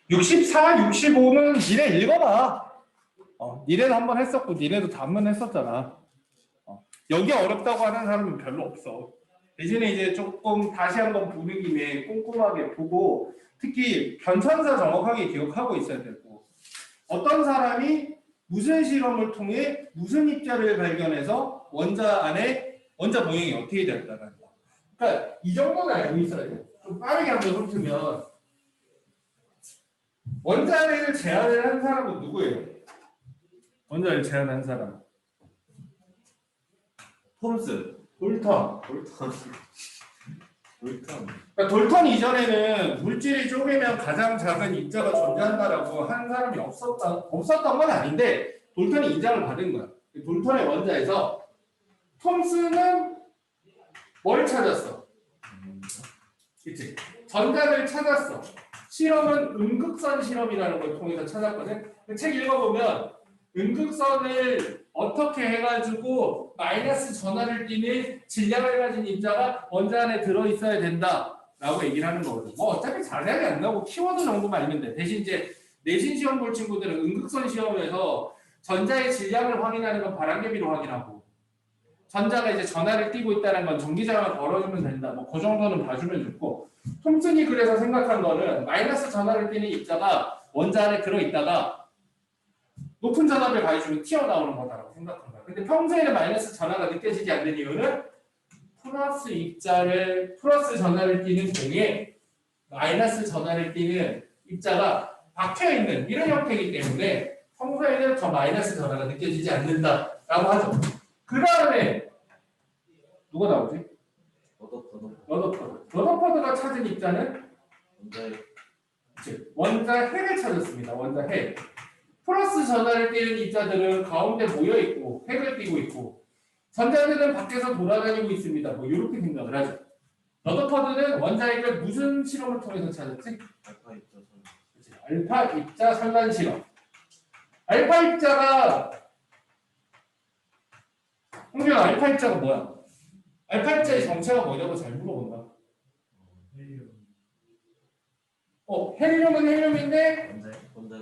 64, 65는 니네 읽어봐. 니네도 한번 했었고 니네도 다 한 번 했었잖아. 여기 어렵다고 하는 사람은 별로 없어. 대신에 이제 조금 다시 한번 보는 김에 꼼꼼하게 보고 특히 변천사 정확하게 기억하고 있어야 되고 어떤 사람이 무슨 실험을 통해 무슨 입자를 발견해서 원자 안에 원자 모형이 어떻게 되었다는 거. 그러니까 이 정도는 알고 있어야 돼. 좀 빠르게 한번 훑으면 원자를 제안을 한 사람은 누구예요? 원자를 제안한 사람. 톰스. 돌턴. 돌턴. 그러니까 돌턴 이전에는 물질이 쪼개면 가장 작은 입자가 존재한다라고 한 사람이 없었던 건 아닌데 돌턴이 인정을 받은 거야. 돌턴의 원자에서 톰스는 뭘 찾았어? 그치? 전자를 찾았어. 실험은 음극선 실험이라는 걸 통해서 찾았거든. 책 읽어보면 음극선을 어떻게 해가지고 마이너스 전하를 띠는 질량을 가진 입자가 원자 안에 들어있어야 된다라고 얘기를 하는 거거든. 뭐 어차피 자세하게 안 나오고 키워드 정도만 알면 돼. 대신 이제 내신 시험 볼 친구들은 음극선 시험에서 전자의 질량을 확인하는 건 바람개비로 확인하고 전자가 이제 전하를 띠고 있다는 건 전기장을 걸어주면 된다. 뭐 그 정도는 봐주면 좋고 톰슨이 그래서 생각한 거는 마이너스 전하를 띠는 입자가 원자 안에 들어있다가 높은 전압을 가해주면 튀어나오는 거다라고 생각한 거야. 근데 평소에는 마이너스 전하가 느껴지지 않는 이유는 플러스 전하를 띠는 공에 마이너스 전하를 띠는 입자가 박혀있는 이런 형태이기 때문에 평소에는 저 마이너스 전하가 느껴지지 않는다라고 하죠. 그 다음에 누가 나오지? 러더퍼드가 찾은 입자는 원자 핵을 찾았습니다. 원자 핵. 플러스 전하를 띠는 입자들은 가운데 모여 있고 핵을 띠고 있고 전자들은 밖에서 돌아다니고 있습니다. 뭐 이렇게 생각을 하죠. 러더퍼드는 원자 핵을 무슨 실험을 통해서 찾았지? 알파 입자 산란 실험. 알파 입자가 홍준 알파 입자가 뭐야? 알파 입자의 정체가 뭐냐고 잘 물어본다. 헬륨은 헬륨인데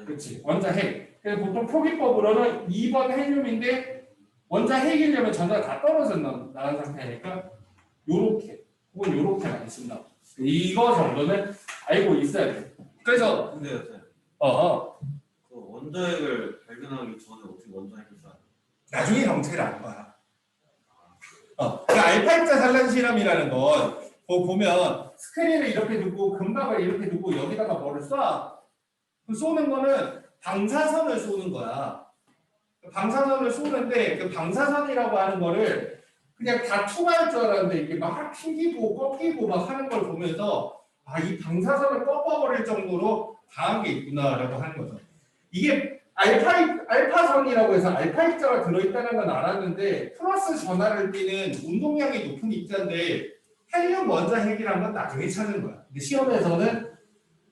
그렇지 원자 핵. 그래서 보통 표기법으로는 2번 헬륨인데 원자 핵이려면 전자가 다 떨어져 나간 상태니까 요렇게 혹은 요렇게 많이 쓴다. 이거 정도는 알고 있어야 돼. 그래서 근데요, 그 원자핵을 발견하기 전에 어떻게 원자핵을 쏴요? 나중에 정체를 알 거야. 그 알파 입자 산란 실험이라는 건 보면 스크린을 이렇게 두고 금박을 이렇게 두고 여기다가 뭐를 쏴. 그 쏘는 거는 방사선을 쏘는 거야. 방사선을 쏘는데 그 방사선이라고 하는 거를 그냥 다 투과할 줄 알았는데 이게 막 튕기고 꺾이고 막 하는 걸 보면서 이 방사선을 꺾어버릴 정도로 강한 게 있구나라고 하는 거죠. 이게 알파선이라고 해서 알파 입자가 들어있다는 건 알았는데 플러스 전하를 띠는 운동량이 높은 입자인데 헬륨 원자 핵이란 건 나중에 찾은 거야. 근데 시험에서는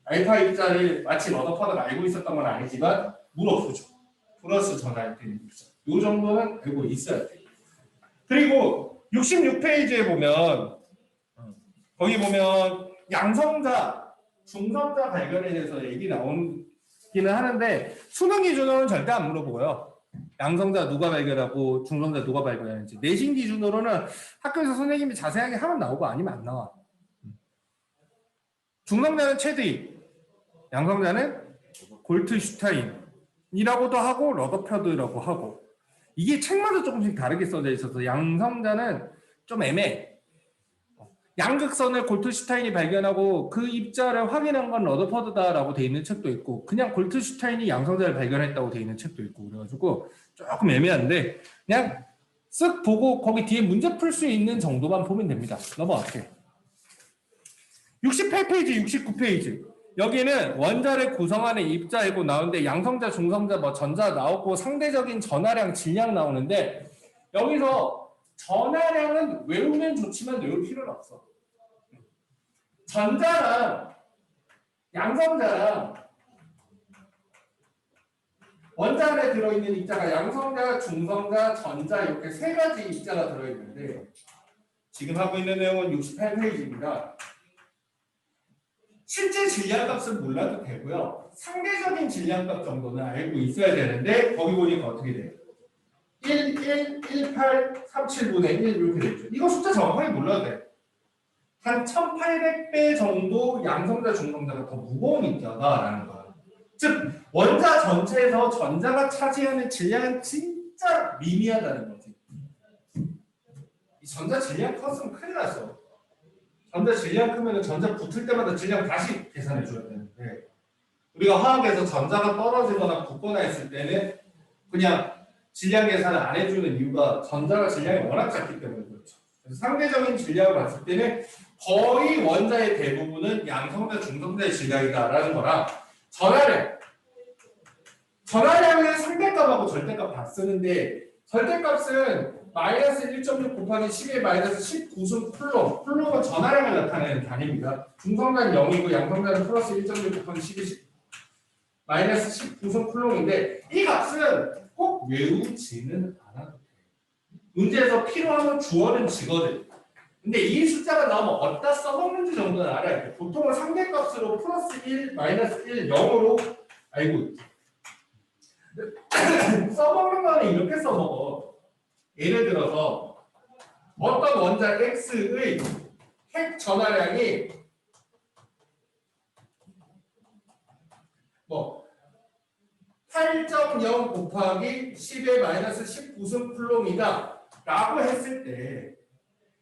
알파 입자를 마치 러더퍼드가 알고 있었던 건 아니지만 물어보죠. 플러스 전하를 띠는 입자. 이 정도는 알고 있어야 돼. 그리고 66페이지에 보면 거기 보면 양성자, 중성자 발견에 대해서 얘기 나오기는 하는데 수능 기준으로는 절대 안 물어보고요. 양성자 누가 발견하고 중성자 누가 발견하는지 내신 기준으로는 학교에서 선생님이 자세하게 하면 나오고 아니면 안 나와. 중성자는 체드입, 양성자는 골트슈타인이라고도 하고 러더퍼드라고 하고 이게 책마다 조금씩 다르게 써져 있어서 양성자는 좀 애매해. 양극선을 골트슈타인이 발견하고 그 입자를 확인한 건 러더퍼드다라고 돼 있는 책도 있고 그냥 골트슈타인이 양성자를 발견했다고 돼 있는 책도 있고 그래가지고 조금 애매한데 그냥 쓱 보고 거기 뒤에 문제 풀 수 있는 정도만 보면 됩니다. 넘어갈게요. 68페이지, 69페이지 여기는 원자를 구성하는 입자이고 나오는데 양성자, 중성자, 뭐 전자 나오고 상대적인 전하량, 질량 나오는데 여기서 전하량은 외우면 좋지만 외울 필요는 없어. 전자랑 양성자랑 원자 안에 들어있는 입자가 양성자, 중성자, 전자 이렇게 세 가지 입자가 들어있는데 지금 하고 있는 내용은 68페이지입니다. 실제 질량값은 몰라도 되고요. 상대적인 질량값 정도는 알고 있어야 되는데 거기 보니까 어떻게 돼요? 1, 1, 1, 8, 3, 7분의 1 이렇게 되죠. 이거 숫자 정확하게 몰라도 돼요. 한 1800배 정도 양성자 중성자가 더 무거운 입자다라는 거예요. 즉 원자 전체에서 전자가 차지하는 질량은 진짜 미미하다는 거지. 이 전자 질량 컸으면 큰일 났어. 전자 질량 크면 전자 붙을 때마다 질량 다시 계산해 줘야 되는데 우리가 화학에서 전자가 떨어지거나 붙거나 했을 때는 그냥 질량 계산을 안 해주는 이유가 전자가 질량이 워낙 작기 때문에 그렇죠. 그래서 상대적인 질량을 봤을 때는 거의 원자의 대부분은 양성자, 중성자의 질량이다라는 거랑 전하량은 상대값하고 절대값 다 쓰는데 절대값은 마이너스 1.6 곱하기 10의 마이너스 19승 쿨롬. 쿨롬은 전하량을 나타내는 단위입니다. 중성자는 0이고 양성자는 플러스 1.6 곱하기 10이 마이너스 19승 쿨롬인데 이 값은 꼭 외우지는 않아도 돼. 문제에서 필요하면 주어는 지거든. 근데 이 숫자가 나오면 어디다 써먹는지 정도는 알아야 돼. 보통은 상대값으로 플러스 1, 마이너스 1, 0으로 알고 있지. 써먹는 거는 이렇게 써먹어. 예를 들어서 어떤 원자 X의 핵 전하량이 뭐 8.0 곱하기 10의 마이너스 19승 쿨롬이다 라고 했을 때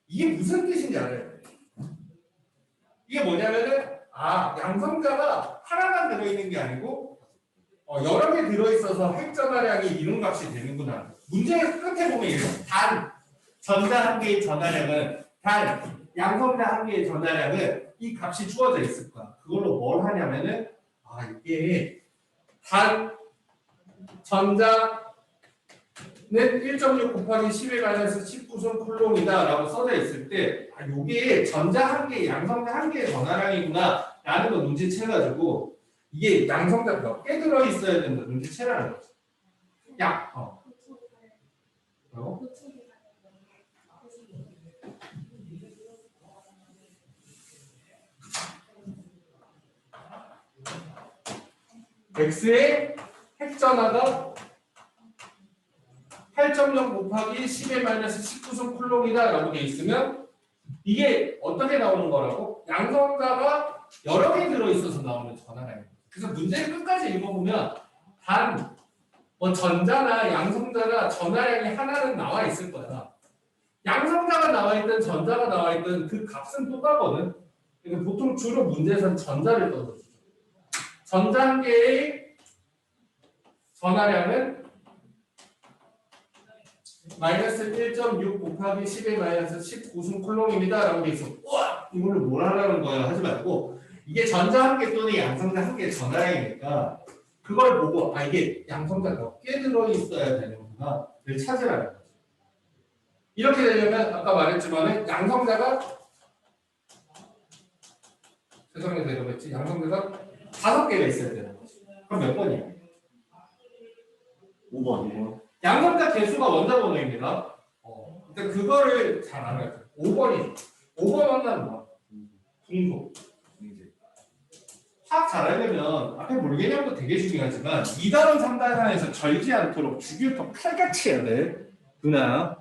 이게 무슨 뜻인지 알아요? 이게 뭐냐면은 양성자가 하나만 들어있는 게 아니고 여러 개 들어있어서 핵 전하량이 이런 값이 되는구나. 문제 끝에 보면 이래요. 단 전자 한 개의 전하량은 단 양성자 한 개의 전하량은 이 값이 주어져 있을 거야. 그걸로 뭘 하냐면은 이게 단 전자는 1.6 곱하기 10의 마이너스 19승 쿨롬이다 라고 써져 있을 때 이게 전자 한 개, 양성자 한 개의 전하량이구나 라는 거 눈치채가지고 이게 양성자 몇 개 들어있어야 된다 눈치채라는 거지. 뭐라고? X의 핵전하가 8.0 곱하기 10의 마이너스 19승 쿨롬이다 라고 돼 있으면 이게 어떻게 나오는 거라고? 양성자가 여러 개 들어있어서 나오는 전하량입니다. 그래서 문제를 끝까지 읽어보면 단 전자나 양성자나 전하량이 하나는 나와 있을 거야. 양성자가 나와 있든 전자가 나와 있든 그 값은 똑같거든. 그러니까 보통 주로 문제에서는 전자를 떠들어주죠. 전자 한 개의 전하량은 마이너스 1.6 곱하기 10의 마이너스 19승 쿨롬입니다 라고 돼 있어. 우와! 이걸로 뭘 하라는 거야 하지 말고 이게 전자 한 개 또는 양성자 한 개의 전하량이니까 그걸 보고 이게 양성자 몇 개 들어있어야 되는구나 를 찾으라는 거죠. 이렇게 되려면 아까 말했지만 양성자가 세상에서 이러고 했지 양성자가 5개가 있어야 되는 거지. 그럼 몇 번이야? 5번. 양성자 개수가 원자 번호입니다. 일단 그거를 잘 알아야 돼. 5번이 5번 원자는 뭐야? 중소. 화학 잘하려면 앞에 물개념도 되게 중요하지만 2단원 3단원에서 절지 않도록 주기율도 칼같이 해야 돼. 누나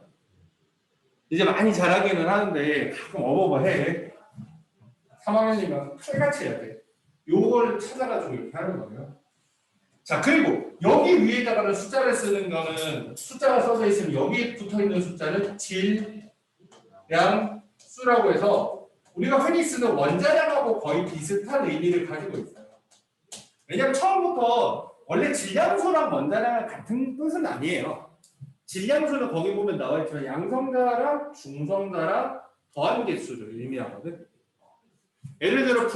이제 많이 잘하기는 하는데 가끔 어버버해. 3학년이면 칼같이 해야 돼. 요걸 찾아가지고 이렇게 하는 거예요. 자 그리고 여기 위에다가는 숫자를 쓰는 거는 숫자가 써져 있으면 여기에 붙어있는 숫자는 질량수라고 해서 우리가 흔히 쓰는 원자량하고 거의 비슷한 의미를 가지고 있어요. 왜냐면 처음부터 원래 질량수랑 원자량은 같은 뜻은 아니에요. 질량수는 거기 보면 나와 있지만 양성자랑 중성자랑 더한 개수를 의미하거든. 예를 들어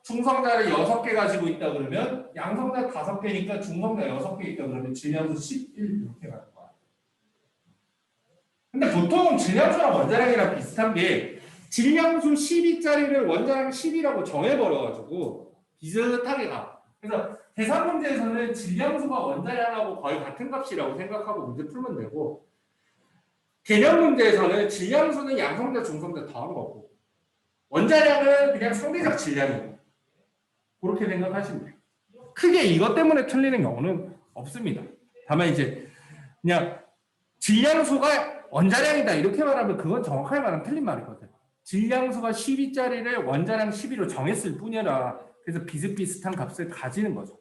중성자를 6개 가지고 있다 그러면 양성자 5개니까 중성자 6개 있다 그러면 질량수 11 이렇게 가는 거야. 근데 보통 질량수랑 원자량이랑 비슷한 게 질량수 12짜리를 원자량 10이라고 정해버려가지고 비슷하게 가. 그래서 계산 문제에서는 질량수가 원자량하고 거의 같은 값이라고 생각하고 문제 풀면 되고 개념 문제에서는 질량수는 양성자, 중성자 더한 거고 원자량은 그냥 상대적 질량이고 그렇게 생각하시면 돼요. 크게 이것 때문에 틀리는 경우는 없습니다. 다만 이제 그냥 질량수가 원자량이다 이렇게 말하면 그건 정확하게 말하면 틀린 말이거든. 질량수가 12짜리를 원자량 12로 정했을 뿐이라 그래서 비슷비슷한 값을 가지는 거죠.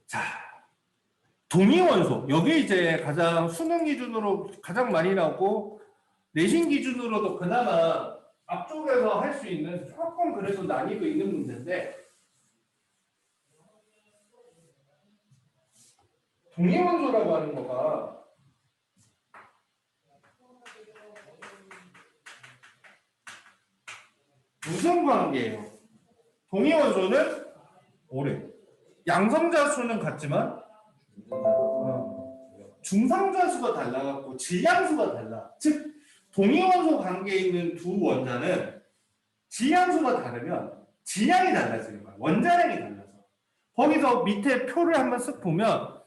자, 동위원소 여기 이제 가장 수능 기준으로 가장 많이 나오고 내신 기준으로도 그나마 앞쪽에서 할 수 있는 조금 그래도 난이도 있는 문제인데 동위원소라고 하는 거가 무슨 관계예요? 동위원소는 오래 양성자 수는 같지만 중성자 수가 달라갖고 질량수가 달라. 즉 동위원소 관계에 있는 두 원자는 질량수가 다르면 질량이 달라지는 거야. 원자량이 달라서. 거기서 밑에 표를 한번 쓱 보면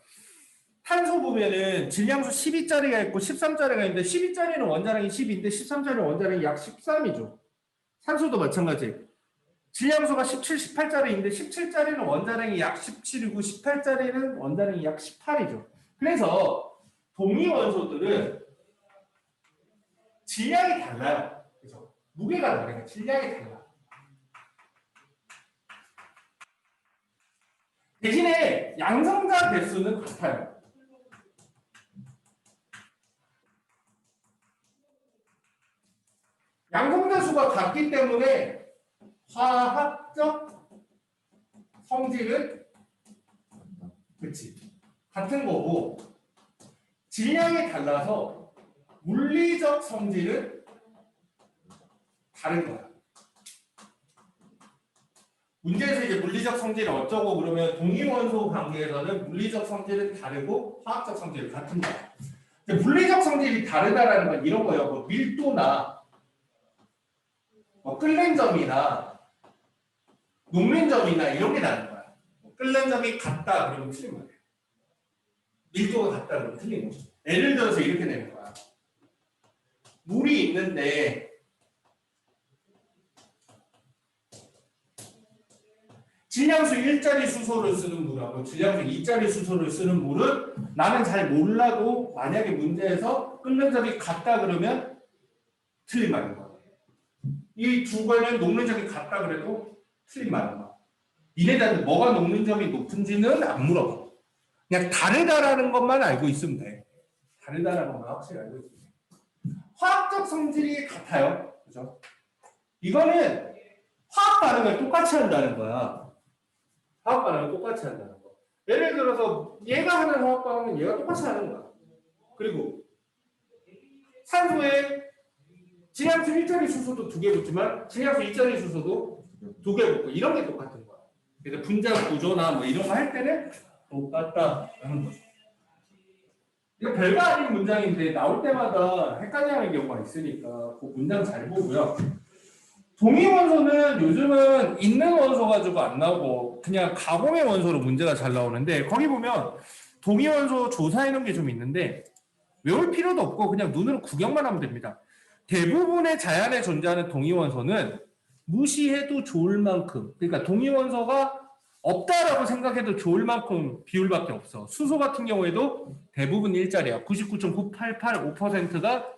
탄소 보면은 질량수 12짜리가 있고 13짜리가 있는데 12짜리는 원자량이 10인데 13짜리는 원자량이 약 13이죠. 산소도 마찬가지. 질량수가 17, 18짜리인데 17짜리는 원자량이 약 17이고 18짜리는 원자량이 약 18이죠. 그래서 동위원소들은 질량이 달라요. 그죠? 무게가 다르니까 질량이 달라. 대신에 양성자 대수는 같아요. 양성자 수가 같기 때문에 화학적 성질은 그치 같은 거고 질량이 달라서 물리적 성질은 다른 거야. 문제에서 이제 물리적 성질은 어쩌고 그러면 동위원소 관계에서는 물리적 성질은 다르고 화학적 성질은 같은 거야. 물리적 성질이 다르다라는 건 이런 거예요. 뭐 밀도나 뭐 끓는 점이나 녹는 점이나 이런 게 다른 거야. 끓는 점이 같다 그러면 틀린 거예요. 밀도가 같다 그러면 틀린 거죠. 예를 들어서 이렇게 되는 거야. 물이 있는데 질량수 1짜리 수소를 쓰는 물하고 질량수 2짜리 수소를 쓰는 물은 나는 잘 몰라도 만약에 문제에서 끓는 점이 같다 그러면 틀린 말인 거야. 이 두 개는 녹는 점이 같다 그래도 틀린 말인 거야. 이네들 뭐가 녹는 점이 높은지는 안 물어봐. 그냥 다르다라는 것만 알고 있으면 돼. 다르다라는 것만 확실히 알고 있으면 돼. 화학적 성질이 같아요. 그죠? 이거는 화학 반응을 똑같이 한다는 거야. 화학 반응을 똑같이 한다는 거. 예를 들어서 얘가 하는 화학 반응은 얘가 똑같이 하는 거야. 그리고 산소에 질량수 1짜리 수소도 2개 붙지만 질량수 2짜리 수소도 2개 붙고 이런 게 똑같은 거야. 그래서 분자 구조나 뭐 이런 거 할 때는 똑같다라는 거죠. 이거 별거 아닌 문장인데 나올 때마다 헷갈려하는 경우가 있으니까 그 문장 잘 보고요. 동위원소는 요즘은 있는 원소 가지고 안 나오고 그냥 가공의 원소로 문제가 잘 나오는데 거기 보면 동위원소 조사해 놓은 게 좀 있는데 외울 필요도 없고 그냥 눈으로 구경만 하면 됩니다. 대부분의 자연에 존재하는 동위원소는 무시해도 좋을 만큼 그러니까 동위원소가 없다라고 생각해도 좋을 만큼 비율밖에 없어. 수소 같은 경우에도 대부분 일자리야. 99.9885%가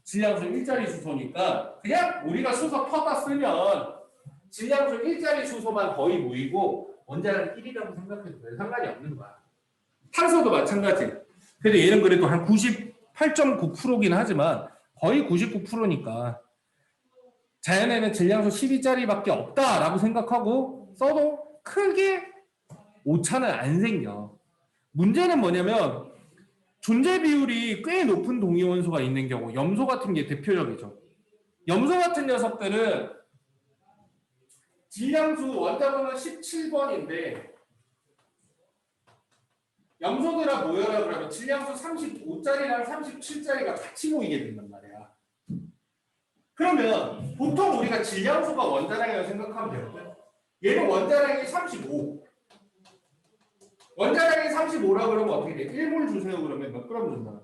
질량수 1짜리 수소니까 그냥 우리가 수소 퍼다 쓰면 질량수 1짜리 수소만 거의 모이고 원자량 1이라고 생각해도 별 상관이 없는 거야. 탄소도 마찬가지. 근데 얘는 그래도 한 98.9%긴 하지만 거의 99%니까 자연에는 질량수 12짜리밖에 없다라고 생각하고 써도 크게 오차는 안 생겨. 문제는 뭐냐면 존재 비율이 꽤 높은 동위원소가 있는 경우 염소 같은 게 대표적이죠. 염소 같은 녀석들은 질량수 원자번호 17번인데 염소들아 모여라 그러면 질량수 35짜리랑 37짜리가 같이 모이게 된단 말이야. 그러면 보통 우리가 질량수가 원자량이라고 생각하면 되거든. 얘는 원자량이 35. 원자량이 35라 그러면 어떻게 돼? 1몰 주세요 그러면 몇 그램 준다?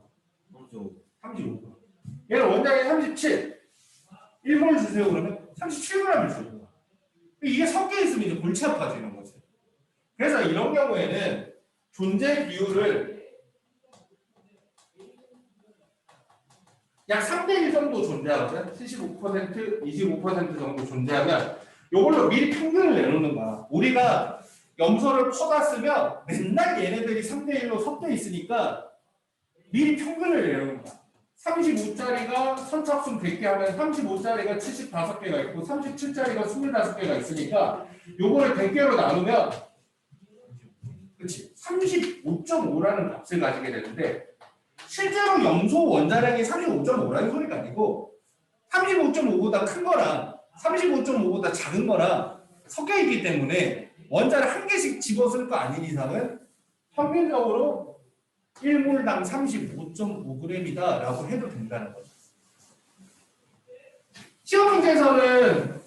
35. 얘는 원자량이 37. 1몰 주세요 그러면 37g을 주는 거야. 이게 섞여 있으면 이제 골치 아파지는 거지. 그래서 이런 경우에는 존재 비율을 약 3대1 정도 존재하거든. 75%, 25% 정도 존재하면 이걸로 미리 평균을 내놓는 거야. 우리가 염소를 퍼다 쓰면 맨날 얘네들이 3대1로 섞여 있으니까 미리 평균을 내놓는 거야. 35짜리가 선착순 100개 하면 35짜리가 75개가 있고 37짜리가 25개가 있으니까 요거를 100개로 나누면 그렇지 35.5라는 값을 가지게 되는데 실제로 염소 원자량이 35.5라는 소리가 아니고 35.5보다 큰 거랑 35.5보다 작은 거랑 섞여 있기 때문에 원자를 한 개씩 집어쓸 거 아닌 이상은 평균적으로 1몰당 35.5g이다 라고 해도 된다는 거죠. 시험 문제에서는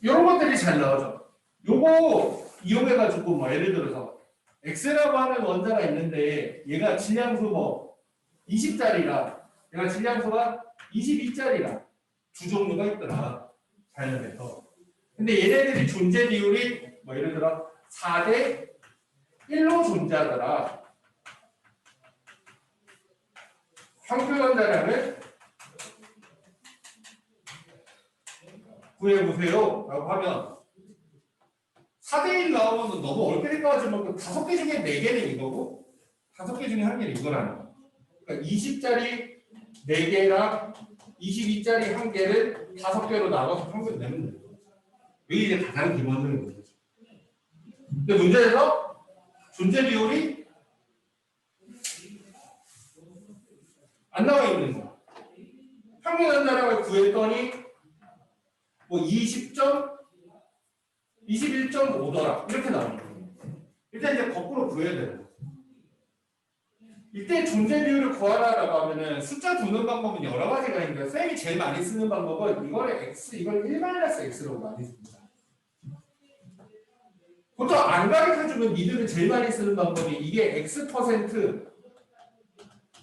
이런 것들이 잘 나오죠. 요거 이용해가지고 뭐 예를 들어서 X라고 하는 원자가 있는데 얘가 질량수 뭐 20짜리라 얘가 질량수가 22짜리라 두 종류가 있더라 자연에서. 근데 얘네들이 존재 비율이 뭐 예를 들어 4대 1로 존재하더라. 평균 원자량을 구해보세요 라고 하면 4대1 나오면 너무 옳게 생각하지만 5개 중에 4개는 이거고 5개 중에 1개는 이거라는 거야. 그러니까 20짜리 4개랑 22짜리 1개를 5개로 나눠서 평균 내면 되는 거죠. 이게 이제 가장 기본적인 문제죠. 근데 문제에서 존재 비율이 안 나와 있는 거야. 평균 원자량을 구했더니 뭐 21.5더라 이렇게 나오는 거예요. 일단 이제 거꾸로 구해야 되는 거예요. 이때 존재 비율을 구하라라고 하면은 숫자 두는 방법은 여러 가지가 있는데 쌤이 제일 많이 쓰는 방법은 이거를 x, 이걸 1-x로 많이 씁니다. 보통 안 가르쳐주면 니들은 제일 많이 쓰는 방법이 이게 x%,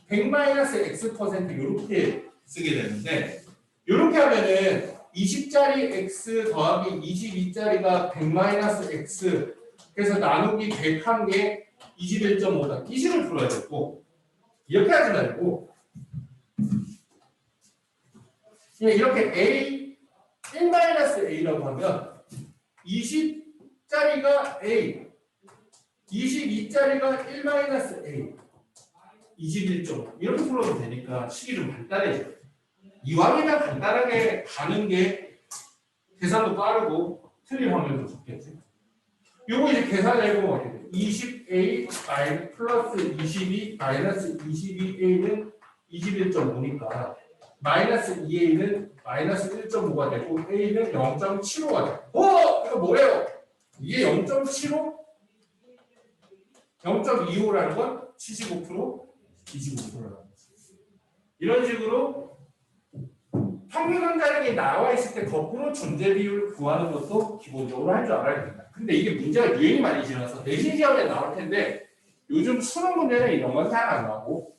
100-x% 이렇게 쓰게 되는데 이렇게 하면은 20짜리 x 더하기 22짜리가 100-x 그래서 나누기 101개 21.5다. 이 식을 풀어야 되고 이렇게 하지 말고 그냥 이렇게 a 1-a라고 하면 20짜리가 a 22짜리가 1-a 21.5 이렇게 풀어도 되니까 식이 좀 간단해져요. 이왕이면 간단하게 가는 게 계산도 빠르고 틀릴 확률도 적겠지. 요거 이제 계산해보면 어떻게 돼? 20a 플러스 22 마이너스 22a는 21.5니까 마이너스 2a는 마이너스 1.5가 되고 a는 0.75가 돼. 이거 뭐예요? 이게 0.75? 0.25라는 건 75%, 25%라는 거지. 이런 식으로 평균 원자량이 나와 있을 때 거꾸로 존재 비율을 구하는 것도 기본적으로 할 줄 알아야 된다. 근데 이게 문제가 유행이 많이 지나서 내신 시험에 나올 텐데 요즘 수능 문제는 이런 건 잘 안 나오고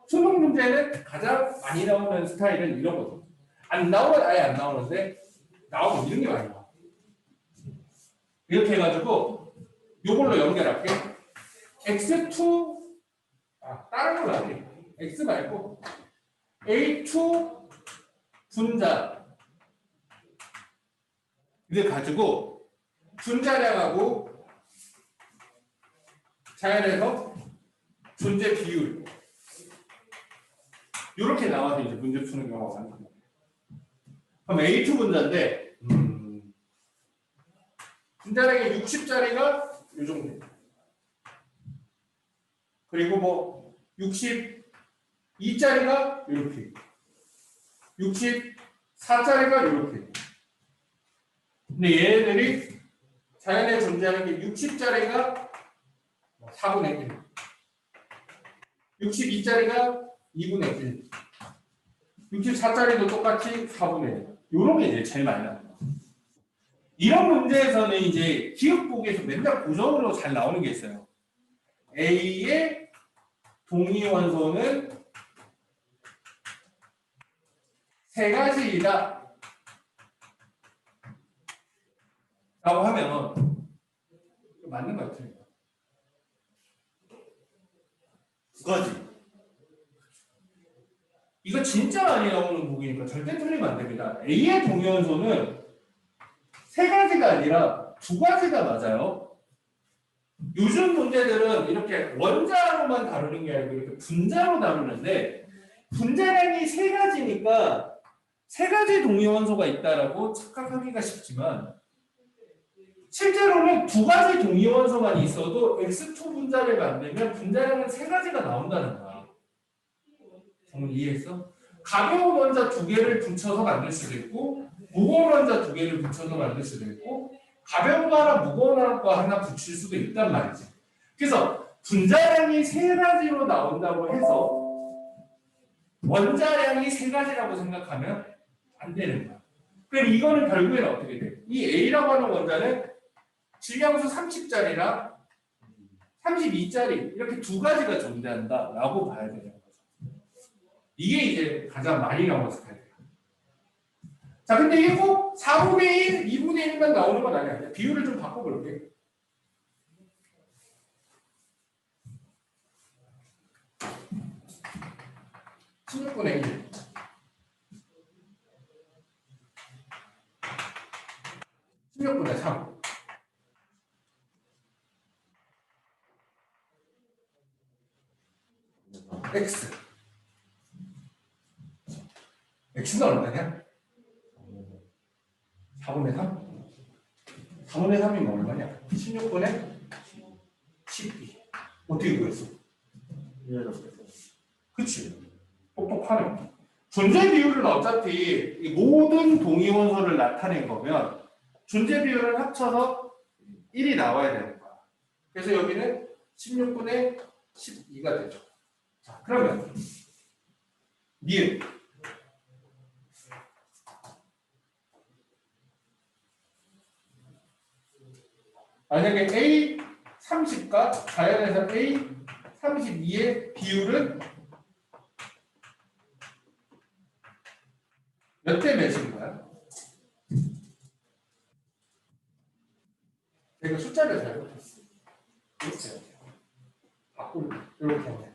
수능 문제는 가장 많이 나오는 스타일은 이런 거죠. 안 나오면 아예 안 나오는데 나오면 이런 게 많이 나와. 이렇게 해가지고 요걸로 연결할게. x2 다른 걸로 할게. x 말고 a2 분자 이걸 가지고 분자량하고 자연에서 존재 비율 이렇게 나와서 이제 문제 푸는 경우가 많습니다. 그럼 A2 분자인데 분자량이 60짜리가 이 정도 그리고 뭐 62짜리가 이렇게 64짜리가 이렇게. 근데 얘네들이 자연에 존재하는 게 60짜리가 4분의 1, 62짜리가 2분의 1, 64짜리도 똑같이 4분의 1. 요런 게 이제 제일 많이 나와요. 이런 문제에서는 이제 기억보기에서 맨날 고정으로 잘 나오는 게 있어요. A의 동위 원소는 세 가지이다 라고 하면 맞는 것 같아요. 두 가지. 이거 진짜 많이 나오는 부분이니까 절대 틀리면 안 됩니다. A의 동위원소는 세 가지가 아니라 두 가지가 맞아요. 요즘 문제들은 이렇게 원자로만 다루는 게 아니고 이렇게 분자로 다루는데 분자량이 세 가지니까 세 가지 동위원소가 있다라고 착각하기가 쉽지만 실제로는 두 가지 동위원소만 있어도 X2 분자를 만들면 분자량은 세 가지가 나온다는 거야. 정말 이해했어? 가벼운 원자 두 개를 붙여서 만들 수도 있고 무거운 원자 두 개를 붙여서 만들 수도 있고 가벼운 거 하나 무거운 거 하나 붙일 수도 있단 말이지. 그래서 분자량이 세 가지로 나온다고 해서 원자량이 세 가지라고 생각하면 안 되는 거야. 그럼 이거는 결국에는 어떻게 돼? 이 A라고 하는 원자는 질량수 30짜리랑 32짜리 이렇게 두 가지가 존재한다라고 봐야 되는 거죠. 이게 이제 가장 많이 나오는 스타일이에요. 자, 근데 이게 꼭 4분의 1, 2분의 1만 나오는 건 아니야. 비율을 좀 바꿔볼게. (16분의 1) (16분의 3) x x가 얼마냐? 4분의 3? 4분의 3이면 얼마냐? 16분의 12 어떻게 구했어? 그치? 똑똑하네. 존재 비율은 어차피 이 모든 동위원소를 나타낸 거면 존재 비율을 합쳐서 1이 나와야 되는 거야. 그래서 여기는 16분의 12가 되죠. 자, 그러면 니은 만약에 A30과 자연에서 A32의 비율은 몇 대 몇인 거야? 내가 숫자를 잘못했어. 이렇게 바꾸고 이렇게 하면.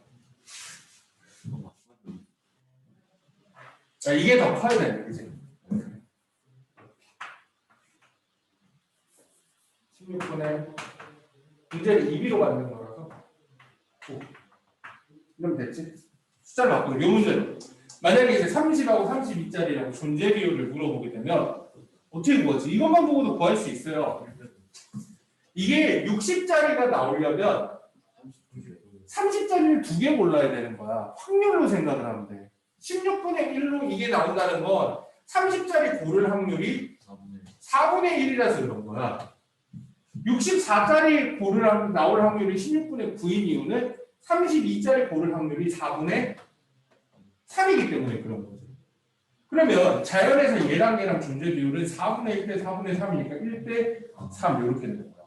자, 이게 더 커야 되네, 그치? 16분의 문제를 2B로 만든 거라서 이러면 됐지? 숫자를 바꾸고 이 문제는 만약에 이제 30하고 32짜리라고 존재 비율을 물어보게 되면 어떻게 구하지? 이것만 보고도 구할 수 있어요. 이게 60짜리가 나오려면 30짜리를 두 개 골라야 되는 거야. 확률로 생각을 하면 돼. 16분의 1로 이게 나온다는 건 30짜리 고를 확률이 4분의 1이라서 그런 거야. 64짜리 고를 나올 확률이 16분의 9인 이유는 32짜리 고를 확률이 4분의 3이기 때문에 그런 거죠. 그러면 자연에서 얘랑 존재 비율은 4분의 1대 4분의 3이니까 1대 3 이렇게 되는 거야.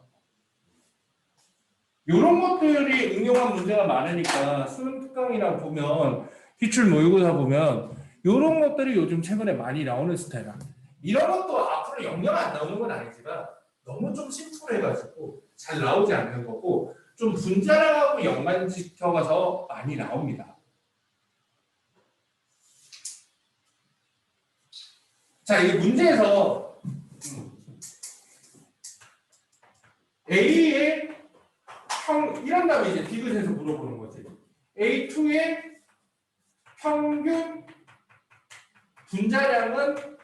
이런 것들이 응용한 문제가 많으니까 수능 특강이나 보면 기출 모의고사 보면 이런 것들이 요즘 최근에 많이 나오는 스타일이야. 이런 것도 앞으로 영영 안 나오는 건 아니지만 너무 좀 심플해가지고 잘 나오지 않는 거고 좀 분자량하고 연관시켜가서 많이 나옵니다. 자, 이 문제에서 A의 이런 다음에 이제 디귿에서 물어보는 거지. A2의 평균 분자량은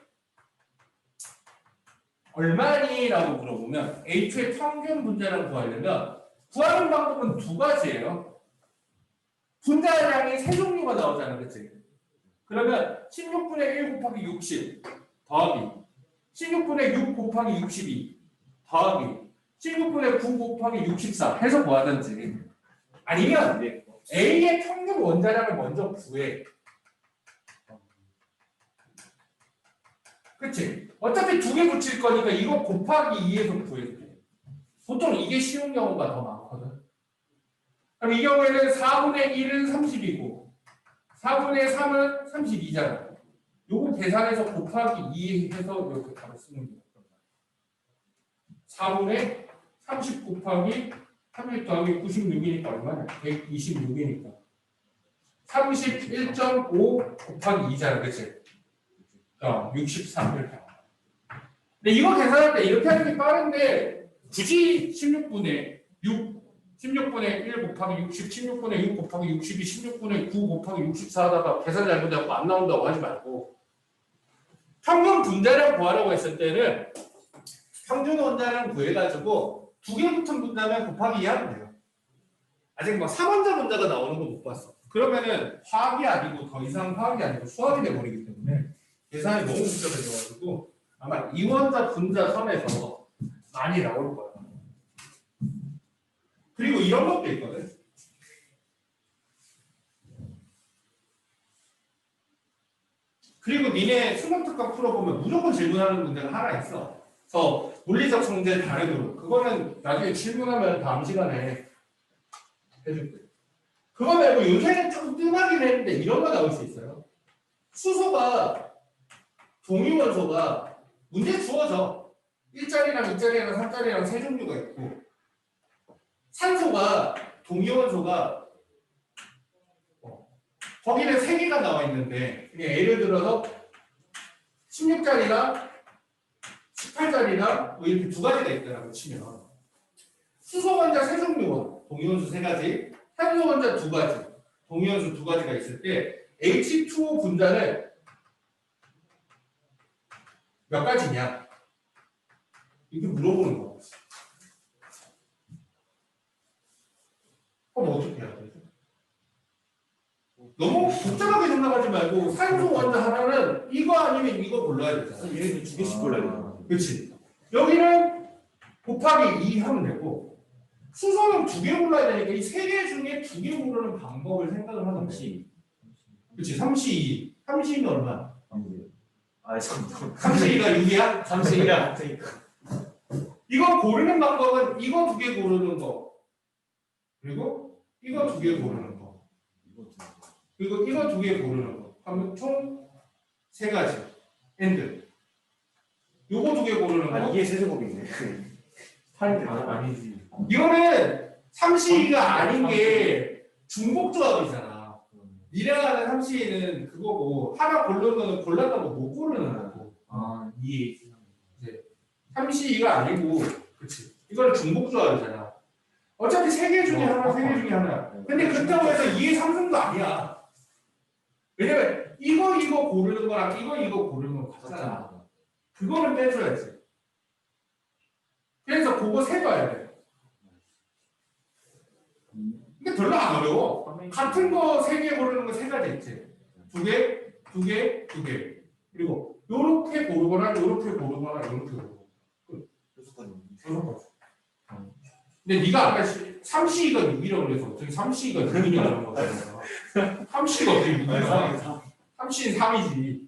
얼마니?라고 물어보면 A2의 평균 분자량 구하려면 구하는 방법은 두 가지예요. 분자량이 세 종류가 나오잖아, 그치? 그러면 16분의 1 곱하기 60 더하기 16분의 6 곱하기 62 더하기 16분의 9 곱하기 64 해서 구하든지 아니면 A의 평균 원자량을 먼저 구해. 그치? 어차피 두 개 붙일 거니까 이거 곱하기 2에서 구해도 돼. 보통 이게 쉬운 경우가 더 많거든. 그럼 이 경우에는 4분의 1은 30이고 4분의 3은 32잖아. 요거 계산해서 곱하기 2 해서 이렇게 바로 쓰는 거예요. 4분의 30 곱하기 30 더하기 96이니까 얼마냐? 126이니까 31.5 곱하기 2잖아, 그치? 63 이렇게. 근데 이거 계산할 때 이렇게 하는 게 빠른데 굳이 16분의 6, 16분의 1 곱하기 60, 16분의 6 곱하기 62, 16분의 9 곱하기 64 하다가 계산 잘못하고 안 나온다고 하지 말고 평균 분자량 구하라고 했을 때는 평균 원자량 구해가지고 두 개 붙은 분자면 곱하기 2 하면 돼요. 아직 막 3원자 분자가 나오는 거 못 봤어. 그러면은 화학이 아니고 더 이상 화학이 아니고 수학이 돼버리기 때문에 계산이 너무 복잡해져가지고 아마 2원자 분자 선에서 많이 나올 거야. 그리고 이런 것도 있거든. 그리고 니네 수능특강 풀어보면 무조건 질문하는 문제가 하나 있어. 그래서 물리적 성질 다르고 그거는 나중에 질문하면 다음 시간에 해줄게. 그거 말고 요새는 조금 뜸하긴 했는데 이런 거 나올 수 있어요. 수소가 동위원소가 문제 주어져. 1자리랑 2자리랑 3자리랑 세 종류가 있고 산소가 동위원소가 거기는 세 개가 나와 있는데 그냥 예를 들어서 16자리랑 18자리랑 뭐 이렇게 두 가지가 있더라고 치면 수소 원자 세 종류 동위원소 세 가지 산소 원자 두 가지 동위원소 두 가지가 있을 때 H2O 분자는 몇 가지냐 이렇게 물어보는 거. 그럼 어떻게 해야 되죠? 너무 복잡하게 생각하지 말고 산소 원자 하나는 이거 아니면 이거 골라야 되잖아. 얘네들 두 개씩 골라야 돼. 그렇지. 여기는 곱하기 2 하면 되고 수소는 두 개 골라야 되니까 이 세 개 중에 두 개 고르는 방법을 생각을 하는 거지. 그렇지. 32. 32는 얼마? 아, 잠깐만. 32가 6이야? 32야. 이거 고르는 방법은 이거 두 개 고르는 거 그리고 이거 두 개 고르는 거 그리고 이거 두 개 고르는 거 하면 총 세 가지 엔드 요거 두 개 고르는 거 이게 세제곱이네. 8인데. 아니지 이거는 삼시가 아닌 게 중복조합이잖아 니네가 하는 삼시는 그거고 하나 고르는 거는 골랐다고 못 고르는 거고 이해 삼시가 아니고 그치 이거는 중복조합이잖아 어차피 세 개 중에 하나 세 개 중에 하나 근데 그렇다고 해서 2의 3승도 아니야 왜냐면 이거 고르는 거랑 이거 고르는 거 같잖아 그거는 빼줘야지 그래서 그거 세봐야 돼 근데 별로 안 어려워 같은 거 세 개 고르는 거 세 가지 있지 두 개, 두 개, 두 개 그리고 요렇게 고르거나 요렇게 고르거나 요렇게 고르고 근데 네가 아까 3C가 6이라고 그래서 어떻게 3C가 6이냐고 거잖아 3C가 어떻게 6이야 3C는 3이지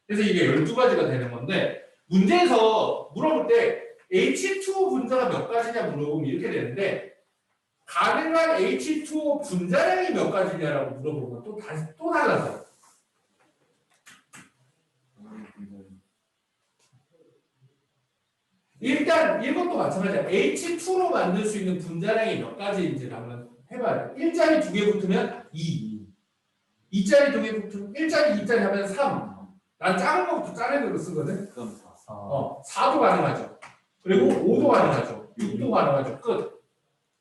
그래서 이게 12가지가 되는 건데 문제에서 물어볼 때 H2O 분자가 몇 가지냐 물어보면 이렇게 되는데 가능한 H2O 분자량이 몇 가지냐라고 물어보면 또 달라서 일단 이것도 마찬가지야. H2로 만들 수 있는 분자량이 몇 가지인지를 한번 해봐야 돼. 1자리 두 개 붙으면 2. 2자리 두 개 붙으면 1자리 2자리 하면 3. 난 작은 거부터 작은 거로 쓰거든. 그럼 4. 4도 가능하죠. 그리고 5도 가능하죠. 6도 가능하죠. 끝.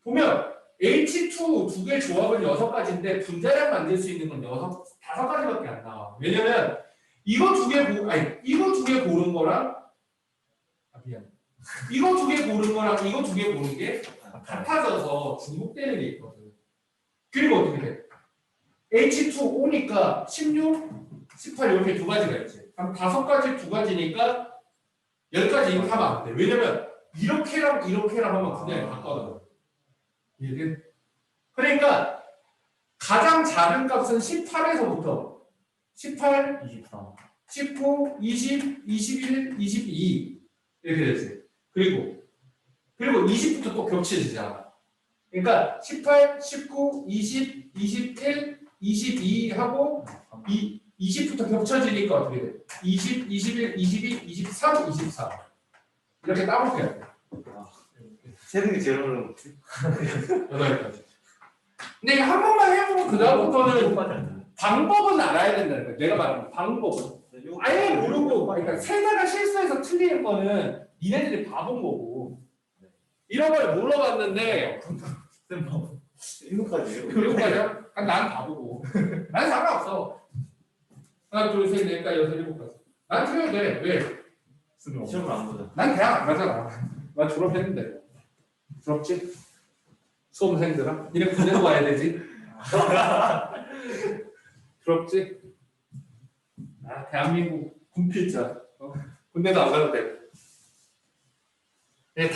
보면 H2 두 개 조합은 6가지인데 분자량 만들 수 있는 건 5가지밖에 안 나와. 왜냐면 이거 두 개 고른 거랑 미안. 이거 두 개 고른 거랑 이거 두 개 고른 게 같아져서 중복되는 게 있거든. 그리고 어떻게 돼? H2O니까 16, 18 이렇게 두 가지가 있지. 그럼 5가지 두 가지니까 10가지 이렇게 하면 안 돼. 왜냐면 이렇게랑 이렇게랑 하면 그냥 같거든. 이해돼? 그러니까 가장 작은 값은 18에서부터 18, 24. 19, 20, 21, 22 이렇게 되지. 그리고 20부터 또 겹쳐지잖아. 그러니까 18, 19, 20, 21, 22 하고 20부터 겹쳐지니까 어떻게 돼? 20, 21, 22, 23, 24 이렇게 따볼게요. 세는 게 제일 어려운 거지. 8가지. 근데 이거 한 번만 해보고 그 다음부터는 방법은 알아야 된다는 거야. 내가 말하는 방법은. 아예 모르고 그러니까 세다가 실수해서 틀리는 거는 니네들이 바본 거고 이런 걸 물어봤는데 일곱까지예요. 그리고까지야? 난 바보고 난 상관없어. 하나 둘셋 넷다 여섯 일곱까지 난 틀려도 돼. 왜? 시험을 안 보자. 난 대학 안 가잖아. 난 졸업했는데. 부럽지? 수험생들아? 니네 군대도 가야 되지? 부럽지? 아, 대한민국 군필자. 군대도 안 가도 돼. 네,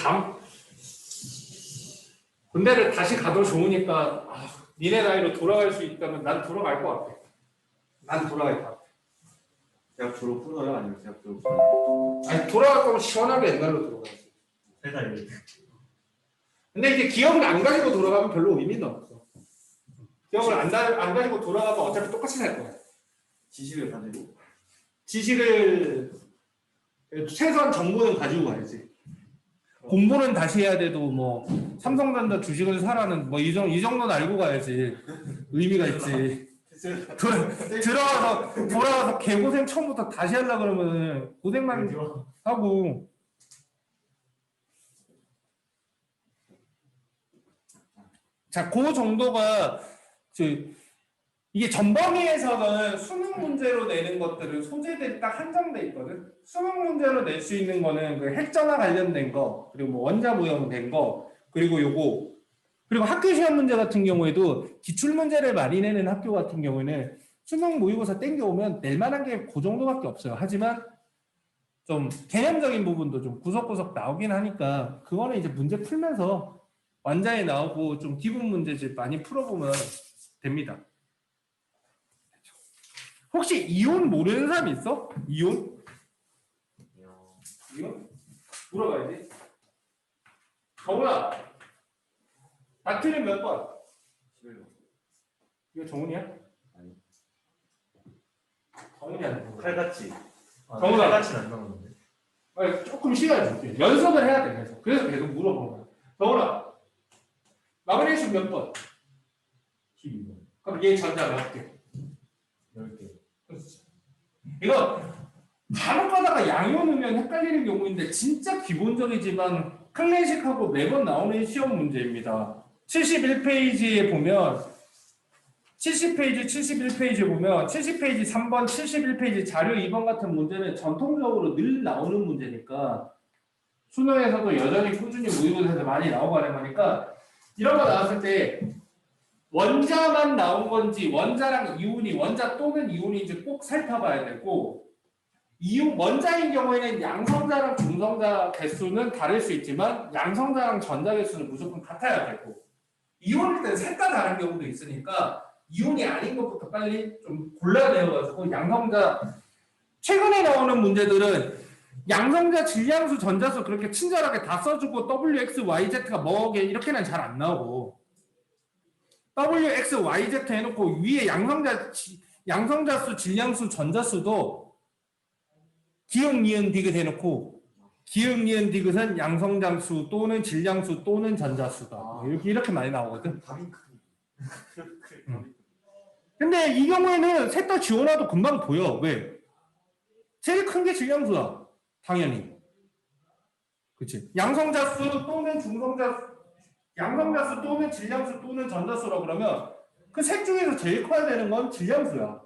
군대를 다시 가도 좋으니까 니네 나이로 돌아갈 수 있다면 난 돌아갈 것 같아. 난 돌아갈 것 같아. 대학 졸업 후로요? 아니면 대학 졸업 전? 아니 돌아갈 거면 시원하게 옛날로 돌아가야지. 세상에. 근데 이제 기억을 안 가지고 돌아가면 별로 의미는 없어. 기억을 안 가지고 돌아가면 어차피 똑같이 살 거야. 지식을 가지고. 지식을 최소한 정보는 가지고 가야지. 공부는 다시 해야 돼도 뭐 삼성전자 주식을 사라는 뭐 이 정도는 알고 가야지. 의미가 있지. 돌아와서 개고생 처음부터 다시 하려고 그러면 고생만 하고. 자, 그 정도가 이게 전범위에서는 수능 문제로 내는 것들은 소재들이 딱 한정돼 있거든. 수능 문제로 낼 수 있는 거는 그 핵전화 관련된 거, 그리고 뭐 원자 무형된 거, 그리고 요거, 그리고 학교 시험 문제 같은 경우에도 기출 문제를 많이 내는 학교 같은 경우에는 수능 모의고사 땡겨오면 낼 만한 게 그 정도밖에 없어요. 하지만 좀 개념적인 부분도 좀 구석구석 나오긴 하니까 그거는 이제 문제 풀면서 완자에 나오고 좀 기본 문제집 많이 풀어보면 됩니다. 혹시 이온 모르는 사람 있어? 이온? 이온? 물어봐야지. 정훈아, 다 틀린 몇 번? 11번. 이거 정훈이야? 아니. 정훈이 아니고. 칼같이. 정훈아. 칼같이는 안 나오는데. 아니, 조금 시간 줄게. 연습을 해야 돼. 그래서 계속 물어보는 거야. 정훈아, 마그네슘 몇 번? 12번. 그럼 얘 전자 몇 개? 10개. 이거 간혹 가다가 양이온 넣으면 헷갈리는 경우인데 진짜 기본적이지만 클래식하고 매번 나오는 시험 문제입니다. 71페이지에 보면 70페이지, 71페이지에 보면 70페이지 3번, 71페이지 자료 2번 같은 문제는 전통적으로 늘 나오는 문제니까 수능에서도 여전히 꾸준히 모의고사에서 많이 나오고 하는 거니까 이런 거 나왔을 때 원자만 나온 건지 원자랑 이온이 원자 또는 이온인지 꼭 살펴봐야 되고 원자인 경우에는 양성자랑 중성자 개수는 다를 수 있지만 양성자랑 전자 개수는 무조건 같아야 되고 이온일 때는 셋 다 다른 경우도 있으니까 이온이 아닌 것부터 빨리 좀 골라내어가지고 양성자 최근에 나오는 문제들은 양성자 질량수 전자수 그렇게 친절하게 다 써주고 WX, YZ가 뭐게 이렇게는 잘 안 나오고 WX, YZ 해놓고 위에 양성자수, 질량수, 전자수도 기억, 니은, 디귿 해놓고 기억, 니은, 디귿은 양성장수 또는 질량수 또는 전자수다. 이렇게 많이 나오거든. 답이 크네. 근데 이 경우에는 셋 다 지원해도 금방 보여. 왜? 제일 큰 게 질량수야. 당연히. 그치? 양성자수 또는 양성자수 또는 질량수 또는 전자수라고 그러면 그 셋 중에서 제일 커야 되는 건 질량수야.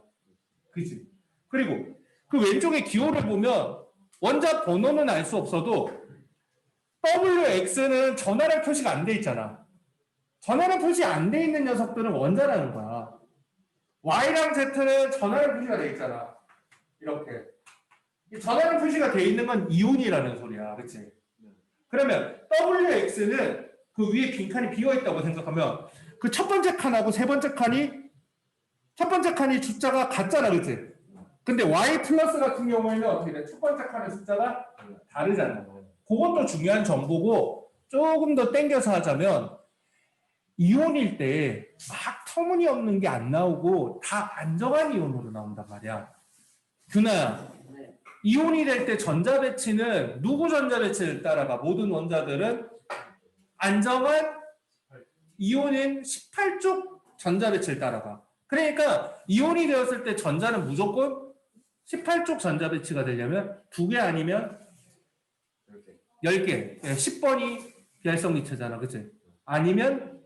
그치? 그리고 그 왼쪽에 기호를 보면 원자 번호는 알 수 없어도 WX는 전화량 표시가 안 돼 있잖아. 전화량 표시 안 돼 있는 녀석들은 원자라는 거야. Y랑 Z는 전화량 표시가 돼 있잖아. 이렇게. 전화량 표시가 돼 있는 건 이온이라는 소리야. 그치? 그러면 WX는 그 위에 빈칸이 비어있다고 생각하면 그 첫 번째 칸하고 세 번째 칸이 첫 번째 칸이 숫자가 같잖아. 그치? 근데 Y 플러스 같은 경우에는 어떻게 돼? 첫 번째 칸의 숫자가 다르잖아. 그것도 중요한 정보고 조금 더 땡겨서 하자면 이온일 때 막 터무니없는 게 안 나오고 다 안정한 이온으로 나온단 말이야. 규나야, 이온이 될 때 전자 배치는 누구 전자 배치를 따라가? 모든 원자들은 안정한 이온인 18쪽 전자 배치를 따라가. 그러니까 이온이 되었을 때 전자는 무조건 18쪽 전자 배치가 되려면 2개 아니면 10개. 10번이 비활성 기체잖아. 그치? 아니면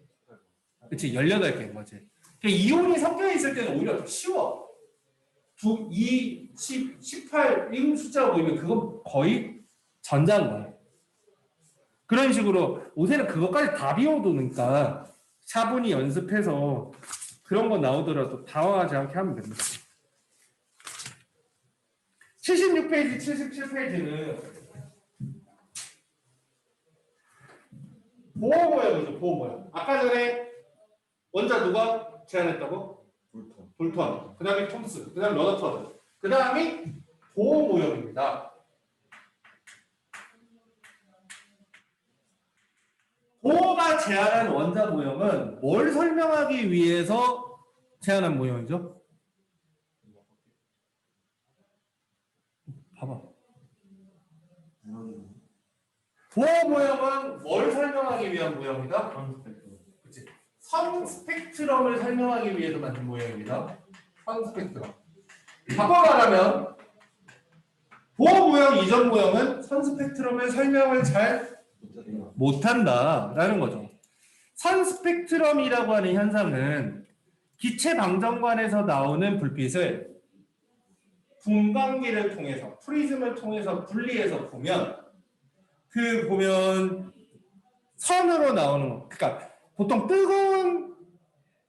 그치 18개인 거지. 그러니까 이온이 섞여 있을 때는 오히려 더 쉬워. 2, 10, 18 이런 숫자가 보이면 그건 거의 전자인 거야. 그런 식으로 요새는 그것까지 다 비워두니까 차분히 연습해서 그런 거 나오더라도 당황하지 않게 하면 됩니다. 76페이지, 77페이지는 보호 모양이죠. 보호 모양. 아까 전에 원자 누가 제안했다고? 볼턴. 그 다음에 톰스. 그 다음에 러더터드. 그 다음이 보호 모형입니다. 보호가 제안한 원자 모형은 뭘 설명하기 위해서 제안한 모형이죠? 봐봐. 보호 모형은 뭘 설명하기 위한 모형이다? 그치? 선 스펙트럼을 설명하기 위해서 만든 모형입니다. 선 스펙트럼. 바꿔 말하면 보호 모형 이전 모형은 선 스펙트럼의 설명을 잘 못한다라는 거죠. 선 스펙트럼이라고 하는 현상은 기체 방정관에서 나오는 불빛을 분광기를 통해서 프리즘을 통해서 분리해서 보면 보면 선으로 나오는 거. 그러니까 보통 뜨거운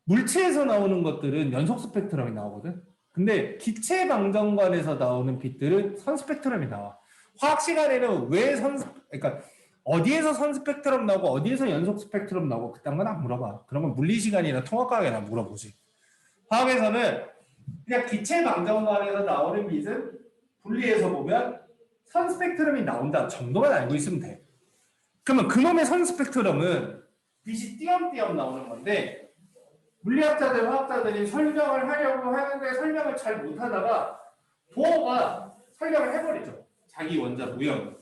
물체에서 나오는 것들은 연속 스펙트럼이 나오거든. 근데 기체 방정관에서 나오는 빛들은 선 스펙트럼이 나와. 화학 시간에는 그러니까 어디에서 선 스펙트럼 나오고 어디에서 연속 스펙트럼 나오고 그딴 건 안 물어봐. 그런 건 물리 시간이나 통합과학에나 물어보지. 화학에서는 그냥 기체 방정관에서 나오는 빛은 분리해서 보면 선 스펙트럼이 나온다 정도만 알고 있으면 돼. 그러면 그놈의 선 스펙트럼은 빛이 띄엄띄엄 나오는 건데 물리학자들, 화학자들이 설명을 하려고 하는데 설명을 잘 못하다가 보호가 설명을 해버리죠. 자기 원자 모형.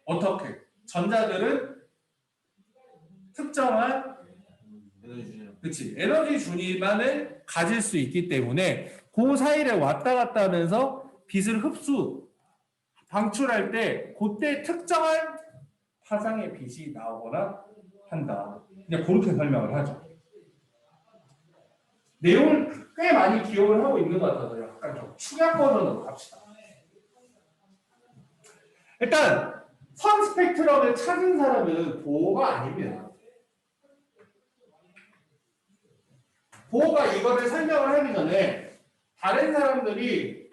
어떻게? 전자들은 특정한 에너지 준위만을 가질 수 있기 때문에 그 사이를 왔다 갔다 하면서 빛을 방출할 때 그때 특정한 파장의 빛이 나오거나 한다. 그냥 그렇게 설명을 하죠. 내용을 꽤 많이 기억을 하고 있는 것 같아서 약간 좀 축약 버전으로 갑시다. 일단 선 스펙트럼을 찾은 사람은 보호가 아닙니다. 보호가 이거를 설명을 하기 전에 다른 사람들이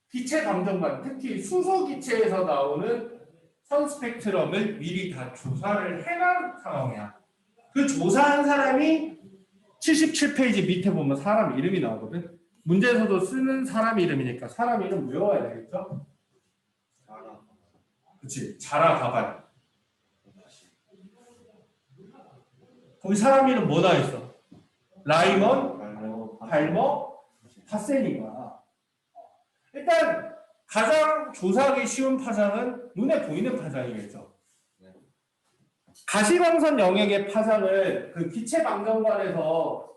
기체 방정관, 특히 수소 기체에서 나오는 선 스펙트럼을 미리 다 조사를 해놓은 상황이야. 그 조사한 사람이 77페이지 밑에 보면 사람 이름이 나오거든. 문제에서도 쓰는 사람 이름이니까 사람 이름 외워야 되겠죠? 그치, 자라 가발. 거기 사람 이름 뭐 나와 있어? 라이먼, 발머, 파세니가. 일단 가장 조사하기 쉬운 파장은 눈에 보이는 파장이겠죠. 가시광선 영역의 파장을 그 기체 방정관에서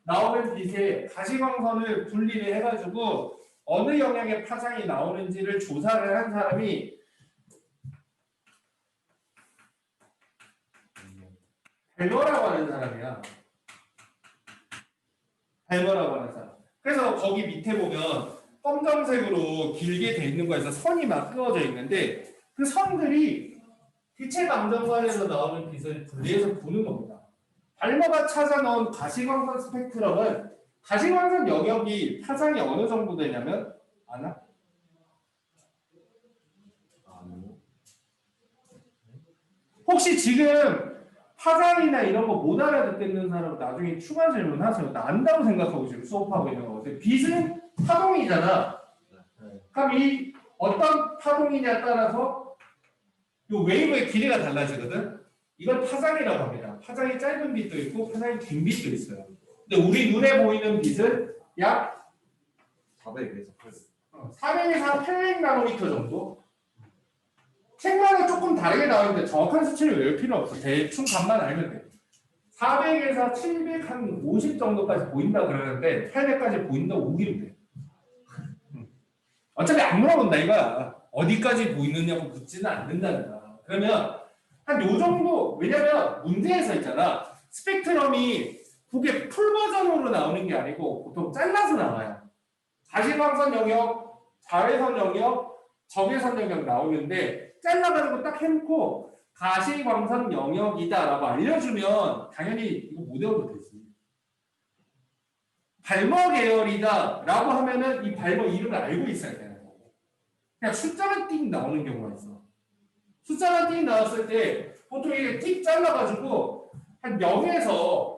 나오는 빛에 가시광선을 분리를 해가지고 어느 영역의 파장이 나오는지를 조사를 한 사람이 벨머라고 하는 사람이야. 벨머라고 하는 사람. 그래서 거기 밑에 보면 검정색으로 길게 돼 있는 거에서 선이 막 그어져 있는데 그 선들이 기체 방정관에서 나오는 빛을 분리해서 보는 겁니다. 발머가 찾아 넣은 가시광선 스펙트럼은 가시광선 영역이 파장이 어느 정도 되냐면 아나? 혹시 지금 파장이나 이런 거 못 알아듣겠는 사람은 나중에 추가 질문 하세요. 나 안다고 생각하고 지금 수업하고 있는 거거든. 빛은 파동이잖아. 그럼 이 어떤 파동이냐에 따라서 이 웨이브의 길이가 달라지거든. 이걸 파장이라고 합니다. 파장이 짧은 빛도 있고 파장이 긴 빛도 있어요. 근데 우리 눈에 보이는 빛은 약 400에서 800. 400에서 800 나노미터 정도? 책마다 조금 다르게 나오는데 정확한 수치를 외울 필요 없어. 대충 값만 알면 돼. 400에서 700 한 50 정도까지 보인다 그러는데 800까지 보인다고 우기면 돼. 어차피 안 물어본다 이거야. 어디까지 보이느냐고 묻지는 않는다는 거야. 그러면 한 요 정도, 왜냐면 문제에서 있잖아. 스펙트럼이 그게 풀 버전으로 나오는 게 아니고 보통 잘라서 나와요. 가시광선 영역, 자외선 영역, 적외선 영역 나오는데 잘라가지고 딱 해놓고 가시광선 영역이다라고 알려주면 당연히 이거 못 외워도 되지. 발머 계열이다라고 하면은 이 발머 이름을 알고 있어야 되는 거고. 그냥 숫자만 띵 나오는 경우가 있어. 숫자만 띵 나왔을 때 보통 이게 띡 잘라가지고 한 0에서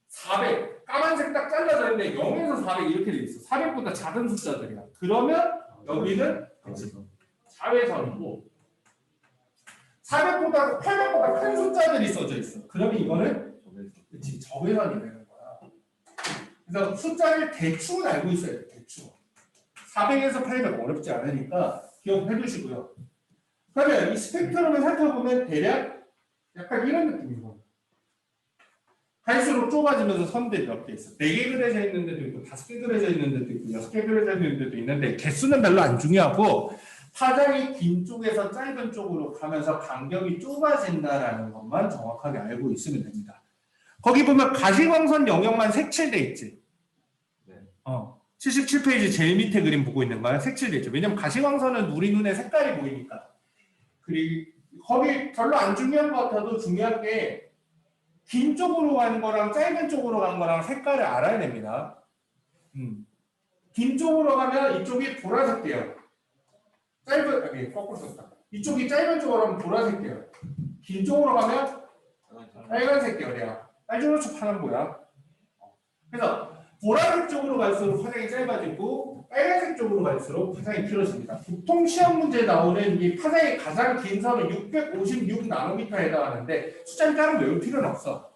400 까만색 딱 잘라져 있는데 0에서 400 이렇게 돼 있어. 400보다 작은 숫자들이야. 그러면 여기는 자외선이고 400보다 800보다 큰 숫자들이 써져 있어. 그러면 이거는 그치, 적외선이 되는 거야. 그래서 숫자를 대충은 알고 있어야 돼. 대충 400에서 800 어렵지 않으니까 기억해 두시고요. 그러면 이 스펙트럼을 살펴보면 대략 약간 이런 느낌이고 갈수록 좁아지면서 선들이 몇 개 있어. 4개 그려져 있는 데도 있고 5개 그려져 있는 데도 있고 6개 그려져 있는 데도 있는데 개수는 별로 안 중요하고 파장이 긴 쪽에서 짧은 쪽으로 가면서 간격이 좁아진다라는 것만 정확하게 알고 있으면 됩니다. 거기 보면 가시광선 영역만 색칠돼 있지. 네. 77페이지 제일 밑에 그림 보고 있는 거야. 색칠돼 있죠. 왜냐면 가시광선은 우리 눈에 색깔이 보이니까. 그리고 거기 별로 안 중요한 것 같아도 중요한 게 긴 쪽으로 간 거랑 짧은 쪽으로 간 거랑 색깔을 알아야 됩니다. 긴 쪽으로 가면 이쪽이 보라색 계열. 거꾸로 썼다. 이쪽이 짧은 쪽으로 가면 보라색 계열. 긴 쪽으로 가면 빨간색 계열이야. 빨주노초 파란보야. 그래서 보라색 쪽으로 갈수록 파장이 짧아지고 빨간색 쪽으로 갈수록 파장이 길어집니다. 보통 시험 문제에 나오는 이 파장이 가장 긴 선은 656 나노미터에 해당하는데 숫자를 따로 외울 필요는 없어.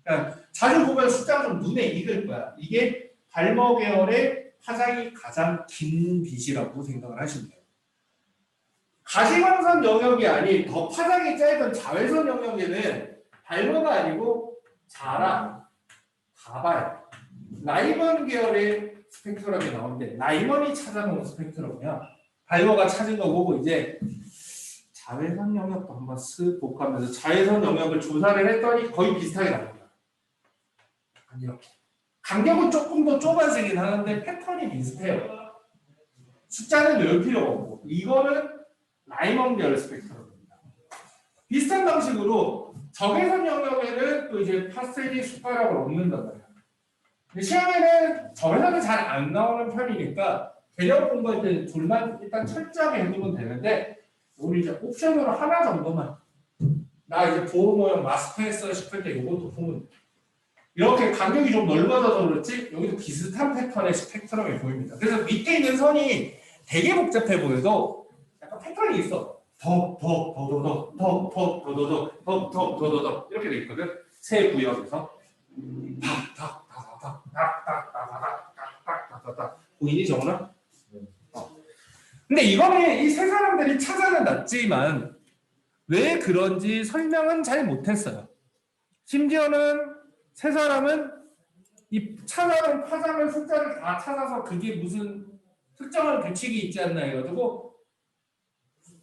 그러니까 자주 보면 숫자가 좀 눈에 익을 거야. 이게 발머 계열의 파장이 가장 긴 빛이라고 생각을 하시면 돼요. 가시광선 영역이 아닌 더 파장이 짧은 자외선 영역에는 발머가 아니고 자라, 가발, 라이먼 계열의 스펙트럼이 나오는데 라이먼이 찾아놓은 스펙트럼이야. 발머가 찾은 거고 이제 자외선 영역도 한번 쓱 복하면서 자외선 영역을 조사를 했더니 거의 비슷하게 나옵니다. 이렇게 간격은 조금 더 좁아지긴 하는데 패턴이 비슷해요. 숫자는 외울 필요가 없고 이거는 라이먼 계열 스펙트럼입니다. 비슷한 방식으로 적외선 영역에는 또 이제 파스텔이 숟가락을 얹는단 말이야. 시험에는 적외선이 잘 안 나오는 편이니까 개념 공부할 때 둘만 일단 철저하게 해두면 되는데 우리 이제 옵션으로 하나 정도만 나 이제 보호 모형 마스터 했어 싶을 때 이것도 보면 돼. 이렇게 간격이 좀 넓어져서 그렇지 여기도 비슷한 패턴의 스펙트럼이 보입니다. 그래서 밑에 있는 선이 되게 복잡해 보여도 약간 패턴이 있어. 더 이렇게 돼 있거든. 세 구역에서 보이니 정훈아? 근데 이거는 이 세 사람들이 찾아는 놨지만 왜 그런지 설명은 잘 못했어요. 심지어는 세 사람은 이 찾아낸 파장을 숫자를 다 찾아서 그게 무슨 특정한 규칙이 있지 않나 해가지고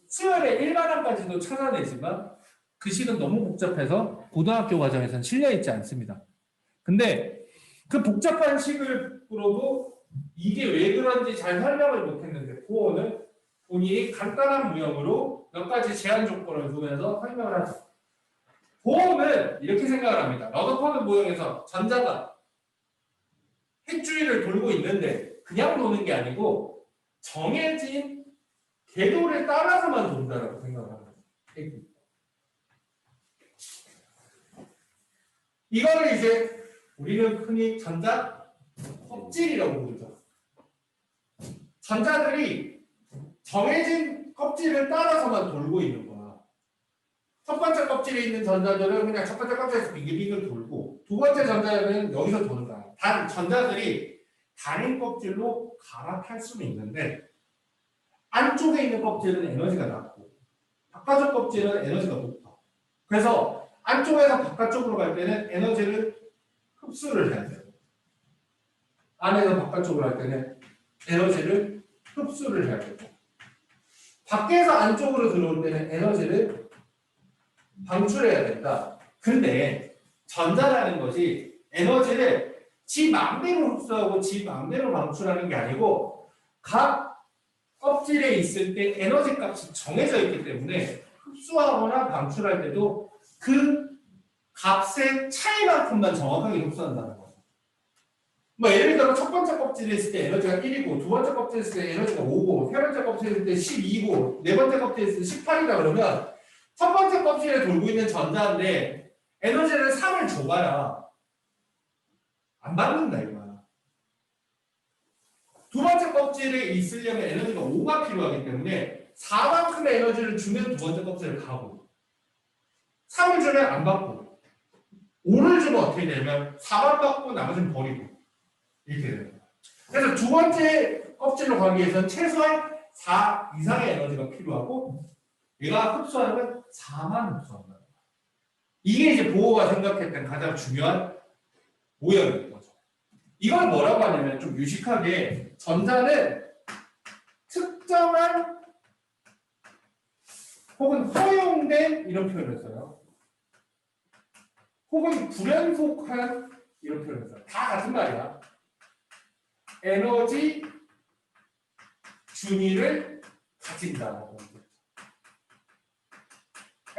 수열의 1만원까지도 찾아내지만 그 식은 너무 복잡해서 고등학교 과정에서는 실려있지 않습니다. 근데 그 복잡한 식으로도 이게 왜 그런지 잘 설명을 못했는데 보호는 본인이 간단한 무형으로 몇 가지 제한 조건을 두면서 설명을 하죠. 보호는 이렇게 생각을 합니다. 러더퍼드 모형에서 전자가 핵주위를 돌고 있는데 그냥 도는 게 아니고 정해진 궤도를 따라서만 돈다라고 생각을 합니다. 이거를 이제 우리는 흔히 전자 껍질이라고 부르죠. 전자들이 정해진 껍질을 따라서만 돌고 있는 거야. 첫 번째 껍질에 있는 전자들은 그냥 첫 번째 껍질에서 빙글빙글 돌고 두 번째 전자들은 여기서 도는 거야. 단 전자들이 다른 껍질로 갈아탈 수는 있는데 안쪽에 있는 껍질은 에너지가 낮고 바깥쪽 껍질은 에너지가 높아. 그래서 안쪽에서 바깥쪽으로 갈 때는 에너지를 흡수를 해야 돼요. 안에서 바깥쪽으로 갈 때는 에너지를 흡수를 해야 되고 밖에서 안쪽으로 들어올 때는 에너지를 방출해야 된다. 근데 전자라는 것이 에너지를 지 마음대로 흡수하고 지 마음대로 방출하는 게 아니고 각 껍질에 있을 때 에너지 값이 정해져 있기 때문에 흡수하거나 방출할 때도 그 값의 차이만큼만 정확하게 흡수한다는 거죠. 뭐 예를 들어 첫 번째 껍질에 있을 때 에너지가 1이고 두 번째 껍질에 있을 때 에너지가 5고 세 번째 껍질에 있을 때 12고 네 번째 껍질에 있을 때 18이다 그러면 첫 번째 껍질에 돌고 있는 전자인데 에너지를 3을 줘봐야 안 받는다 이거야. 두 번째 껍질에 있으려면 에너지가 5가 필요하기 때문에 4만큼의 에너지를 주면 두 번째 껍질을 가고 3을 주면 안 받고 5를 주면 어떻게 되냐면 4만 받고 나머지는 버리고 이렇게 되는 거야. 그래서 두 번째 껍질로 가기 위해서는 최소한 4 이상의 에너지가 필요하고 얘가 흡수하는 건 4만 흡수한다. 이게 이제 보호가 생각했던 가장 중요한 모형인 거죠. 이걸 뭐라고 하냐면 좀 유식하게 전자는 특정한 혹은 허용된 이런 표현을 써요. 혹은 불연속한 이런 표현을 써요. 다 같은 말이야. 에너지 준위를 가진다라고 합니다.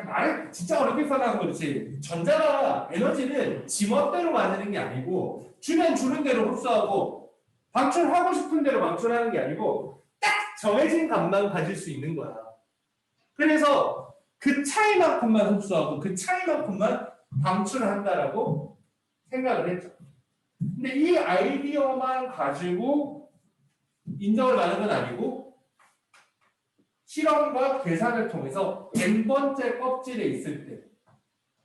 말을 진짜 어렵게 써놔서 그렇지 전자가 에너지를 지멋대로 만드는 게 아니고 주면 주는 대로 흡수하고 방출하고 싶은 대로 방출하는 게 아니고 딱 정해진 값만 가질 수 있는 거야. 그래서 그 차이만큼만 흡수하고 그 차이만큼만 방출을 한다라고 생각을 했죠. 근데 이 아이디어만 가지고 인정을 받는 건 아니고 실험과 계산을 통해서 n번째 껍질에 있을 때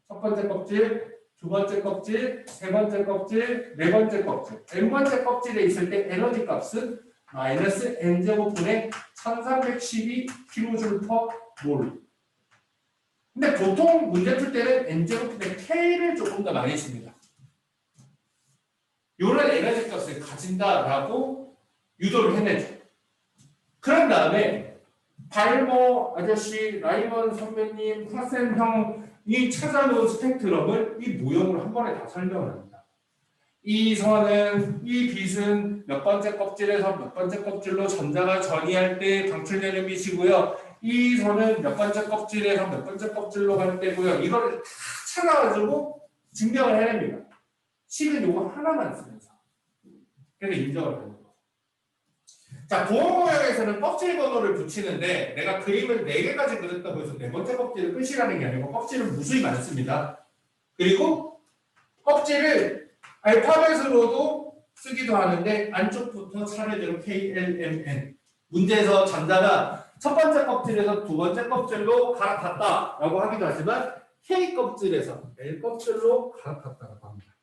첫 번째 껍질, 두 번째 껍질, 세 번째 껍질, 네 번째 껍질 n번째 껍질에 있을 때 에너지 값은 마이너스 n제곱분의 1312kJ/몰. 근데 보통 문제 풀 때는 n제곱분의 k를 조금 더 많이 씁니다. 이런 에너지 값을 가진다라고 유도를 해내죠. 그런 다음에 발모 아저씨, 라이먼 선배님, 파센 형이 찾아놓은 스펙트럼을 이 모형으로 한 번에 다 설명을 합니다. 이 선은, 이 빛은 몇 번째 껍질에서 몇 번째 껍질로 전자가 전이할 때 방출되는 빛이고요. 이 선은 몇 번째 껍질에서 몇 번째 껍질로 갈 때고요. 이거를 다 찾아가지고 증명을 해냅니다. 식은 요거 하나만 쓰면서. 그래서 인정을 하는 거죠. 자, 보호 모양에서는 껍질 번호를 붙이는데 내가 그림을 4개까지 그렸다고 해서 네 번째 껍질을 끝이라는 게 아니고 껍질은 무수히 많습니다. 그리고 껍질을 알파벳으로도 쓰기도 하는데 안쪽부터 차례대로 KLMN 문제에서 전자가 첫 번째 껍질에서 두 번째 껍질로 갈아탔다라고 하기도 하지만 K 껍질에서 L 껍질로 갈아탔다고 합니다.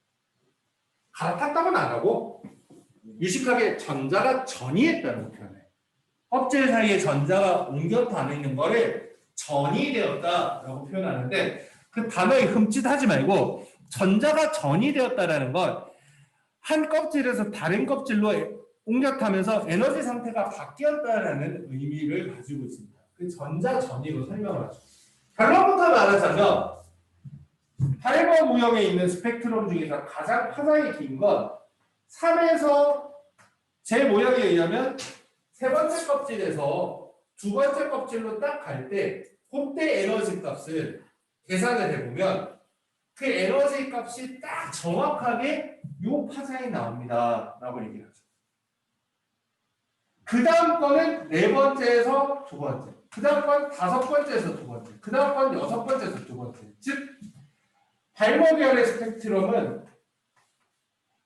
갈아탔다고는 안 하고 유식하게 전자가 전이했다는 표현을 해요. 껍질 사이에 전자가 옮겨 다니는 거를 전이 되었다라고 표현하는데 그 단어에 흠칫하지 말고 전자가 전이 되었다라는 건 한 껍질에서 다른 껍질로 옮겨 타면서 에너지 상태가 바뀌었다라는 의미를 가지고 있습니다. 그 전자 전이로 설명을 하죠. 결론부터 말하자면 발버 모형에 있는 스펙트럼 중에서 가장 파장이 긴 건 3에서 제 모양에 의하면 세 번째 껍질에서 두 번째 껍질로 딱 갈 때 그때 에너지 값을 계산을 해보면 그 에너지 값이 딱 정확하게 요 파장이 나옵니다 라고 얘기를 하죠. 그 다음 거는 네 번째에서 두 번째, 그 다음 건 다섯 번째에서 두 번째, 그 다음 건 여섯 번째에서 두 번째. 즉 발모계열의 스펙트럼은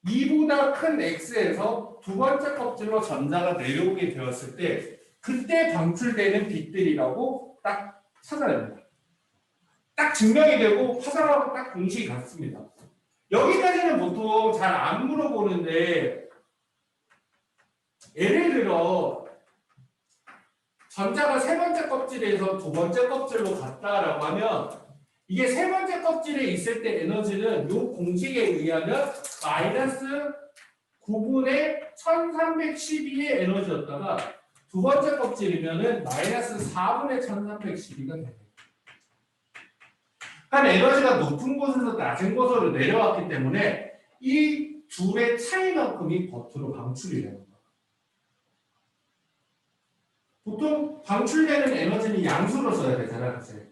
2보다 큰 X에서 두 번째 껍질로 전자가 내려오게 되었을 때 그때 방출되는 빛들이라고 딱 찾아냅니다. 딱 증명이 되고 파장하고 딱 공식이 같습니다. 여기까지는 보통 잘 안 물어보는데 예를 들어 전자가 세 번째 껍질에서 두 번째 껍질로 갔다라고 하면 이게 세 번째 껍질에 있을 때 에너지는 이 공식에 의하면 마이너스 9분의 1312의 에너지였다가 두 번째 껍질이면은 마이너스 4분의 1312가 됩니다. 그러니까 에너지가 높은 곳에서 낮은 곳으로 내려왔기 때문에 이 둘의 차이만큼이 겉으로 방출이 되는 거예요. 보통 방출되는 에너지는 양수로 써야 되잖아요. 그치?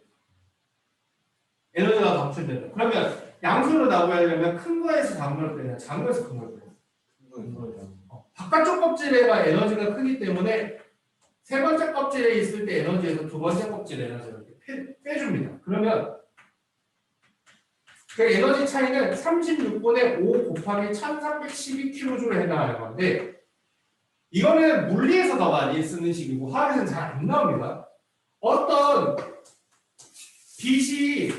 에너지가 방출된다. 그러면 양수로 나오려면 큰 거에서 작은 걸 빼냐, 작은 거에서 큰 걸 빼냐. 바깥쪽 껍질에가 에너지가 크기 때문에 세 번째 껍질에 있을 때 에너지에서 두 번째 껍질 에너지를 이렇게 빼줍니다. 그러면 그 에너지 차이는 36분의 5 곱하기 1312kJ에 해당하는 건데 이거는 물리에서 더 많이 쓰는 식이고 화학에서는 잘 안 나옵니다. 어떤 빛이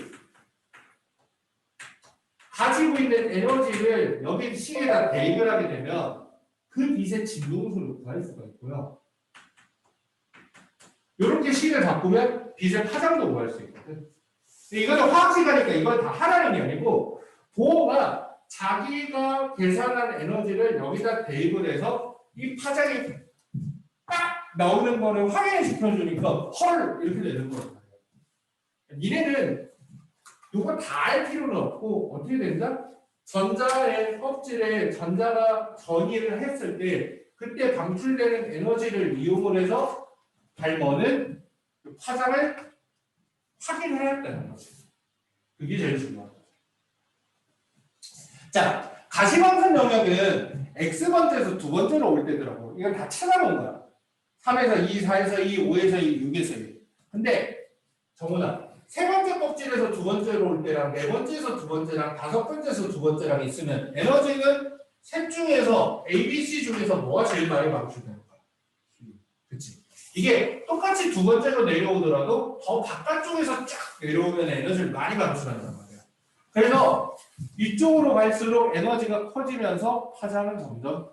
가지고 있는 에너지를 여기 식에다 대입을 하게 되면 그 빛의 진동수를 구할 수가 있고요. 이렇게 식을 바꾸면 빛의 파장도 구할 수 있거든. 이거는 화학식이니까 이건 다 하라는 게 아니고 보호가 자기가 계산한 에너지를 여기다 대입을 해서 이 파장이 딱 나오는 거를 확인시켜주니까 헐 이렇게 되는 거예요. 니네는 이거 다 알 필요는 없고 어떻게 된다? 전자의 껍질에 전자가 전이를 했을 때 그때 방출되는 에너지를 이용을 해서 발머는 파장을 확인해야 된다는 거죠. 그게 제일 중요한 거죠. 자, 가시방선 영역은 X번째에서 두 번째로 올 때더라고. 이건 다 찾아본 거야. 3에서 2, 4에서 2, 5에서 2, 6에서 2. 근데 정훈아, 세 번째 껍질에서 두 번째로 올 때랑 네 번째에서 두 번째랑 다섯 번째에서 두 번째랑 있으면 에너지는 셋 중에서 A, B, C 중에서 뭐가 제일 많이 방출되는 거야? 그치? 이게 똑같이 두 번째로 내려오더라도 더 바깥쪽에서 쫙 내려오면 에너지를 많이 방출한단 말이야. 그래서 이쪽으로 갈수록 에너지가 커지면서 파장은 점점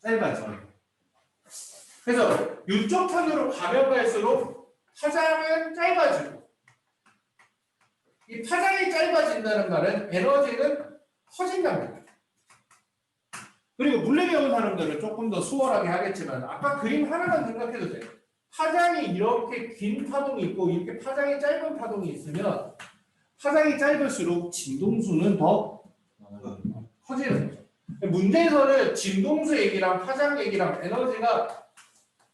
짧아져요. 그래서 이쪽 편으로 가면 갈수록 파장은 짧아지고 이 파장이 짧아진다는 말은 에너지는 커진답니다. 그리고 물리 배운 사람들은 조금 더 수월하게 하겠지만 아까 그림 하나만 생각해도 돼요. 파장이 이렇게 긴 파동이 있고 이렇게 파장이 짧은 파동이 있으면 파장이 짧을수록 진동수는 더 커지는 거죠. 문제에서는 진동수 얘기랑 파장 얘기랑 에너지가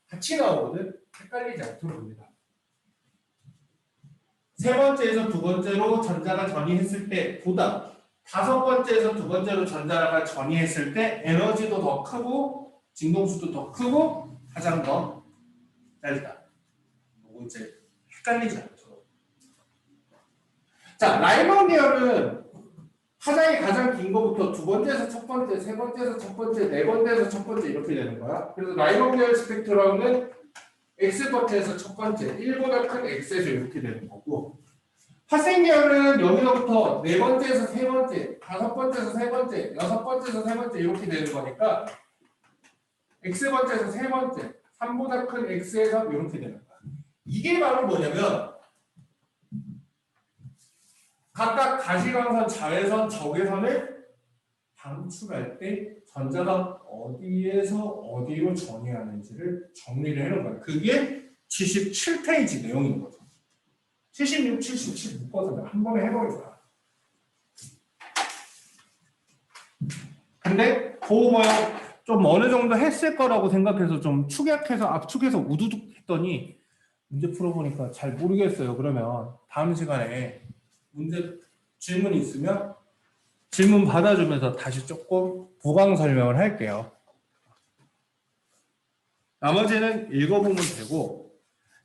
같이 나오거든. 헷갈리지 않도록 합니다. 세 번째에서 두 번째로 전자가 전이했을 때보다 다섯 번째에서 두 번째로 전자가 전이했을 때 에너지도 더 크고 진동수도 더 크고 파장 더 짧다. 이거 이제 헷갈리지 않도록. 자, 라이먼계열은 파장이 가장 긴 거부터 두 번째에서 첫 번째, 세 번째에서 첫 번째, 네 번째에서 첫 번째 이렇게 되는 거야. 그래서 라이먼계열 스펙트럼은 X번째에서 첫 번째, 1보다 큰 X에서 이렇게 되는 거고 화생계열은 여기서부터 네 번째에서 세 번째, 다섯 번째에서 세 번째, 여섯 번째에서 세 번째 이렇게 되는 거니까 X번째에서 세 번째, 3보다 큰 X에서 이렇게 되는 거야. 이게 바로 뭐냐면 각각 가시광선, 자외선, 적외선을 방출할 때 전자가 어디에서 어디로 전이하는지를 정리를 해놓은 거예요. 그게 77페이지 내용인 거죠. 76, 77 묶어서 한 번에 해버리자. 근데 그거 뭐요? 좀 어느 정도 했을 거라고 생각해서 좀 축약해서 압축해서 우두둑 했더니 문제 풀어보니까 잘 모르겠어요. 그러면 다음 시간에 문제 질문 있으면 질문 받아주면서 다시 조금 보강 설명을 할게요. 나머지는 읽어보면 되고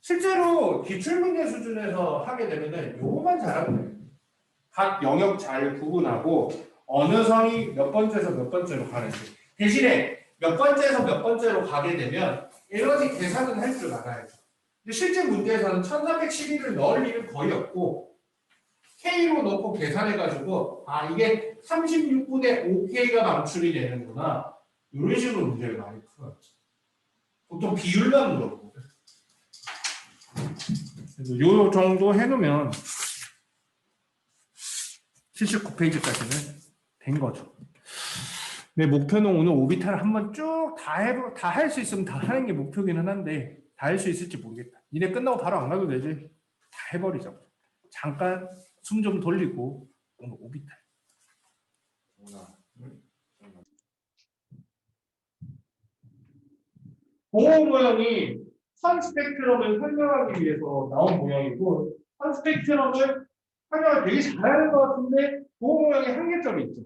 실제로 기출문제 수준에서 하게 되면은 요거만 잘하면 돼요. 각 영역 잘 구분하고 어느 선이 몇 번째에서 몇 번째로 가는지 대신에 몇 번째에서 몇 번째로 가게 되면 에너지 계산은 할 줄 알아야죠. 근데 실제 문제에서는 1312를 넣을 일은 거의 없고 K로 넣고 계산해가지고 아 이게 36분의 5K가 방출이 되는구나 이런 식으로 문제를 많이 풀어요. 보통 비율만 물어보고. 그래서 요 정도 해놓으면 79페이지까지는 된 거죠. 내 목표는 오늘 오비탈 한번 쭉 다 할 수 있으면 다 하는 게 목표기는 한데 다 할 수 있을지 모르겠다. 니네 끝나고 바로 안 가도 되지. 다 해버리자. 잠깐 숨 좀 돌리고 오늘 오비탈. 보호 모형이 선 스펙트럼을 설명하기 위해서 나온 모형이고 선 스펙트럼을 설명을 되게 잘하는 것 같은데 보호 모형에 한계점이 있죠.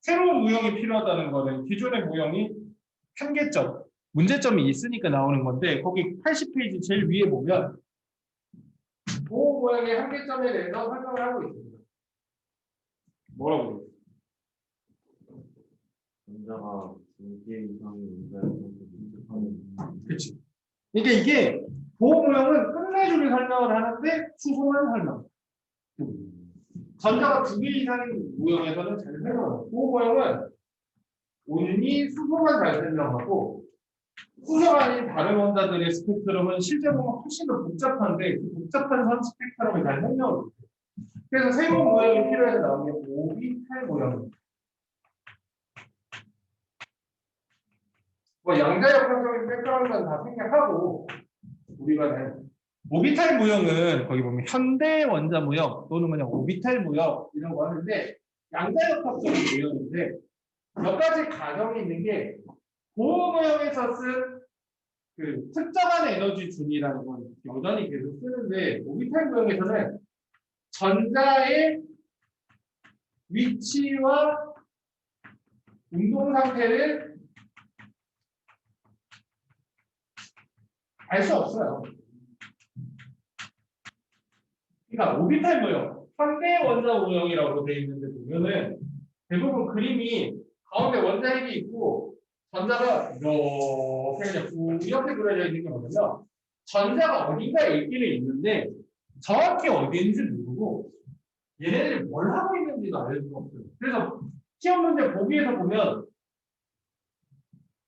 새로운 모형이 필요하다는 거는 기존의 모형이 한계점, 문제점이 있으니까 나오는 건데 거기 80페이지 제일 위에 보면 보호 모형의 한계점에 대해서 설명을 하고 있습니다. 뭐라고? 원자가 2개 이상의 원자에서 밀집하는. 그렇지. 그러니까 이게 보호 모형은 끝내주기 설명을 하는데 수소만 설명. 전자가 2개 이상의 모형에서는 잘 설명하고 보호 모형은 온리 수소만 잘 설명하고 수소가 아닌 다른 원자들의 스펙트럼은 실제 보면 훨씬 더 복잡한데 그 복잡한 선 스펙트럼을 잘 설명을 못해요. 그래서 새로운 모형이 필요해서 나온 게 오비탈 모형입니다. 뭐 양자역학적인 백그라운드는 다 생략하고 우리가 오비탈 모형은 거기 보면 현대 원자 모형 또는 그냥 오비탈 모형 이런 거 하는데 양자역학적인 모형인데 몇 가지 가정이 있는 게 보호 모형에서 쓴 그 특정한 에너지 준이라는 건 여전히 계속 쓰는데 오비탈 모형에서는 전자의 위치와 운동 상태를 알 수 없어요. 그러니까 오비탈 모형, 현대 원자 모형이라고 되어 있는데 보면은 대부분 그림이 가운데 원자핵이 있고 전자가 이렇게 그냥 이렇게 그려져 있는 게 뭐냐면 전자가 어딘가에 있기는 있는데 정확히 어디인지 모르고 얘네들이 뭘 하고 있는지도 알 수가 없어요. 그래서 시험 문제 보기에서 보면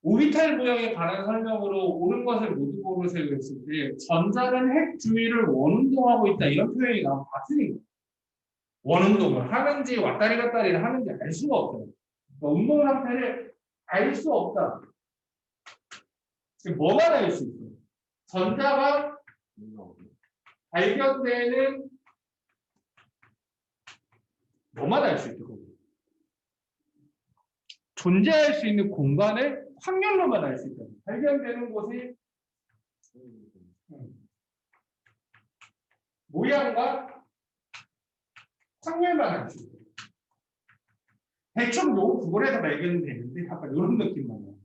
오비탈 모형에 관한 설명으로 옳은 것을 모두 고르세요 했을 때 전자는 핵 주위를 원운동하고 있다 이런 표현이 나오면 다 틀린 거예요. 원운동을 하는지 왔다리 갔다리를 하는지 알 수가 없어요. 그러니까 운동 상태를 알 수 없다. 뭐만 알 수 있어요? 전자가 발견되는 뭐만 알 수 있죠. 존재할 수 있는 공간을 확률로만 알 수 있다. 발견되는 곳이 모양과 확률만 알 수 있다. 대충 요 구글에서 발견되는데 약간 이런 느낌만 나요.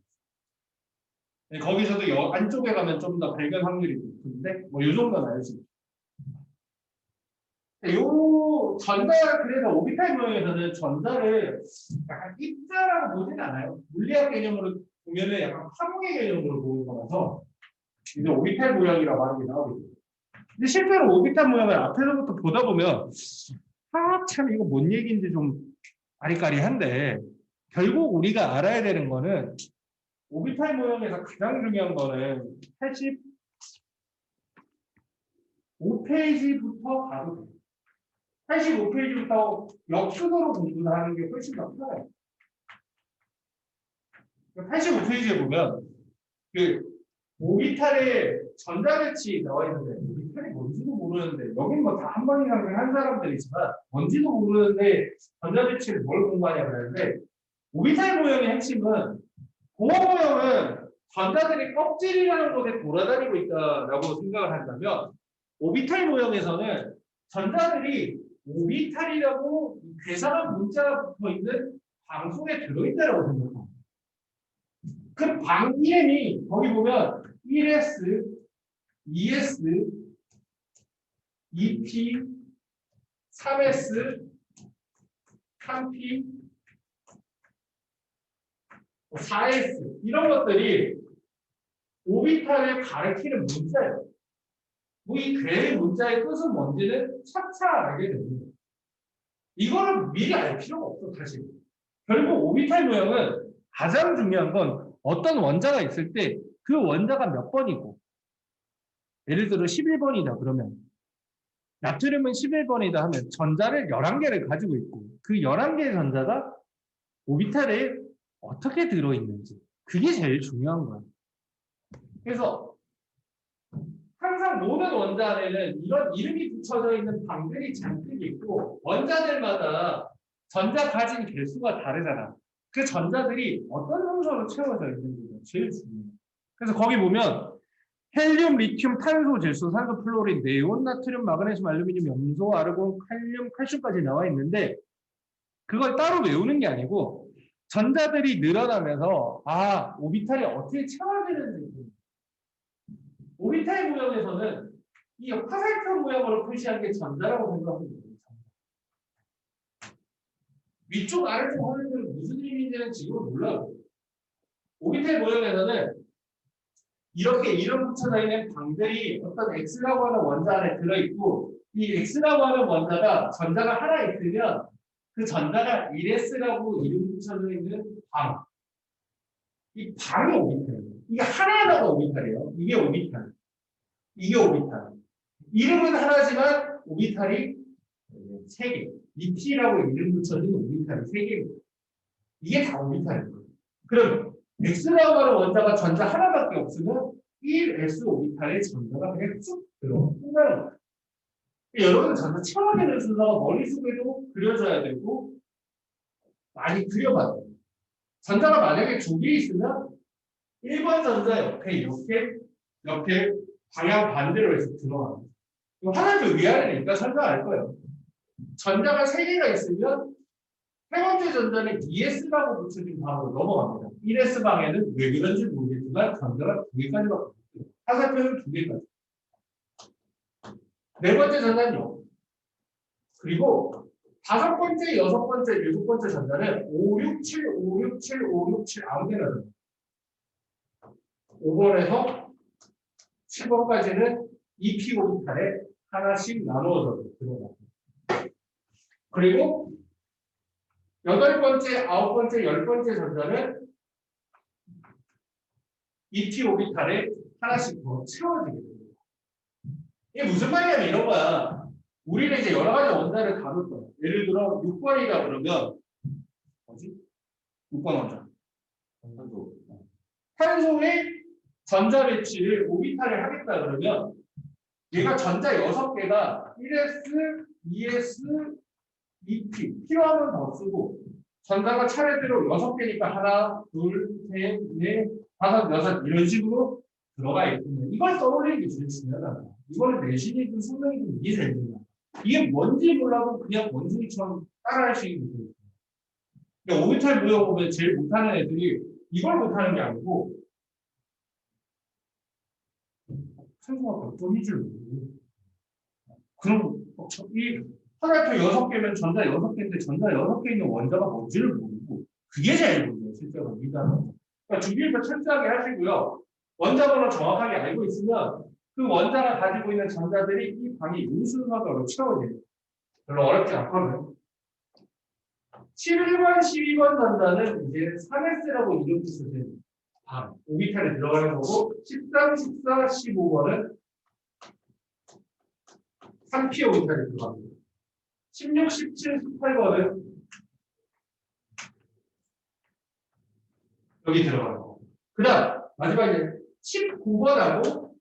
거기서도 안쪽에 가면 좀 더 발견 확률이 높은데 뭐 이 정도는 알 수 있죠. 요 전자 그래서 오비탈 모형에서는 전자를 약간 입자라고 보진 않아요. 물리학 개념으로 보면은 약간 파동의 개념으로 보는 거라서 이제 오비탈 모형이라고 하는 게 나오거든요. 근데 실제로 오비탈 모형을 앞에서부터 보다 보면 참 이거 뭔 얘기인지 좀 아리까리한데 결국 우리가 알아야 되는 거는 오비탈 모형에서 가장 중요한 거는 85페이지부터 가도 돼요. 85페이지부터 역순으로 공부를 하는 게 훨씬 더 편해요. 85페이지에 보면 그 오비탈의 전자배치 나와 있는데 오비탈이 뭔지도 모르는데 여긴 뭐 다 한 번 이상 한 사람들이지만 뭔지도 모르는데 전자배치를 뭘 공부하냐 그러는데 오비탈 모형의 핵심은 보호 모형은 전자들이 껍질이라는 곳에 돌아다니고 있다라고 생각을 한다면 오비탈 모형에서는 전자들이 오비탈이라고 괴상한 문자가 붙어 있는 방 속에 들어있다라고 생각합니다. 그 방 이름이 거기 보면 1S, 2S, 2P, 3S, 3P, 4S 이런 것들이 오비탈을 가리키는 문자예요. 이 괴의 문자의 뜻은 뭔지는 차차 알게 됩니다. 이거는 미리 알 필요가 없어 사실. 결국 오비탈 모형은 가장 중요한 건 어떤 원자가 있을 때 그 원자가 몇 번이고 예를 들어 11번이다 그러면 나트륨은 11번이다 하면 전자를 11개를 가지고 있고 그 11개의 전자가 오비탈에 어떻게 들어있는지 그게 제일 중요한 거예요. 그래서 항상 모든 원자 안에는 이런 이름이 붙여져 있는 방들이 잔뜩 있고 원자들마다 전자 가진 개수가 다르잖아. 그 전자들이 어떤 순서로 채워져 있는지가 제일 중요해요. 그래서 거기 보면 헬륨, 리튬, 탄소, 질소, 산소, 플로린, 네온, 나트륨, 마그네슘, 알루미늄, 염소, 아르곤, 칼륨, 칼슘까지 나와 있는데 그걸 따로 외우는 게 아니고 전자들이 늘어나면서 오비탈이 어떻게 채워지는지 오비탈 모형에서는 이 화살표 모양으로 표시한 게 전자라고 생각하면 됩니다. 위쪽 아래쪽 화살표는 무슨 의미인지는 지금은 몰라요. 오비탈 모형에서는 이렇게 이름 붙여져 있는 방들이 어떤 X라고 하는 원자 안에 들어있고 이 X라고 하는 원자가 전자가 하나 있으면 그 전자가 1S라고 이름 붙여져 있는 방. 이 방이 오비탈이에요. 이게 하나하나가 오비탈이에요. 이게 오비탈. 이게 오비탈. 이름은 하나지만 오비탈이 3개. 이 P라고 이름 붙여진 오비탈이 3개입니다. 이게 다 오비탈이에요. 그럼 X라고 하는 원자가 전자 하나밖에 없으면 1S 오비탈의 전자가 그냥 쭉 들어온다는 거예요. 여러분 전자 채워지는 순서가 머릿속에도 그려져야 되고 많이 그려봐야 돼요. 전자가 만약에 2개 있으면 1번 전자 옆에 이렇게 방향 반대로 해서 들어가요. 하나도 위아래니까 설명 알 거예요. 전자가 3개가 있으면 세 번째 전자는 2S라고 붙여진 방으로 넘어갑니다. 1S 방에는 왜 그런지 모르겠지만 전자가 2개까지밖에 없어요. 화살표는 2개까지. 네 번째 전자는요. 그리고 5번째, 6번째, 7번째 전자는 5, 6, 7, 5, 6, 7, 5, 6, 7 아무 데나 들어요. 5번에서 7번까지는 2p 오비탈에 하나씩 나누어서 들어가요. 그리고 8번째, 9번째, 10번째 전자는 2p 오비탈에 하나씩 더 채워지게 됩니다. 이게 무슨 말이냐면 이런 거야. 우리는 이제 여러 가지 원자를 다룰 거야. 예를 들어 6번이다 그러면 뭐지? 6번 원자. 탄소의 전자 배치를 오비탈을 하겠다 그러면 얘가 전자 6개가 1s, 2s, 2p 필요하면 더 쓰고 전자가 차례대로 6개니까 하나, 둘, 셋, 넷, 다섯, 여섯 이런 식으로 들어가 있거든요. 이걸 떠올리는 게 제일 중요하다. 이거는 내신이든 수능이든 이게 제일 중요하다. 이게 뭔지 몰라도 그냥 원숭이처럼 따라할 수 있는 거예요. 그러니까 오비탈 모형 보면 제일 못하는 애들이 이걸 못하는 게 아니고 탄소가 몇 번인 줄 모르고 그럼 이 화살표 6개면 전자 6개인데 전자 6개 있는 원자가 뭔지를 모르고 그게 제일 문제예요. 실제로 미단은. 그러니까 준비를 철저하게 하시고요. 원자 번호 정확하게 알고 있으면 그 원자가 가지고 있는 전자들이 이 방이 음수막으로 채워져요. 별로 어렵지 않거든요. 11번, 12번 전자는 이제 3S라고 이름 붙여진 방, 오비탈에 들어가는 거고 13, 14, 15번은 3p 오비탈에 들어갑니다. 16, 17, 18번은 여기 들어가는 거. 그 다음 마지막에 19번하고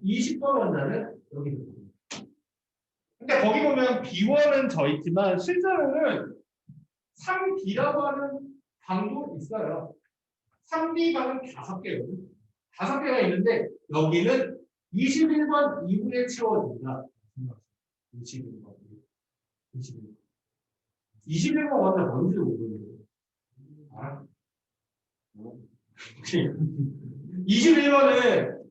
20번 원자는 여기 들어갑니다. 근데 거기 보면 B1은 져 있지만 실제로는 3B라고 하는 방도 있어요. 3B 방은 5개거든요. 5개가 있는데 여기는 21번 이후에 채워집니다. 21번. 21번 원자 뭔지 모르겠어요. 알아? 21번은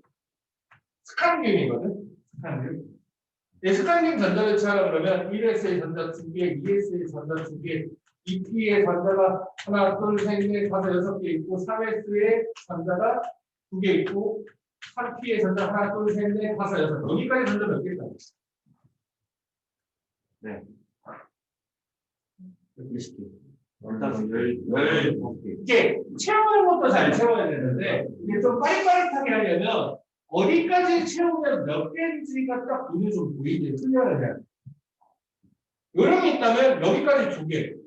스칸듐이거든. 스칸듐. 스칸듐 전자 배치하라 그러면 1S의 전자 2개, 2S의 전자 2개, 2P의 전자가 하나, 둘, 셋, 넷, 다섯, 6개 있고 3S의 전자가 2개 있고 3P의 전자 하나, 둘, 셋, 넷, 다섯, 6. 여기까지 전자 몇 개일까요? 네. 10개. 일단 열 이게 채우는 것도 잘 채워야 되는데 이게 좀 빠릿빠릿하게 하려면 어디까지 채우면 몇 개인지가 딱 눈에 좀 보이게 훈련을 해야 돼. 요령이 있다면 여기까지 2개,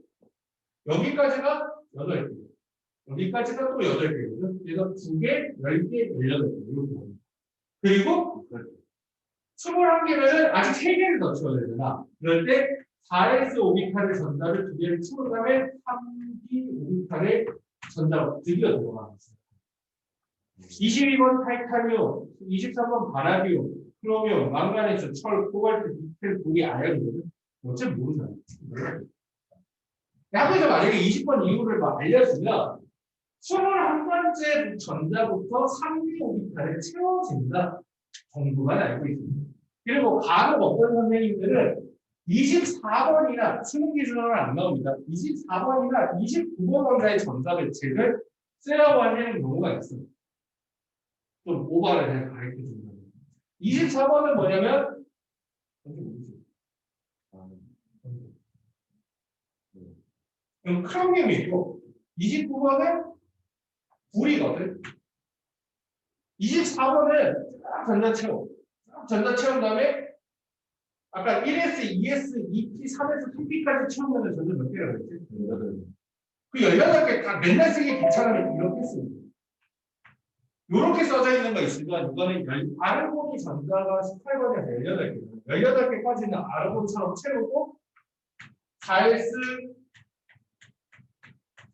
여기까지가 8개, 여기까지가 또 8개거든. 그래서 2개, 10개, 18개 이렇게. 그리고 21개면은 아직 3개를 더 채워야 되잖아. 그럴 때 4s 오비탈의 전자를 2개를 채운 다음에 3d 오비탈의 전자가 드디어 들어가겠어요. 22번 타이타늄, 23번 바라디움, 크로미움, 망가네스, 철, 코발트, 니켈, 독이 아연이거든. 어차피 모르잖아. 학교에서 만약에 20번 이유를 막 알려주면 21번째 전자부터 3d 오비탈에 채워진다 정도만 알고 있습니다. 그리고 간혹 어떤 선생님들은 24번이나 수능 기준으로는 안 나옵니다. 24번이나 29번 원자의 전자 배책을 쓰라고 하는 경우가 있습니다. 좀 오바를 해 가르쳐 줍니다. 24번은 뭐냐면 크롬륨이 있고 29번은 불이거든. 24번은 전자 채운 다음에 아까 1S, 2S, 2P, 3S, 2P까지 채우면 전자 몇 개라고 했지? 그 18개 다 맨날 쓰기 귀찮으면 이렇게 씁니다. 이렇게 써져 있는 거 있으면 이거는 아르곤이 전자가 18번이나 18개까지는 아르곤처럼 채우고 4S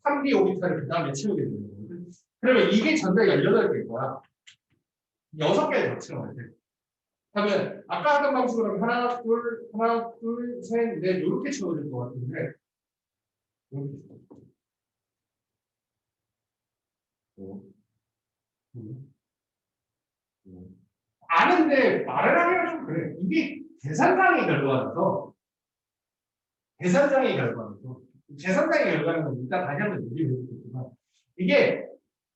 3D 오비탈을 그 다음에 채우게 되는 거거든. 그러면 이게 전자 18개일 거야. 6개를 더 채워야 돼. 그러면 아까 하던 방식으로 하나, 둘, 셋, 넷 이렇게 채워질 것 같은데 아는데 말을 하기가 좀 그래. 이게 계산상의 결과라서 계산상의 결과는 이따 다시 한번 얘기해 드리겠지만 이게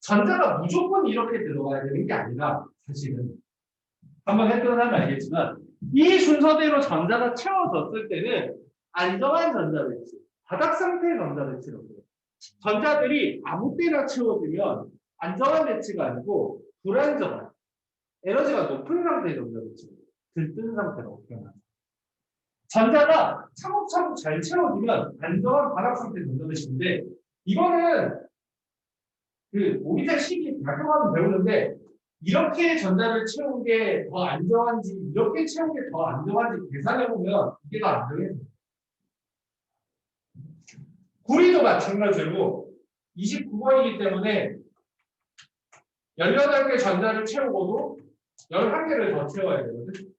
전자가 무조건 이렇게 들어가야 되는 게 아니라 사실은 한번 했던 사람은 알겠지만 이 순서대로 전자가 채워졌을 때는 안정한 전자 배치, 바닥 상태의 전자 배치라고 해요. 전자들이 아무 때나 채워지면 안정한 배치가 아니고 불안정한 에너지가 높은 상태의 전자 배치, 들뜬 상태라고 표현합니다. 전자가 차곡차곡 잘 채워지면 안정한 바닥 상태의 전자 배치인데 이거는 그 오비탈 시기 작용하면 배우는데 이렇게 전자를 채운 게 더 안정한지 이렇게 채운 게 더 안정한지 계산해보면 이게 더 안정해요. 구리도 마찬가지로 29번이기 때문에 18개 전자를 채우고도 11개를 더 채워야 되거든.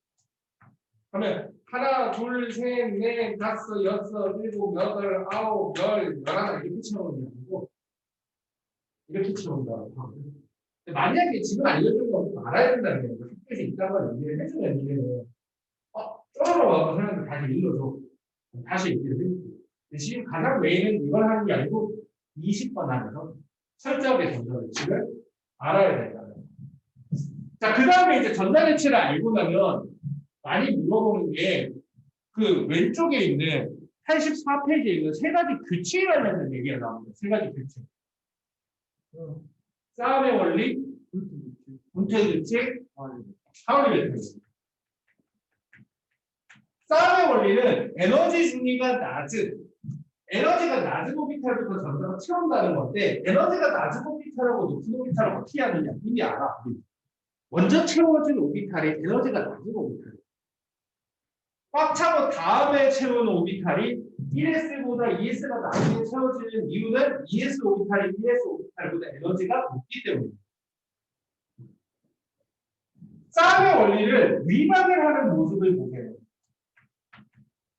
그러면 하나, 둘, 셋, 넷, 다섯, 여섯, 일곱, 여덟, 아홉, 열, 11 이렇게 채우는 게 아니고 이렇게 채운다고 하거든. 만약에 지금 알려준 거 알아야 된다는 거예요. 학교에서 있다는 걸 얘기를 해주면 이제는 쪼르르 와서 사람들 다시 일러줘. 다시 얘기를 해주고. 지금 가장 메인은 이걸 하는 게 아니고 20번 하면서 철저하게 전자배치를 알아야 된다는 거예요. 자, 그 다음에 이제 전자배치를 알고 나면 많이 물어보는 게 그 왼쪽에 있는 84페이지에 있는 세 가지 규칙에 관련된 얘기가 나옵니다. 세 가지 규칙. 싸움의 원리, 분태 규칙, 하울리 규칙. 싸움의 원리는 에너지 중리가 에너지가 낮은 오비탈부터 전자가 채운다는 건데 에너지가 낮은 오비탈하고 높은 오비탈을 어떻게 하느냐 이미 알아. 먼저 채워진 오비탈이 에너지가 낮은 오비탈. 꽉 차고 다음에 채우는 오비탈이 1S보다 2S가 나중에 채워지는 이유는 2S 오비탈이 1S 오비탈보다 에너지가 높기 때문입니다. 싸움의 원리를 위반을 하는 모습을 보세요.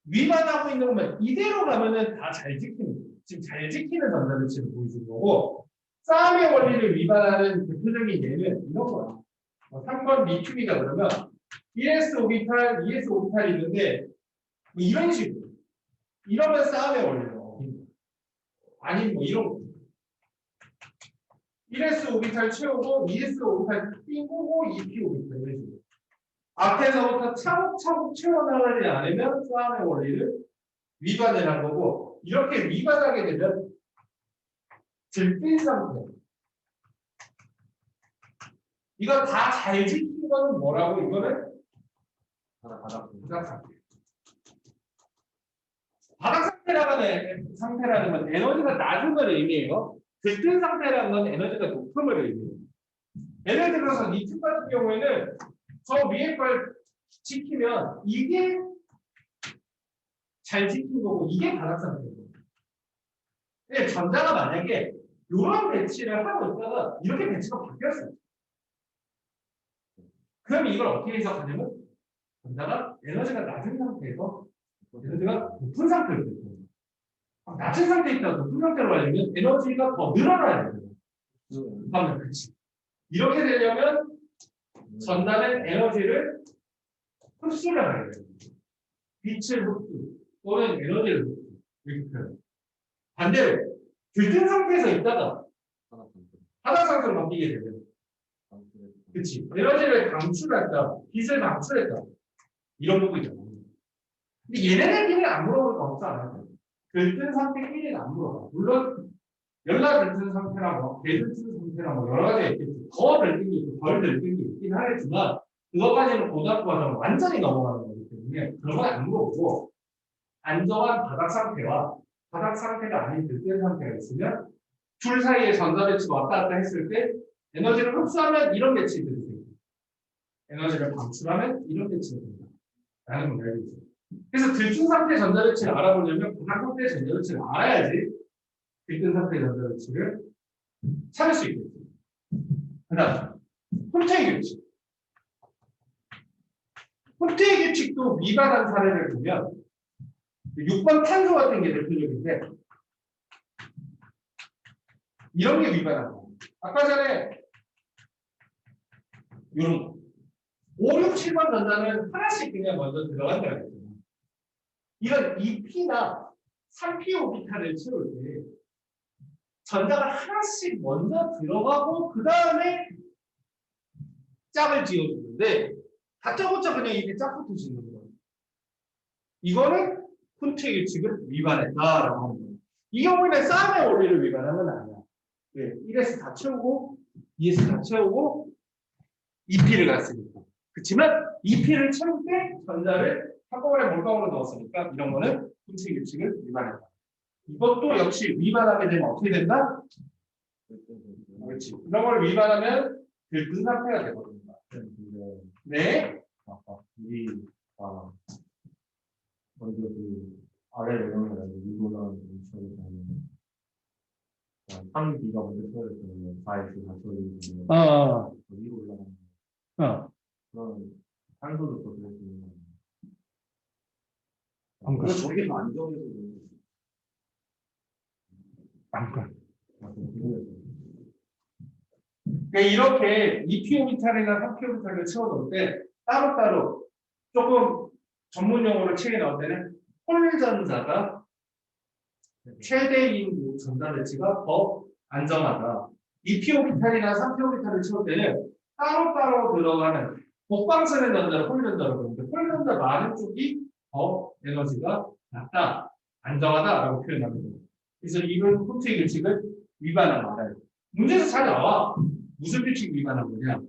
위반하고 있는 것만 이대로 가면은 다 잘 지키는 거예요. 지금 잘 지키는 전자배치를 보여준 거고 싸움의 원리를 위반하는 대표적인 예는 이런 거예요. 3번 리튬이다 그러면 1S 오비탈, 2S 오비탈이 있는데 뭐 이런 식으로 이러면 싸움의 원리예요. 아니 뭐 이런 거 1S 오비탈 채우고 2S 오비탈 띄고 2P 오비탈 이런 식으로 앞에서부터 차곡차곡 채워나가지 않으면 싸움의 원리를 위반을 한 거고 이렇게 위반하게 되면 들뜬 상태. 이거 다 잘 지킨 거는 뭐라고? 이거는 바닥 상태. 바닥 상태라는 건 에너지가 낮은 걸 의미해요. 들뜬 상태라는 건 에너지가 높은 걸 의미해요. 예를 들어서 이 팁 같은 경우에는 저 위에 걸 지키면 이게 잘 지킨 거고 이게 바닥 상태예요. 근데 전자가 만약에 이런 배치를 하고 있다가 이렇게 배치가 바뀌었어요. 그럼 이걸 어떻게 해석하냐면 전자가 에너지가 낮은 상태에서 에너지가 높은 상태로 돼요. 낮은 상태에 있다가 높은 상태로 가려면 에너지가 더 늘어나야 돼요. 그러면 그렇지. 이렇게 되려면 전자는 에너지를 흡수를 해야 돼요. 빛을 흡수 또는 에너지를 흡수. 이렇게 표현해요. 반대로 들뜬 상태에서 있다가 바닥 상태로 바뀌게 되면 그렇지. 에너지를 방출했다. 빛을 방출했다. 이런 부분이죠. 근데 얘네들끼리는 안 물어볼 거 없지 않아요. 들뜬 상태끼리는 안 물어봐. 물론 연락 들뜬 상태나 뭐 대들뜬 상태나 뭐 여러 가지가 있겠지. 더 들뜬 게 있고 덜 들뜬 게 있긴 하겠지만 그것까지는 고등학교 과정을 완전히 넘어가는 거기 때문에 그런 건 안 물어보고 안정한 바닥 상태와 바닥 상태가 아닌 들뜬 상태가 있으면 둘 사이에 전자 배치가 왔다 갔다 했을 때 에너지를 흡수하면 이런 배치들이 생깁니다. 에너지를 방출하면 이런 배치가 됩니다. 라는 걸 알고 있어요. 그래서 들뜬 상태의 전자 배치를 알아보려면 바닥 상태의 전자 배치를 알아야지 들뜬 상태의 전자 배치를 찾을 수 있겠죠. 그 다음, 홈테이 규칙. 홈테이 규칙도 위반한 사례를 보면 6번 탄소 같은 게 대표적인데 이런 게 위반한 거예요. 아까 전에 이런 거. 5, 6, 7번 전자는 하나씩 그냥 먼저 들어간다 그랬잖아요. 이런 2p나 3p 오비탈을 채울 때 전자가 하나씩 먼저 들어가고 그 다음에 짝을 지어주는데 다짜고짜 그냥 이렇게 짝부터 짓는 거예요. 이거는 쿤트의 규칙을 위반했다라고 하는 거예요. 이 경우에는 싸움의 원리를 위반한 건 아니야. 네, 1S 다 채우고 2S 다 채우고 2P를 갔으니까. 그렇지만 2P를 채울 때 전자를 한꺼번에 몰빵으로 넣었으니까 이런 거는 쿤트의 규칙을 위반했다. 이것도 역시 위반하게 되면 어떻게 된다? 그렇지. 이런 걸 위반하면 들뜬 상태가 되거든요. 네. 아까 우리 먼저 그 아래 내려오면 위로 올라가는 위치에서는 3B가 먼저 채워졌으면 4X 다 채워지면 위로 올라가는 그런 탄소도 더 들어있는 거예요. 그래서 저게 더 안정해서 그러니까 이렇게 2p오비탈이나 3p오비탈을 채워놓을 때 따로따로 조금 전문 용어로 책에 나올 때는 홀전자가 최대인 전자 배치가 더 안정하다. 2p오비탈이나 3p오비탈을 채울 때는 따로따로 들어가는 복방선의 전자를 홀전자로 부르는데 홀전자 많은 쪽이 더 에너지가 낮다, 안정하다라고 표현합니다. 그래서 이런 콘트의 규칙을 위반한 거다. 문제에서 잘 나와. 무슨 규칙 위반한 거냐?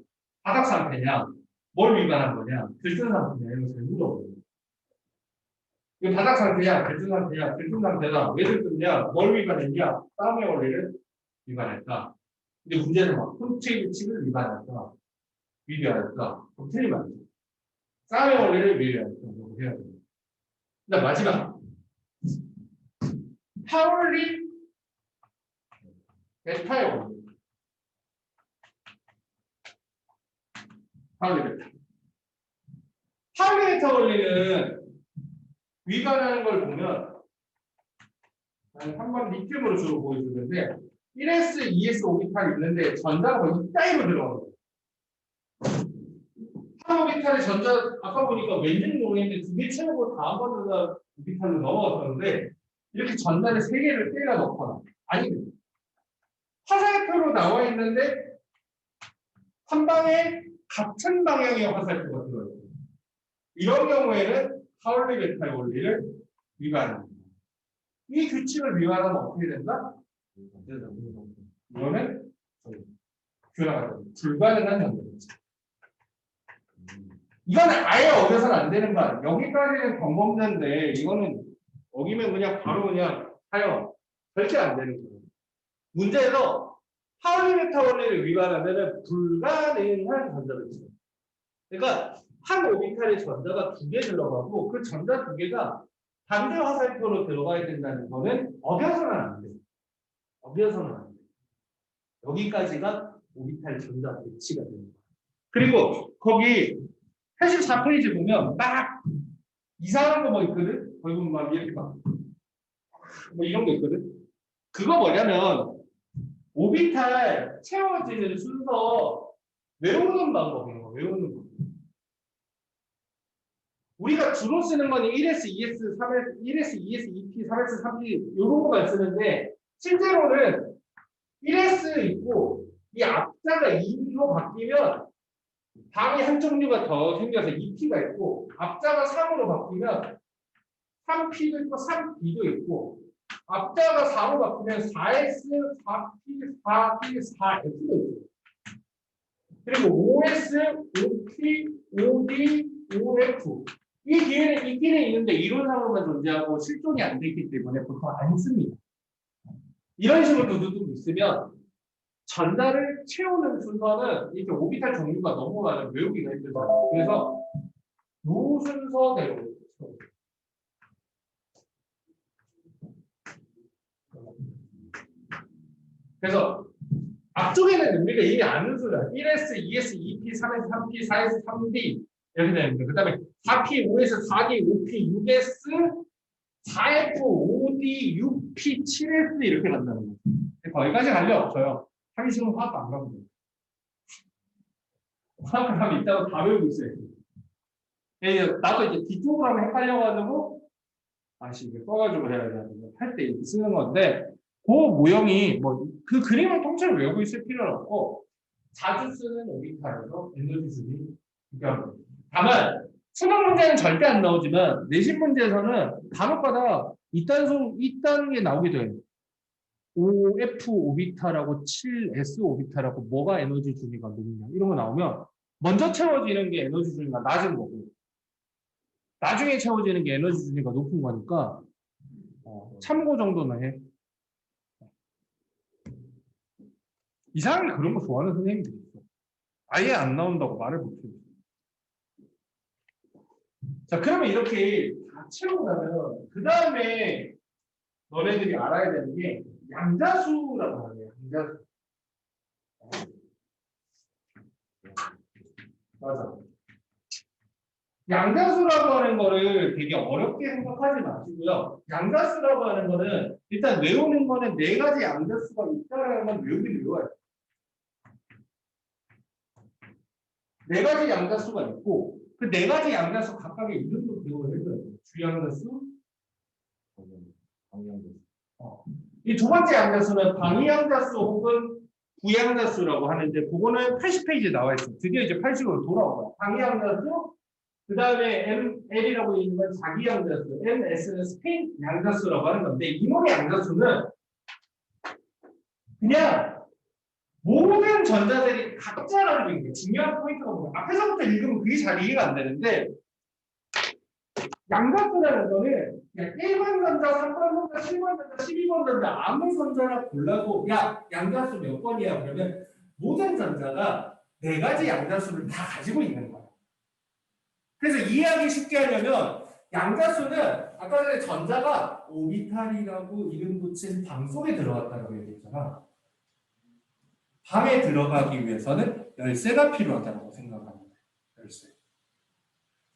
바닥 상태냐? 뭘 위반한 거냐? 들뜬 상태냐? 이런 거 잘 물어보거든요. 이거 바닥 상태냐? 들뜬 상태냐? 들뜬 상태다. 왜 들뜬냐? 뭘 위반했냐? 싸움의 원리를 위반했다. 근데 문제는 막 콘트의 규칙을 위반했다. 위반했다. 그럼 틀리면 안 돼. 싸움의 원리를 위반했다. 이렇게 해야 됩니다. 그다음 마지막. 파울리 베타의 원리. 파울리 베타. 파울리 베타 원리는 위반하는 걸 보면 한번 리튬으로 주로 보여주는데 1s, 2s 오비탈이 있는데 전자가 거의 이따위로 들어가는 거예요. 한 오비탈의 전자 아까 보니까 왠지는 모르겠는데 2개 채우고 다음 번보다 오비탈로 넘어갔었는데 이렇게 전자를 3개를 때려 넣거나 아니면 화살표로 나와 있는데 한 방에 같은 방향의 화살표가 들어있어요. 이런 경우에는 파울리 베타의 원리를 위반합니다. 이 규칙을 위반하면 어떻게 된다? 이거는 균화가 불가능한 전자입니다. 이거는 아예 어겨서는 안 되는 거야. 여기까지는 경범자인데 이거는 어기면 그냥 바로 그냥 사용. 절대 안 되는 거예요. 문제에서 파울리 벡터 원리를 위반하면 불가능한 전자가 있어요. 그러니까 한 오비탈에 전자가 2개 들어가고 그 전자 2개가 반대 화살표로 들어가야 된다는 거는 어겨서는 안 돼요. 어겨서는 안 돼요. 여기까지가 오비탈 전자 배치가 되는 거예요. 그리고 거기 84페이지 보면 막 이상한 거 뭐 있거든? 거기 보면 막 이렇게 막 뭐 이런 거 있거든? 그거 뭐냐면 오비탈 채워지는 순서 외우는 방법인 거, 외우는 거. 우리가 주로 쓰는 거는 1S, 2S, 3S, 1S, 2S, 2P, 3S, 3P 이런 거만 쓰는데 실제로는 1S 있고 이 앞자가 2로 바뀌면 방이 한 종류가 더 생겨서 2P가 있고 앞자가 3으로 바뀌면 3P도 있고 3B도 있고 앞자가 4로 바뀌면 4S, 4P, 4P, 4S도 있어요. 그리고 5S, 5P, 5D, 5F 이 뒤에는 있기는 있는데 이론상으로만 존재하고 실존이 안 되기 때문에 보통 안 씁니다. 이런 식으로 두두두 있으면 전자를 채우는 순서는 이렇게 오비탈 종류가 너무 많아요. 외우기가 힘들잖아요. 그래서 요 순서대로 그래서 앞쪽에는 우리가 이미 아는 수다. 1S, 2S, 2P, 3S, 3P, 4S, 3D 이렇게 되는데 그 다음에 4P, 5S, 4D, 5P, 6S, 4F, 5D, 6P, 7S 이렇게 간다는 거예요. 거기까지 갈 리 없어요. 하기 싫으면 화학도 안 가면 돼요. 화학을 하면 이따가 다 외우고 있어요. 나도 이제 뒤쪽으로 하면 헷갈려가지고 다시 이게 써가지고 해야 되는데 할 때 이렇게 쓰는 건데 그 모형이 뭐 그 그림을 통째로 외우고 있을 필요는 없고 자주 쓰는 오비탈에서 에너지 순위 비교합니다. 다만 수능 문제는 절대 안 나오지만 내신 문제에서는 간혹가다 이딴 게 나오기도 해요. 5F 오비탈하고 7S 오비탈하고 뭐가 에너지 준위가 높냐 이런 거 나오면 먼저 채워지는 게 에너지 준위가 낮은 거고 나중에 채워지는 게 에너지 준위가 높은 거니까 참고 정도는 해. 이상하게 그런 거 좋아하는 선생님들이 있어. 아예 안 나온다고 말을 못해. 자, 그러면 이렇게 다 채우고 나면 그 다음에 너네들이 알아야 되는 게 양자수라고 하네요. 양자수. 맞아. 양자수라고 하는 거를 되게 어렵게 생각하지 마시고요. 양자수라고 하는 거는 일단 외우는 거는 4가지 양자수가 있다는 건 외우긴 외워야 돼요. 4가지 양자수가 있고 그 4가지 양자수 각각의 이름도 기억을 해줘야 돼요. 주양자수, 방향도. 이 두 번째 양자수는 방위양자수 혹은 부양자수라고 하는데 그거는 80페이지에 나와 있어요. 드디어 이제 80으로 돌아와요. 방위양자수, 그 다음에 ML이라고 있는 건 자기양자수, MS는 스페인 양자수라고 하는 건데 이놈의 양자수는 그냥 모든 전자들이 각자라는 게 중요한 포인트가 뭐예요? 앞에서부터 읽으면 그게 잘 이해가 안 되는데 양자수라는 거는 그냥 1번 전자, 3번 전자, 7번 전자, 12번 전자 아무 전자나 골라도 야 양자수 몇 번이야 그러면 모든 전자가 4가지 양자수를 다 가지고 있는 거야. 그래서 이해하기 쉽게 하려면 양자수는 아까 전에 전자가 오비탈이라고 이름 붙인 방 속에 들어갔다고 얘기했잖아. 방에 들어가기 위해서는 열쇠가 필요하다고 생각합니다. 열쇠.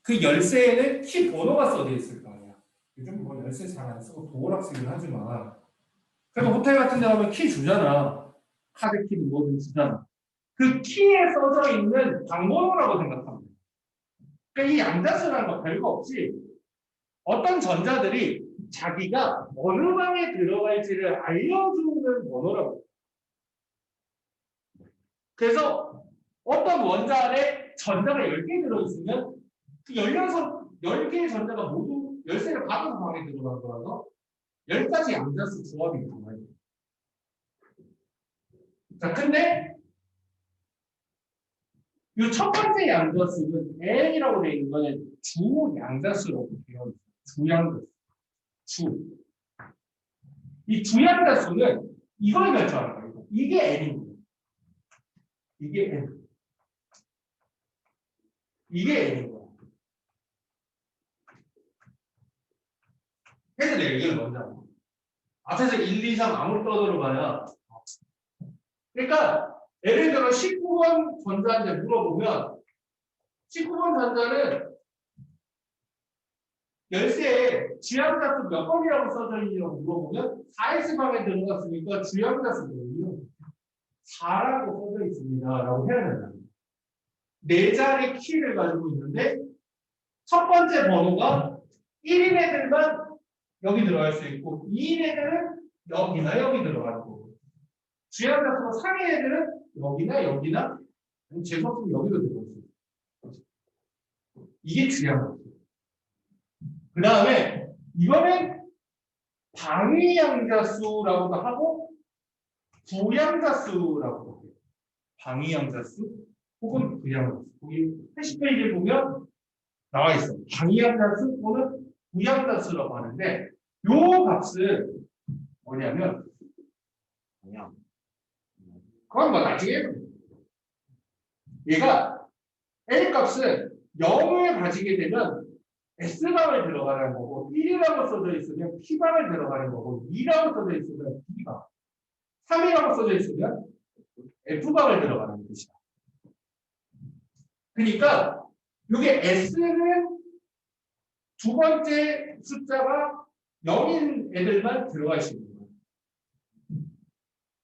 그 열쇠에는 키 번호가 써져 있을 거 아니야. 요즘 뭐 열쇠 잘 안 쓰고 도어락스를 하지만 그래도 호텔 같은 데 가면 키 주잖아. 카드 키는 뭐든 주잖아. 그 키에 써져 있는 방번호라고 생각합니다. 그러니까 이 양자수라는 거 별거 없이 어떤 전자들이 자기가 어느 방에 들어갈지를 알려주는 번호라고. 그래서 어떤 원자 안에 전자가 10개 들어있으면 그 10개의 전자가 모두 열쇠를 받아서 방에 들어가는 거라서 10가지 양자수 조합이 가능해요. 자, 근데 이 첫 번째 양자수는 n이라고 되어 있는 거는 주양자수라고 되어 있어요. 주양자수. 이 주양자수는 이걸 결정하는 거예요. 이게 n입니다. 이게 n. 이게 n인 거야. 해도 돼. 이걸 먼저 하고. 앞에서 1, 2, 3 아무 떠들어 봐야. 그러니까 예를 들어 19번 전자한테 물어보면 19번 전자는 열쇠에 주양자수 몇 번이라고 써져 있냐고 물어보면 4S방에 들어갔으니까 주양자수 몇이요? 4라고 써져 있습니다. 라고 해야 된다. 네 자리 키를 가지고 있는데 첫 번째 번호가 1인 애들만 여기 들어갈 수 있고 2인 애들은 여기나 여기 들어가는 거고 주양자수가 3인 애들은 여기나 여기나 재수없으면 여기도 들어갈 수 있어요. 이게 주양자수. 그 다음에 이거는 방위양자수라고도 하고 부양자수라고도 해요. 방위양자수 혹은 부양자수. 거기 80페이지를 보면 나와 있어. 방위양자수 또는 부양자수라고 하는데 요 값은 뭐냐면 그건 뭐 나중에 얘가 L 값은 0을 가지게 되면 S방을 들어가는 거고 1이라고 써져 있으면 P방을 들어가는 거고 2라고 써져 있으면 B방 3이라고 써져 있으면 F방을 들어가는 뜻이야. 그러니까 이게 S는 두 번째 숫자가 0인 애들만 들어갈 수 있는 거예요.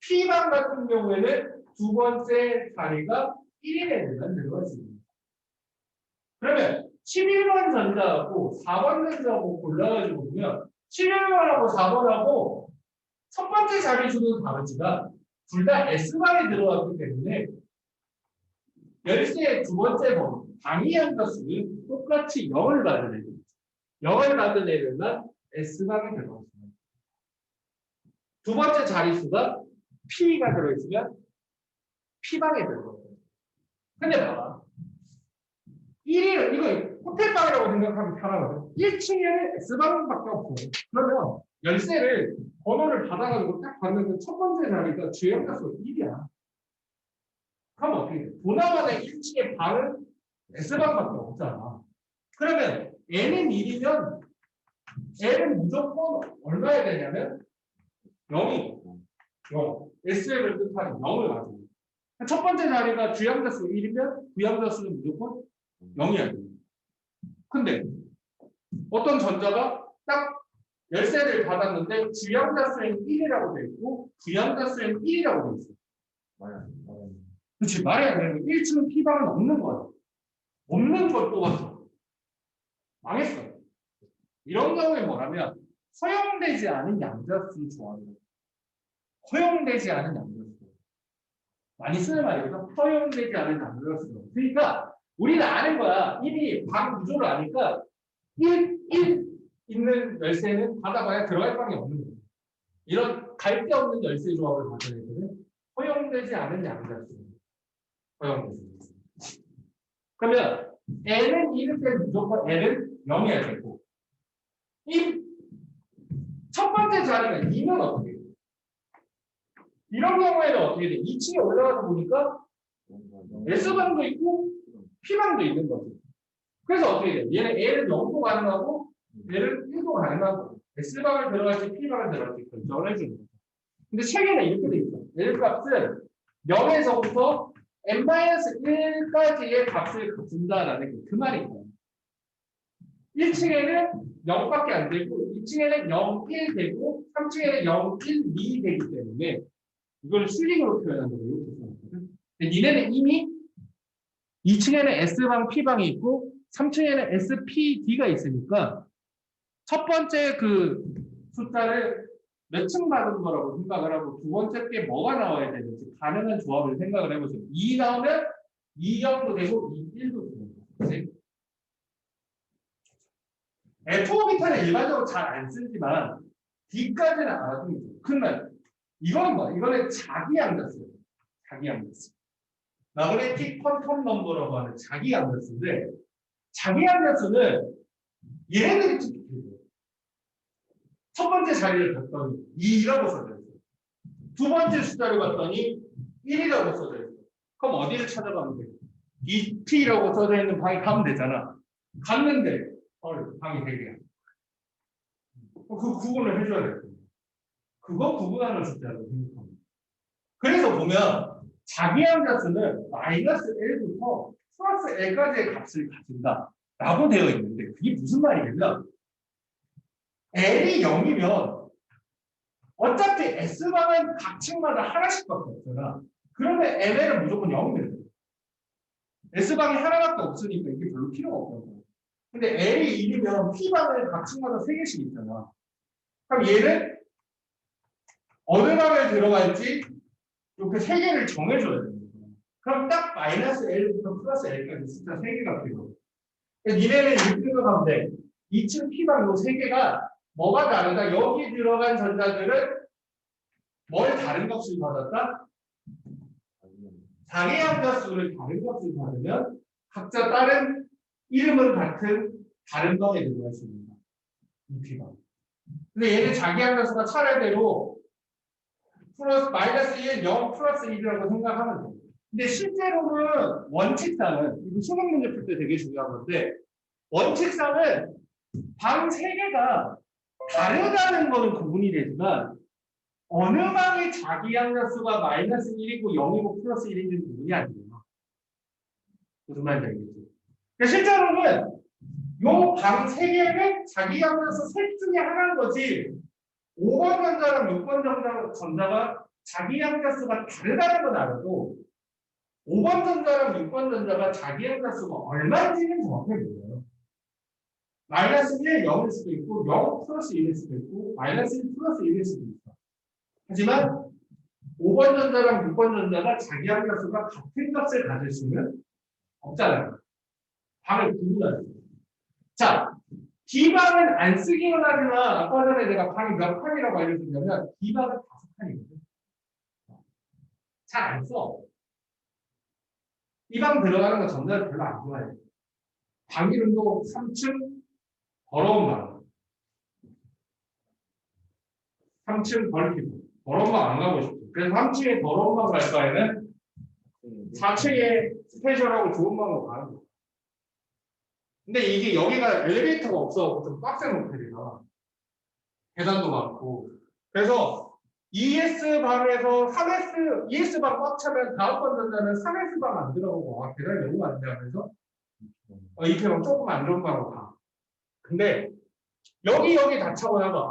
P방 같은 경우에는 두 번째 자리가 1인 애들만 들어갈 수 있는 거예요. 그러면 11번 전자하고 4번 전자하고 골라가지고 보면 11번하고 4번하고 첫 번째 자리수는 다르지만 둘 다 S방에 들어갔기 때문에 열쇠의 두 번째 번호 방위양자수는 똑같이 0을 받은 애들 0을 받은 애들만 S방에 들어갔습니다. 두 번째 자리수가 P가 들어있으면 P방에 들어갔어요. 근데 봐봐 1일 이거 호텔방이라고 생각하면 편하거든. 1층에는 S방밖에 없어. 그러면 열쇠를 번호를 받아가지고 딱 봤는데 첫 번째 자리가 주양자수가 1이야. 그럼 어떻게 돼? 보나마나 1층의 방은 S방밖에 없잖아. 그러면 N은 1이면 N은 무조건 얼마야 되냐면 0이고 0. S를 뜻하는 0을 가지고 첫 번째 자리가 주양자수 1이면 부양자수는 무조건 0이야 돼. 근데 어떤 전자가 딱 열쇠를 받았는데 주양자수는 1이라고 돼 있고 부양자수는 1이라고 돼 있어. 그렇지 말해야 되는 게 1층 P방은 없는 거야. 없는 걸 뽑았어. 망했어. 이런 경우에 뭐라면 허용되지 않은 양자수 조합이에요. 허용되지 않은 양자수. 많이 쓰는 말이거든. 허용되지 않은 양자수. 그러니까 우리는 아는 거야. 이미 방 구조를 아니까 1 있는 열쇠는 받아봐야 들어갈 방이 없는 거야. 이런 갈 데 없는 열쇠 조합을 가진 애들은 허용되지 않은 양자수. 허용되지. 그러면 N은 1일 때 무조건 N은 0이어야 되고 이 첫 번째 자리가 2는 어떻게 돼? 이런 경우에는 어떻게 돼? 2층에 올라가서 보니까 S방도 있고 P방도 있는 거지. 그래서 어떻게 돼? 얘는 A는 0도 가능하고 얘는 1도 가능하고 S방을 들어갈지 P방을 들어갈지 결정을 해주는 거죠. 근데 책에는 이렇게 돼 있어. L 값은 0에서부터 n-1까지의 값을 준다라는 그 말인 거예요. 1층에는 0밖에 안 되고 2층에는 0, 1 되고 3층에는 0, 1, 2 되기 때문에 이걸 수직으로 표현한다고 이렇게 생각하거든. 근데 니네는 이미 2층에는 S방, P방이 있고 3층에는 SPD가 있으니까 첫 번째 그 숫자를 몇 층 받은 거라고 생각을 하고 두 번째 게 뭐가 나와야 되는지 가능한 조합을 생각을 해보세요. 2 나오면 2형도 되고 1도 되고 그치? F-오비탈은 일반적으로 잘 안 쓰지만 D까지는 알아두면 큰 말. 이거는 뭐야? 이거는 자기 양자수. 자기 양자수. 마그네틱 퀀텀 넘버라고 하는 자기 양자수인데 자기 양자수는 얘네들이 특징이에요. 첫 번째 자리를 봤더니 2라고 써져 있어요. 두 번째 숫자를 봤더니 1이라고 써져 있어요. 그럼 어디를 찾아가면 돼요? 2T라고 써져 있는 방에 가면 되잖아. 갔는데 방이 3개야. 그 구분을 해줘야 돼요. 그거 구분하는 숫자라고 생각합니다. 그래서 보면 자기 양자수는 마이너스 1부터 플러스 L까지의 값을 가진다 라고 되어 있는데 그게 무슨 말이냐면 L이 0이면 어차피 S방은 각 층마다 하나씩밖에 없잖아. 그러면 ML은 무조건 0이 돼요. S방이 하나밖에 없으니까 이게 별로 필요가 없다고. 근데 L이 1이면 P방은 각 층마다 3개씩 있잖아. 그럼 얘는 어느 방에 들어갈지 이렇게 3개를 정해줘야 됩니다. 그럼 딱 마이너스 L부터 플러스 L까지 숫자 3개가 필요해. 니네는 이렇게 생각하면 돼. 2층 P방 요 3개가 뭐가 다르다? 여기 들어간 전자들은 뭘 다른 값을 받았다? 자기 양자수를 다른 값을 받으면 각자 다른 이름은 같은 다른 방에 들어갈 수 있습니다. 이 P방. 근데 얘는 자기 양자수가 차례대로 플러스 마이너스 1, 0 플러스 1이라고 생각하면 돼요. 근데 실제로는 원칙상은 이거 수능 문제 풀 때 되게 중요한 건데 원칙상은 방 3개가 다르다는 거는 구분이 되지만 어느 방의 자기 양자수가 마이너스 1이고 0이고 플러스 1인지는 구분이 안 돼요. 무슨 말인지 알겠죠? 그러니까 실제로는 요 방 3개는 자기 양자수 셋 중에 하나인 거지 5번 전자랑 6번 전자가 자기 양자수가 다르다는 건 알아도 5번 전자랑 6번 전자가 자기 양자수가 얼마인지는 정확하게 몰라요. 마이너스 1, 0일 수도 있고 0 플러스 1일 수도 있고 마이너스 1 플러스 1일 수도 있어. 하지만 5번 전자랑 6번 전자가 자기 양자수가 같은 값을 가질 수는 없잖아요. 방을 구분하는 거예요. 자, D방은 안 쓰기는 하지만 아까 전에 내가 방이 몇 칸이라고 알려줬냐면 D방은 5칸이거든. 잘 안 써. 이 방 들어가는 거 전자를 별로 안 좋아해요. 방 이름도 3층 더러운 방. 3층 벌피고. 더러운 방 안 가고 싶어. 그래서 3층에 더러운 방 갈 바에는 4층에 스페셜하고 좋은 방으로 가는 거야. 근데 이게 여기가 엘리베이터가 없어. 좀 빡센 호텔이라. 계단도 많고. 그래서 ES방에서 3S, ES방 꽉 차면 다음번 전자는 3S방 안 들어오고, 아, 계단이 너무 많네 하면서, 이렇게 막 조금 안 좋은 방으로 가. 근데, 여기 다 차고 나면,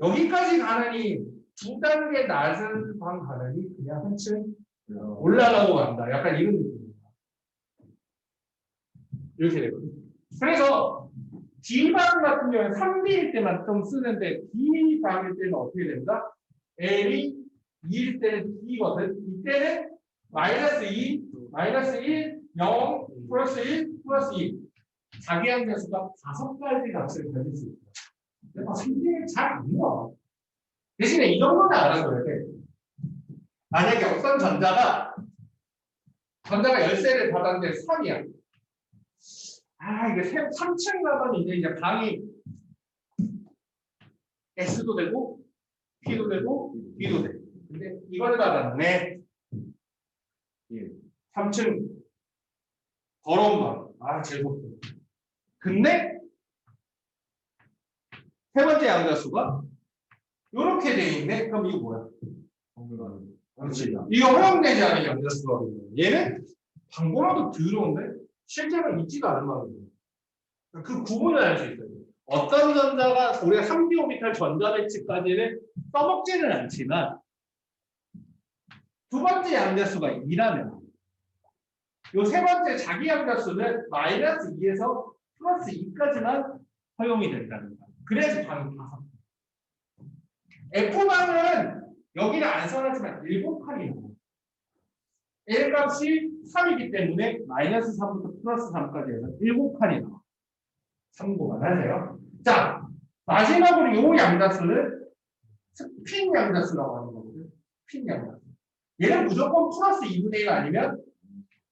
여기까지 가느니, 2단계 낮은 방 가느니, 그냥 한층 올라가고 간다. 약간 이런 느낌입니다. 이렇게 되거든요. 그래서, D방 같은 경우는 3B일 때만 좀 쓰는데, D방일 때는 어떻게 된다? L이 2일 때는 D거든. 이때는 마이너스 2, 마이너스 1, 0, 플러스 1, 플러스 2. 자기 양자수가 5가지 값을 가질 수 있다. 근데 3B는 잘 안 나와. 대신에 이 정도는 알아둬야 돼. 만약에 어떤 전자가 열쇠를 받았는데 3이야. 이게 3층 가면 이제 방이 S도 되고, P도 되고, B도 돼. 근데 이걸 받았네. 3층 더러운 방. 제일 좋다. 근데 세 번째 양자수가 이렇게 돼 있네. 그럼 이거 뭐야? 그렇지. 이거 허용되지 않은 양자수가 얘는 방보라도 더러운데 실제로 있지도 않은 말이에요. 그 구분을 할 수 있어요. 어떤 전자가 우리가 3D5비탈 전자배치까지는 써먹지는 않지만 두 번째 양자수가 2라면 요 세 번째 자기 양자수는 마이너스 2에서 플러스 2까지만 허용이 된다는 거예요. 그래서 방이 5. F방은 여기는 안 써놨지만 7칸이 나와요. L 값이 3이기 때문에 마이너스 3부터 플러스 3까지 해서 7칸이 나와요. 참고만 하세요. 자, 마지막으로 이 양자수는 스핀 양자수라고 하는 거거든요. 스핀 양자수. 얘는 무조건 플러스 2분의 1 아니면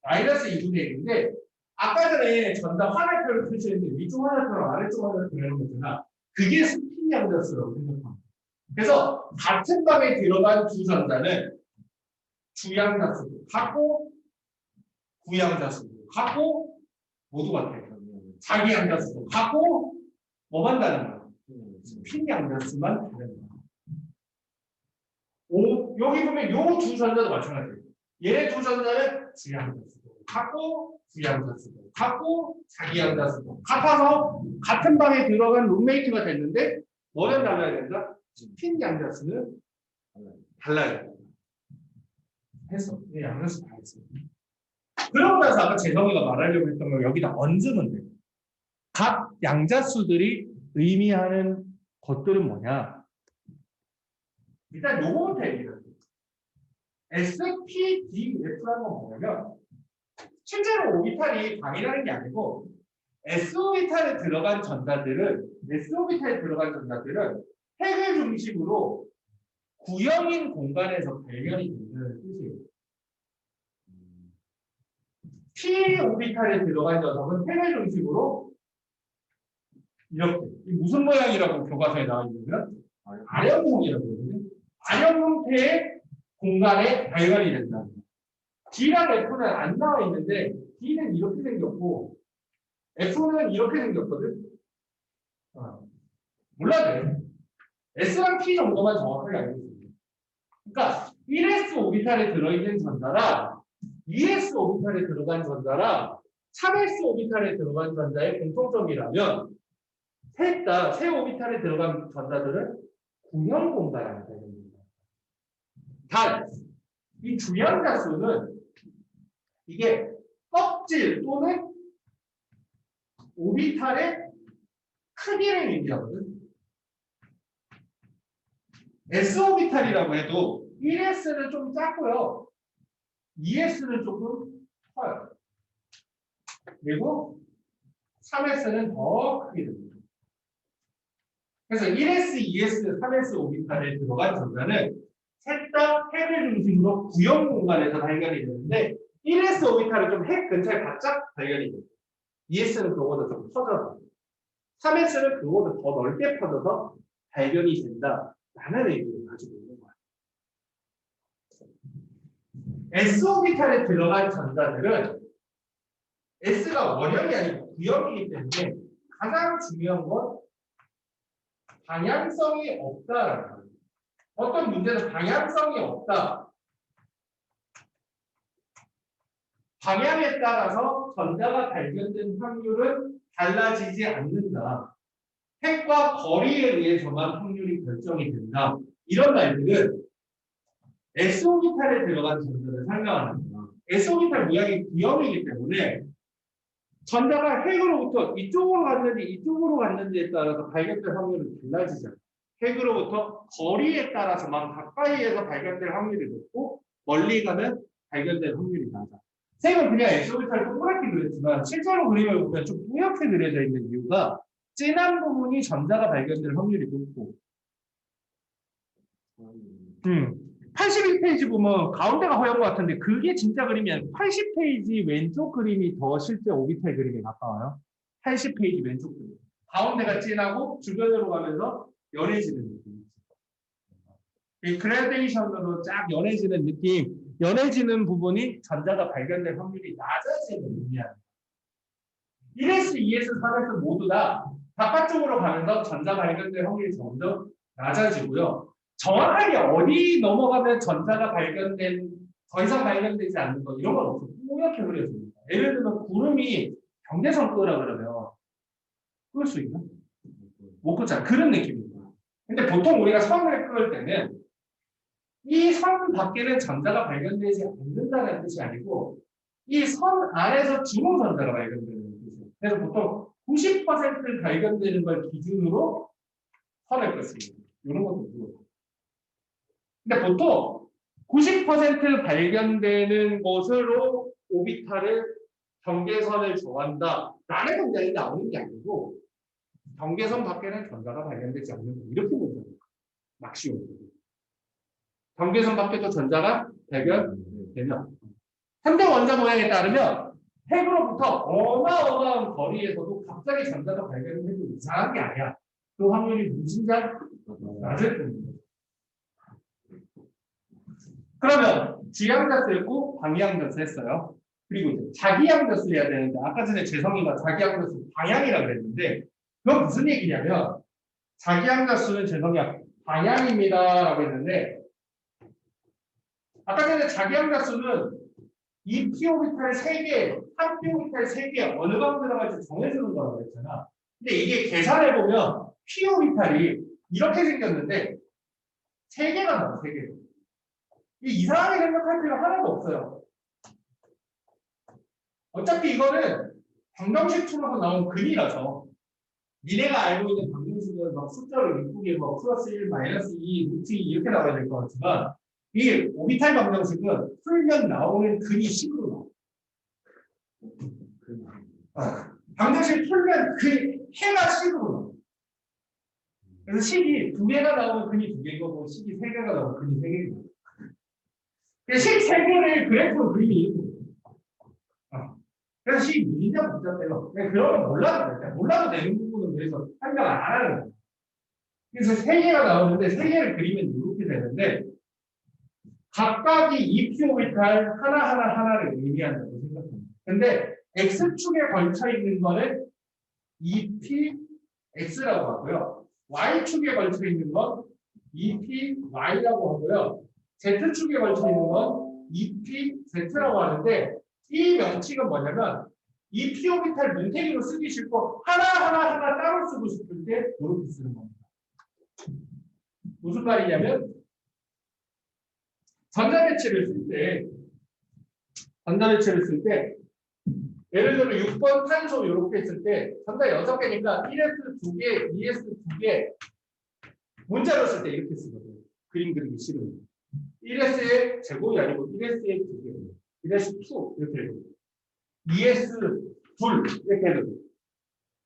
마이너스 2분의 1인데 아까 전에 전자 화살표를 표시했는데 위쪽 화살표랑 아래쪽 화살표를 그리는 거잖아. 그게 스핀 양자수라고 생각합니다. 그래서 같은 방에 들어간 두 전자는 주양자수도 같고 구양자수도 같고 모두 같아요. 자기 양자수도 같고 뭐만 다른 거야? 스핀 양자수만 다른 거야. 여기 보면 요 두 전자도 마찬가지예요. 얘네 두 전자는 주양자수도 같고 구양자수도 같고 자기 양자수도 같아서 같은 방에 들어간 룸메이트가 됐는데 뭐는 달라야 된다? 스핀 양자수는 달라야 된다. 해서 양자수 다 했어. 그러고 나서 아까 재성이가 말하려고 했던 걸 여기다 얹으면 돼. 각 양자수들이 의미하는 것들은 뭐냐? 일단 요거부터 얘기해요. SPDF라는 건 뭐냐면 실제로 오비탈이 방이라는 게 아니고 SO비탈에 들어간 전자들은 핵을 중심으로 구형인 공간에서 발견이 된다는 뜻이에요. P 오비탈에 들어간 녀석은 핵을 중심으로 이렇게 무슨 모양이라고 교과서에 나와 있냐면 아령형이라고 그러거든요. 아령 형태의 공간에 발견이 된다. D랑 F는 안 나와 있는데 D는 이렇게 생겼고 F는 이렇게 생겼거든. 몰라도 돼. S랑 P 정도만 정확하게 알고 있습니다. 그러니까 1s 오비탈에 들어있는 전자랑 2s 오비탈에 들어간 전자랑 3s 오비탈에 들어간 전자의 공통점이라면 세 오비탈에 들어간 전자들은 구형 공간에 발견됩니다. 단, 이 주양자수는 이게 껍질 또는 오비탈의 크기를 얘기하거든. S오비탈이라고 해도 1S는 좀 작고요. 2S는 조금 커요. 그리고 3S는 더 크게 됩니다. 그래서 1S, 2S, 3S 오비탈에 들어간 전자는 셋 다 핵을 중심으로 구형 공간에서 발견이 되는데 1S 오비탈은 좀 핵 근처에 바짝 발견이 됩니다. 2S는 그거보다 좀 커져서 3S는 그거보다 더 넓게 퍼져서 발견이 된다라는 의미를 가지고 있는 거예요. S오비탈에 들어간 전자들은 S가 원형이 아니고 구형이기 때문에 가장 중요한 건 방향성이 없다라는 거예요. 어떤 문제는 방향성이 없다. 방향에 따라서 전자가 발견된 확률은 달라지지 않는다. 핵과 거리에 의해서만 확률이 결정이 된다. 이런 말들은 S오비탈에 들어간 전자를 설명하는 거야. S오비탈 모양이 구형이기 때문에 전자가 핵으로부터 이쪽으로 갔는지 이쪽으로 갔는지에 따라서 발견될 확률은 달라지죠. 핵으로부터 거리에 따라서만 가까이에서 발견될 확률이 높고 멀리 가면 발견될 확률이 낮아. 쌤은 그냥 S오비탈을 동그랗게 그렸지만 실제로 그림을 보면 좀 뿌옇게 그려져 있는 이유가 진한 부분이 전자가 발견될 확률이 높고 81페이지 보면 가운데가 허연 것 같은데 그게 진짜 그림이 아니고 80페이지 왼쪽 그림이 더 실제 오비탈 그림에 가까워요. 80페이지 왼쪽 그림. 가운데가 진하고 주변으로 가면서 연해지는 느낌. 이 그라데이션으로 쫙 연해지는 느낌. 연해지는 부분이 전자가 발견될 확률이 낮아지는 의미합니다. 1S, 2S, 3S 모두 다 바깥쪽으로 가면서 전자 발견될 확률이 점점 낮아지고요. 정확하게 어디 넘어가면 전자가 더 이상 발견되지 않는 것 이런 건 없어요. 뿌옇게 그려집니다. 예를 들면 구름이 경계선 끄라 그러면 끌 수 있나? 못 끄잖아. 그런 느낌입니다. 근데 보통 우리가 선을 끌 때는 이 선 밖에는 전자가 발견되지 않는다는 뜻이 아니고 이 선 안에서 주로 전자가 발견되는 뜻이에요. 그래서 보통 90% 발견되는 걸 기준으로 선을 끄습니다. 이런 것도 있고. 근데 보통 90% 발견되는 것으로 오비탈을 경계선을 정한다라는 문장이 나오는 게 아니고 경계선 밖에는 전자가 발견되지 않는다. 이렇게 보면 막 쉬워요. 경계선 밖에도 전자가 발견되면 3대 원자 모양에 따르면 핵으로부터 어마어마한 거리에서도 갑자기 전자가 발견해도 이상한 게 아니야. 그 확률이 무진장 낮을 뿐입니다. 그러면 주양자수 했고 방향자수 했어요. 그리고 이제 자기양자수 해야 되는데 아까 전에 재성이가 자기양자수 방향이라고 그랬는데 그건 무슨 얘기냐면 자기양자수는 재성이가 방향입니다 라고 했는데 아까 전에 자기양자수는 2p오비탈 3개, 3p오비탈 3개 어느 방 들어갈지 정해주는 거라고 했잖아. 근데 이게 계산해보면 p오비탈이 이렇게 생겼는데 3개가 나와, 3개. 이상하게 생각할 필요 하나도 없어요. 어차피 이거는 방정식 풀어서 나온 근이라서 니네가 알고 있는 방정식은 막 숫자를 이쁘게 뭐 플러스 1, 마이너스 2, 루트 2 이렇게 나와야 될 것 같지만 이 오비탈 방정식은 풀면 나오는 근이 식으로 나와. 방정식 풀면 그 해가 식으로 나와. 그래서 식이 2개가 나오면 근이 2개인 거고 식이 3개가 나오면 근이 3개인 거고. 식 3개를 그래프로 그림이 이렇게. 그래서 식 무진장 문자대로. 그러면 몰라도 돼. 몰라도 되는 부분은 그래서 설명 안 하는 거야. 그래서 3개가 나오는데 3개를 그리면 이렇게 되는데 각각이 2p오비탈 하나를 의미한다고 생각합니다. 근데 x축에 걸쳐 있는 거는 2px라고 하고요. y축에 걸쳐 있는 건 2py라고 하고요. z축에 걸쳐 있는 건 2pz라고 하는데 이 명칭은 뭐냐면 2p오비탈 문태기로 쓰기 싫고 하나 따로 쓰고 싶을 때 이렇게 쓰는 겁니다. 무슨 말이냐면 전자배치를 쓸 때 예를 들어 6번 탄소 이렇게 했을 때 전자 6개니까 1s 2개, 2s 2개 문자로 쓸 때 이렇게 쓰거든요. 그림 그리기 싫으면 1s의 제곱이 아니고 1s의 2개 1s 2 이렇게 해요. 2s 2 이렇게 해요.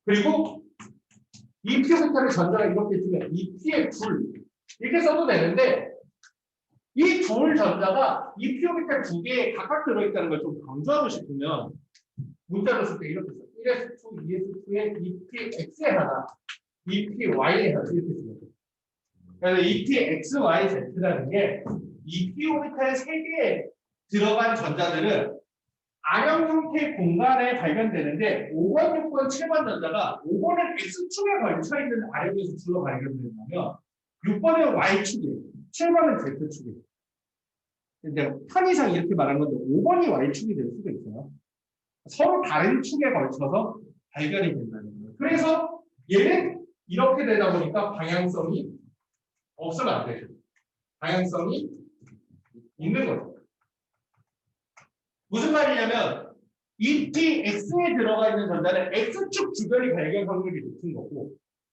그리고 2p오비탈의 전자가 이렇게 있으면 2p의 2 이렇게 써도 되는데 이 둘 전자가 2p오비탈 2개에 각각 들어있다는 걸 좀 강조하고 싶으면 문자로 쓸 때 이렇게 써. 1s2, 2s2에 2px에 하나, 2py에 하나 이렇게 쓰거든요. 그래서 2pxyz라는 게 2p오비탈 3개에 들어간 전자들은 아령 형태의 공간에 발견되는데 5번, 6번, 7번 전자가 5번은 x축에 걸쳐있는 아령에서 주로 발견된다면 6번은 y축이에요. 7번은 z축이에요. 근데 편의상 이렇게 말하는 건데 5번이 y축이 될 수도 있어요. 서로 다른 축에 걸쳐서 발견이 된다는 거예요. 그래서 얘는 이렇게 되다 보니까 방향성이 없으면 안 되죠. 방향성이 있는 거죠. 무슨 말이냐면 2px에 들어가 있는 전자는 x축 주변이 발견 확률이 높은 거고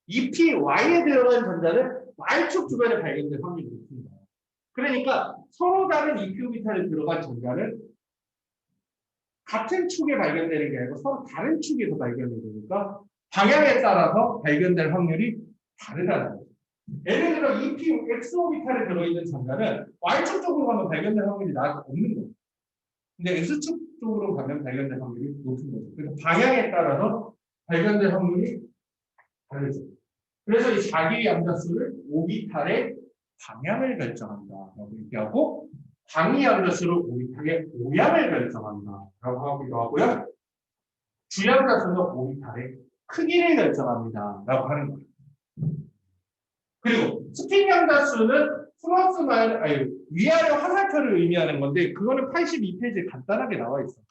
2py에 들어간 전자는 y축 주변에 발견될 확률이 높은 거예요. 그러니까 서로 다른 2p오비탈에 들어간 전자는 같은 축에 발견되는 게 아니고 서로 다른 축에서 발견이 되니까 방향에 따라서 발견될 확률이 다르다는 거죠. 예를 들어 2p x오비탈에 들어있는 전자는 y축 쪽으로 가면 발견될 확률이 없는 거예요. 근데 x축 쪽으로 가면 발견될 확률이 높은 거죠. 그래서 방향에 따라서 발견될 확률이 다르죠. 그래서 이 자기양자수를 오비탈의 방향을 결정한다라고 얘기하고 방위양자수를 오비탈의 오향을 결정한다라고 하기도 하고요. 주양자수는 오비탈의 크기를 결정합니다라고 하는 거예요. 그리고 스핀양자수는 플러스 마이너스 위아래 화살표를 의미하는 건데 그거는 82페이지에 간단하게 나와 있어요.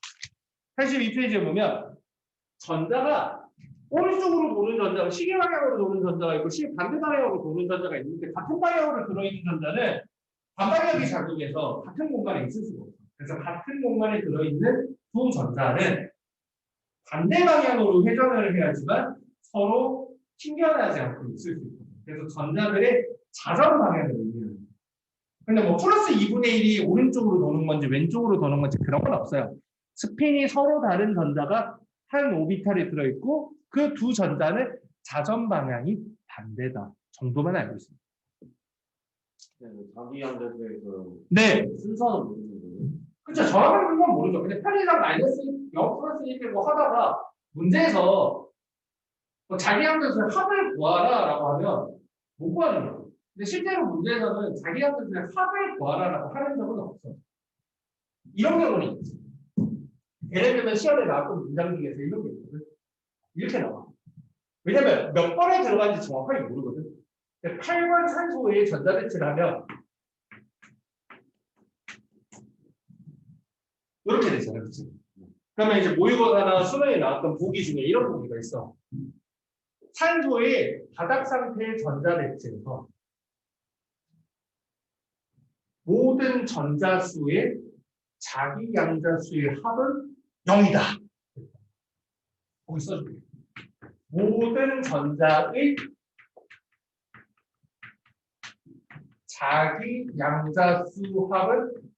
82페이지에 보면 전자가 오른쪽으로 도는 전자가 시계 방향으로 도는 전자가 있고 시계 반대 방향으로 도는 전자가 있는데 같은 방향으로 들어있는 전자는 반방향이 작용해서 같은 공간에 있을 수가 없어요. 그래서 같은 공간에 들어있는 두 전자는 반대 방향으로 회전을 해야지만 서로 튕겨나지 않고 있을 수 있거든요. 그래서 전자들의 자전 방향을 의미해요. 근데 뭐 플러스 2분의 1이 오른쪽으로 도는 건지 왼쪽으로 도는 건지 그런 건 없어요. 스핀이 서로 다른 전자가 한 오비탈에 들어있고 그 두 전자는 자전 방향이 반대다 정도만 알고 있습니다. 자기 양자수에서 네. 순서는 모르는 거예요. 그쵸. 정확한 건 모르죠. 근데 편의상 마이너스 0 플러스 1을 뭐 하다가 문제에서 뭐 자기 함수의 합을 구하라라고 하면 못 구하는 거예요. 근데 실제로 문제에서는 자기 함수의 합을 구하라라고 하는 적은 없어. 이런 경우는 있지. 예를 들면 시험에 나왔던 문장 중에서 이런 게 있거든. 이렇게 나와. 왜냐면 몇 번에 들어가는지 정확하게 모르거든. 8번 산소의 전자배치를 하면 이렇게 되잖아요. 그치? 그러면 이제 모의고사나 수능에 나왔던 보기 중에 이런 보기가 있어. 산소의 바닥 상태의 전자배치에서 모든 전자수의 자기 양자수의 합은 0이다. 거기 써줄게. 모든 전자의 자기 양자수 합은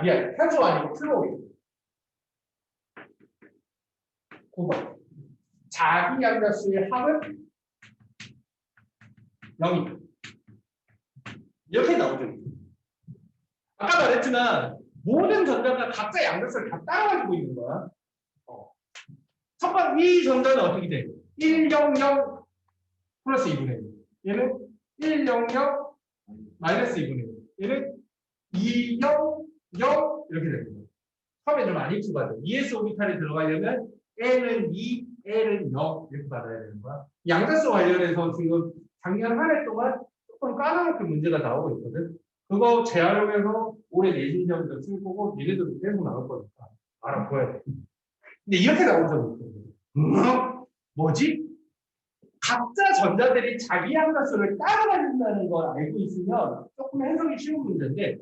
미안. 산소 아니고 플로리. 9번. 자기 양자수의 합은 0이다. 이렇게 나오죠. 아까 말했지만 모든 전자가 각자 양자수를 다 따라가지고 있는 거야. 첫 번째 이 전자는 어떻게 돼? 100 플러스 2분의 1. 얘는 100 마이너스 2분의 1. 얘는 200 이렇게 되는 거야. 처음에 좀 많이 추가돼. ES 오비탈이 들어가려면 L은 2, L은 0 이렇게 받아야 되는 거야. 양자수 관련해서 지금 작년 한 해 동안 조금 까다롭게 문제가 나오고 있거든. 그거 재활용해서 올해 내신 시험도 쓸 거고 얘네들도 빼고 나올 거니까 알아둬야 돼. 근데 이렇게 나온 적이 있거든. 뭐지? 각자 전자들이 자기 양자수를 따라다닌다는 걸 알고 있으면 조금 해석이 쉬운 문제인데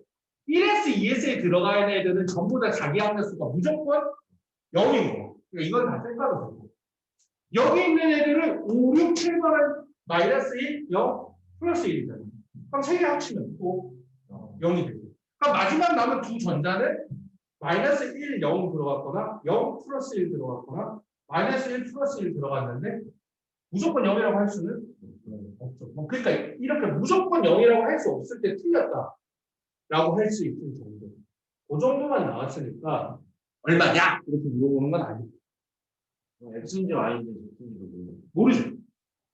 1S, 2S에 들어가야 되는 애들은 전부 다 자기 양자수가 무조건 0인 거. 그러니까 이건 다 생각을 되고 여기 있는 애들은 5, 6, 7번은 마이너스 1, 0, 플러스 1이잖아요. 그럼 3개 합치면 또 0이 되죠. 그럼 마지막 남은 두 전자는 마이너스 1, 0 들어갔거나 0 플러스 1 들어갔거나 마이너스 1 플러스 1 들어갔는데 무조건 0이라고 할 수는 없죠. 그러니까 이렇게 무조건 0이라고 할 수 없을 때 틀렸다라고 할 수 있을 정도. 그 정도만 나왔으니까 얼마냐? 이렇게 물어보는 건 아니에요. X인지 Y인지 Z인지도 모르죠.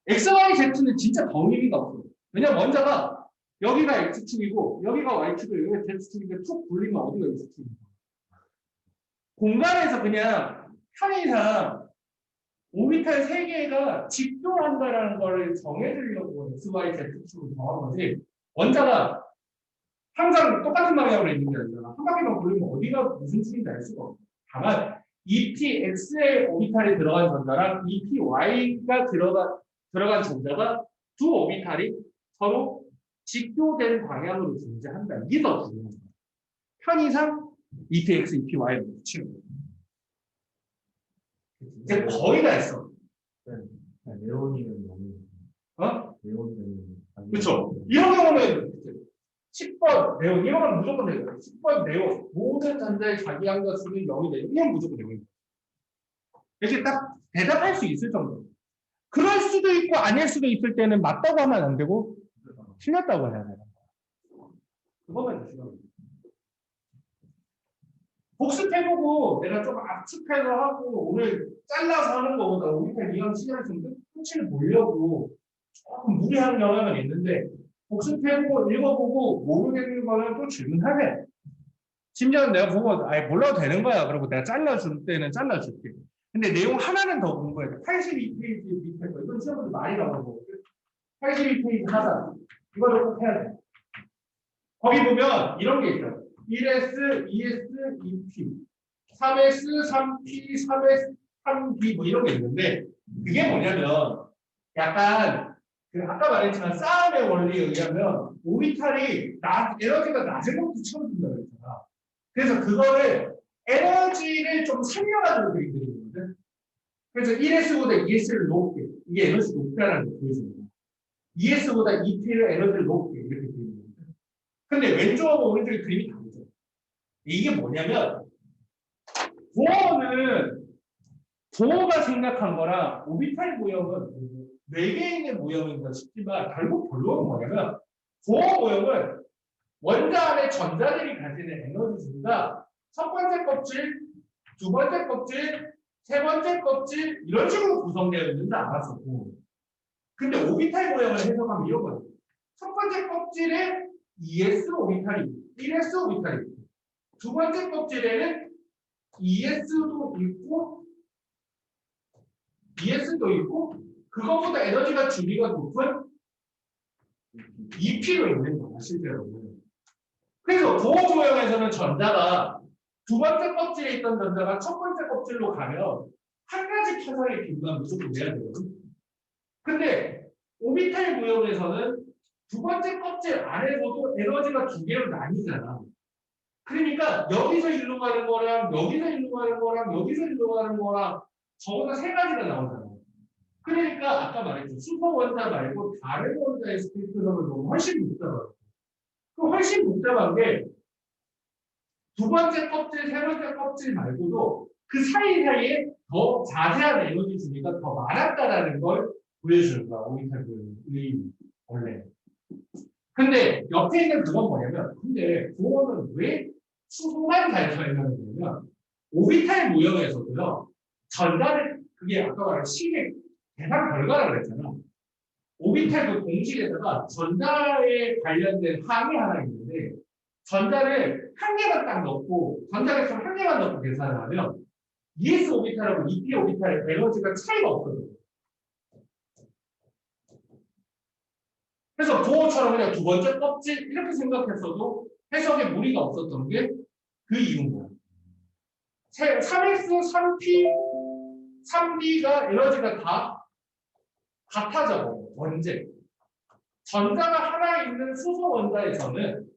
X, Y, Z는 진짜 더 의미가 없어요. 왜냐면 원자가 여기가 X축이고 여기가 Y축이고 여기가 Z축인데 툭 불리면 어디가 X축입니까? 공간에서 그냥 편의상 오비탈 3개가 직도한다라는 걸 정해주려고 X, Y, Z축을 정한 거지 원자가 항상 똑같은 방향으로 있는 게 아니라 한 바퀴만 돌리면 어디가 무슨 축인지 알 수가 없어요. 다만 EPX의 오비탈이 들어간 전자랑 EPY가 들어간 전자가 두 오비탈이 서로 직교된 방향으로 존재한다. 이게 더 중요한 거예요. 편의상 EPX, EPY를 붙이는 거예요. 이제 거의 다 했어. 네온이면 0. 네온이면 그렇죠. 이런 경우는 10번 네온 이런 건 무조건 되는 거예요. 10번 네온 모든 전자의 자기 양자수는 0이 되고 이건 무조건 0입니다. 이렇게 딱 대답할 수 있을 정도. 그럴 수도 있고 아닐 수도 있을 때는 맞다고 하면 안 되고 틀렸다고 해야 되는 거예요. 그것만 중요합니다. 복습해보고 내가 좀 압축해서 하고 오늘 잘라서 하는 거보다 오비탈 이형 시간을 좀 끝을 보려고 조금 무리한 경향은 있는데 복습해보고 읽어보고 모르겠는 거는 또 질문하래. 심지어 내가 보고 아예 몰라도 되는 거야. 그리고 내가 잘라줄 때는 잘라줄게. 근데 내용 하나는 더 공부해야 돼. 82페이지 밑에 거. 이건 시험에서 많이 나오고 82페이지 하단. 이거를 꼭 해야 돼. 거기 보면 이런 게 있어요. 1S, 2S, 2P, 3S, 3P, 3S, 3B 뭐 이런 게 있는데 그게 뭐냐면 약간 그 아까 말했지만 싸움의 원리에 의하면 오비탈이 에너지가 낮은 것도 채워준다고 했잖아. 그래서 그거를 에너지를 좀 살려가지고 그리는 거거든. 그래서 1S보다 2S를 높게 이게 에너지 높다라는 걸 보여주는 거야. 2S보다 2P를 에너지를 높게 이렇게 그리는 거거든. 근데 왼쪽하고 오른쪽의 그림이 다르죠. 이게 뭐냐면 보어가 생각한 거랑 오비탈 모형은 4개의 모형인가 싶지만 결국 결론은 뭐냐면 보호 모형은 원자 안에 전자들이 가지는 에너지 수가 첫 번째 껍질, 두 번째 껍질, 세 번째 껍질 이런 식으로 구성되어 있는지 알았었고 근데 오비탈 모형을 해석하면 이런 거예요. 첫 번째 껍질에 ES 오비탈이 있고 1S 오비탈이 있고 두 번째 껍질에는 ES도 있고 그것보다 에너지가 주기가 높은 EP로 있는 거야 실제로. 그래서 보호 모형에서는 전자가 두 번째 껍질에 있던 전자가 첫 번째 껍질로 가면 한 가지 파장의 비구가 무조건 돼야 되거든. 근데 오비탈 모형에서는 두 번째 껍질 안에서도 에너지가 두 개로 나뉘잖아. 그러니까 여기서 일로 가는 거랑 여기서 일로 가는 거랑 여기서 일로 가는 거랑 적어도 세 가지가 나오잖아. 그러니까 아까 말했죠. 슈퍼 원자 말고 다른 원자의 스펙트럼을 보면 훨씬 복잡하고 그 훨씬 복잡한 게 두 번째 껍질, 세 번째 껍질 말고도 그 사이사이에 더 자세한 에너지 주기가 더 많았다라는 걸 보여주는 거야. 오비탈 모형이 원래. 근데 옆에 있는 그건 뭐냐면 근데 보호는 왜 수소만 잘 설명해주냐면 오비탈 모형에서도요. 전자를 그게 아까 말한 식의 대상 결과라고 했잖아. 오비탈 그 공식에다가 전자에 관련된 항이 하나 있는데 전자를 한 개만 딱 넣고 전자를 한 개만 넣고 계산을 하면 ES 오비탈하고 EP 오비탈의 에너지가 차이가 없거든요. 그래서 보호처럼 그냥 두 번째 껍질 이렇게 생각했어도 해석에 무리가 없었던 게 그 이유인 거야. 3X, 3P, 3B가 에너지가 다 같아져. 원재. 전자가 하나 있는 수소 원자에서는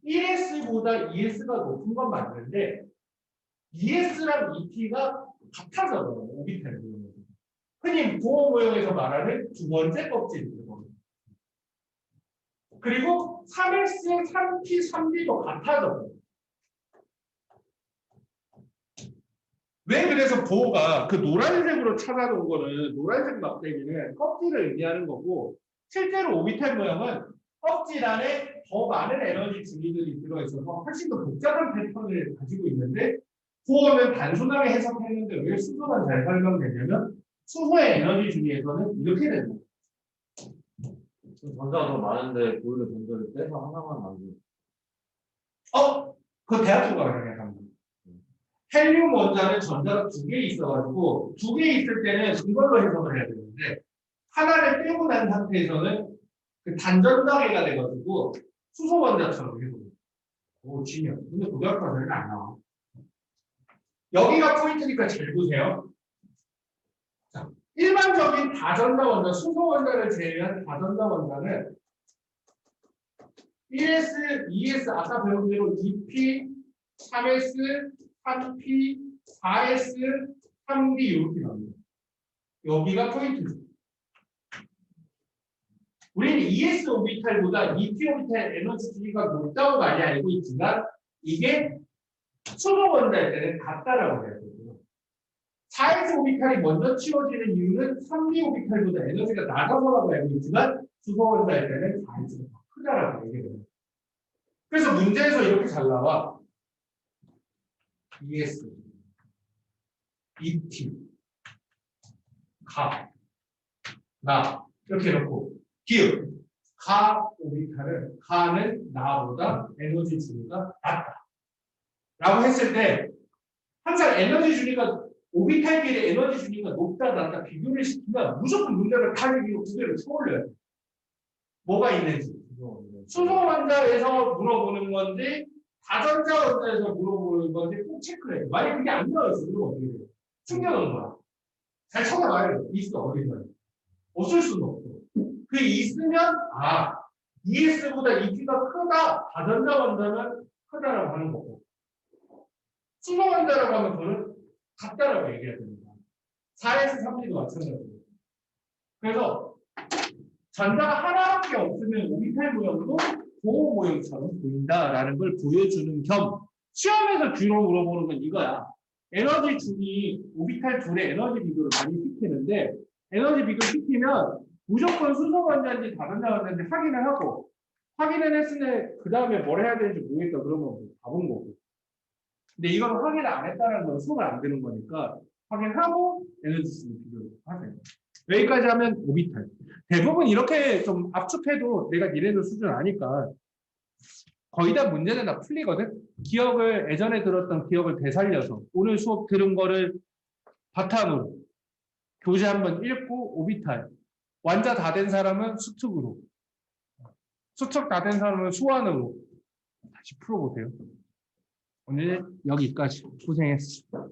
1S보다 ES가 높은 건 맞는데 ES랑 EP가 같아져. 오비탈 모형에서. 흔히 보호 모형에서 말하는 두 번째 껍질이죠. 그리고 3S, 3P, 3B도 같아져. 왜 그래서 보호가 그 노란색으로 찾아놓은 거는 노란색 막대기는 껍질을 의미하는 거고 실제로 오비탈 모형은 껍질 안에 더 많은 에너지 주기들이 들어있어서 훨씬 더 복잡한 패턴을 가지고 있는데 보호는 단순하게 해석했는데 왜 수소만 잘 설명되냐면 수소의 에너지 주기에서는 이렇게 됩니다. 전자가 더 많은데 보이는 전자를 빼서 하나만 만들고. 그거 대학교 가야 합니다. 헬륨 원자는 전자가 두 개 있어가지고 두 개 있을 때는 이걸로 해석을 해야 되는데 하나를 빼고 난 상태에서는 그 단전자계가 돼가지고 수소 원자처럼 해석을 해요. 오, 지면. 근데 고등학교는 안 나와. 여기가 포인트니까 잘 보세요. 자, 일반적인 다전자 원자, 수소 원자를 제외한 다전자 원자는 1S, 2S, 아까 배운 대로 2P, 3S, 3P, 4S, 3D 이렇게 나옵니다. 여기가 포인트입니다. 우리는 ES 오비탈보다 EP 오비탈 에너지 주기가 높다고 많이 알고 있지만 이게 수소 원자일 때는 같다라고 해야 되고요. 4S 오비탈이 먼저 치워지는 이유는 3D 오비탈보다 에너지가 낮아서라고 알고 있지만 수소 원자일 때는 4S가 더 크다라고 얘기해요. 그래서 문제에서 이렇게 잘 나와. ES, EP, 가, 나 이렇게 놓고 기억, 가 오비탈은 가는 나보다 에너지 주기가 낮다 라고 했을 때 항상 에너지 주기가 오비탈끼리 에너지 주기가 높다 낮다 비교를 시키면 무조건 문제를 가리기로 두 개를 쳐올려요. 뭐가 있는지 수소 원자에서 물어보는 건지 다전자 원자에서 물어보는 건지 꼭 체크해요. 만약 그게 안 나와있어 그러면 어떻게 돼요? 숨겨놓은 거야. 잘 찾아봐요. 있어 어디서. 없을 수는 없어. 그 있으면 ES보다 EP가 크다. 다전자 원자는 크다라고 하는 거고 수소 원자라고 하면 그는 같다라고 얘기해야 됩니다. 4S, 3P도 마찬가지예요. 그래서 전자가 하나밖에 없으면 오비탈 모형도 보호 모형처럼 보인다라는 걸 보여주는 겸 시험에서 주로 물어보는 건 이거야. 에너지 주기 오비탈 둘의 에너지 비교를 많이 시키는데 에너지 비교 시키면 무조건 수소 원자인지 다전자 원자인지 확인을 하고 확인은 했으니 그 다음에 뭘 해야 되는지 모르겠다 그러면 뭐 바본 거고. 근데 이건 확인을 안 했다는 건 수업을 안 되는 거니까 확인하고 에너지 쓰는 비교를 하세요. 여기까지 하면 오비탈. 대부분 이렇게 좀 압축해도 내가 니네들 수준 아니까 거의 다 문제는 다 풀리거든. 기억을 예전에 들었던 기억을 되살려서 오늘 수업 들은 거를 바탕으로 교재 한번 읽고 오비탈. 완자 다 된 사람은 수특으로. 수특 다 된 사람은 수완으로 다시 풀어보세요. 오늘 여기까지 고생했어.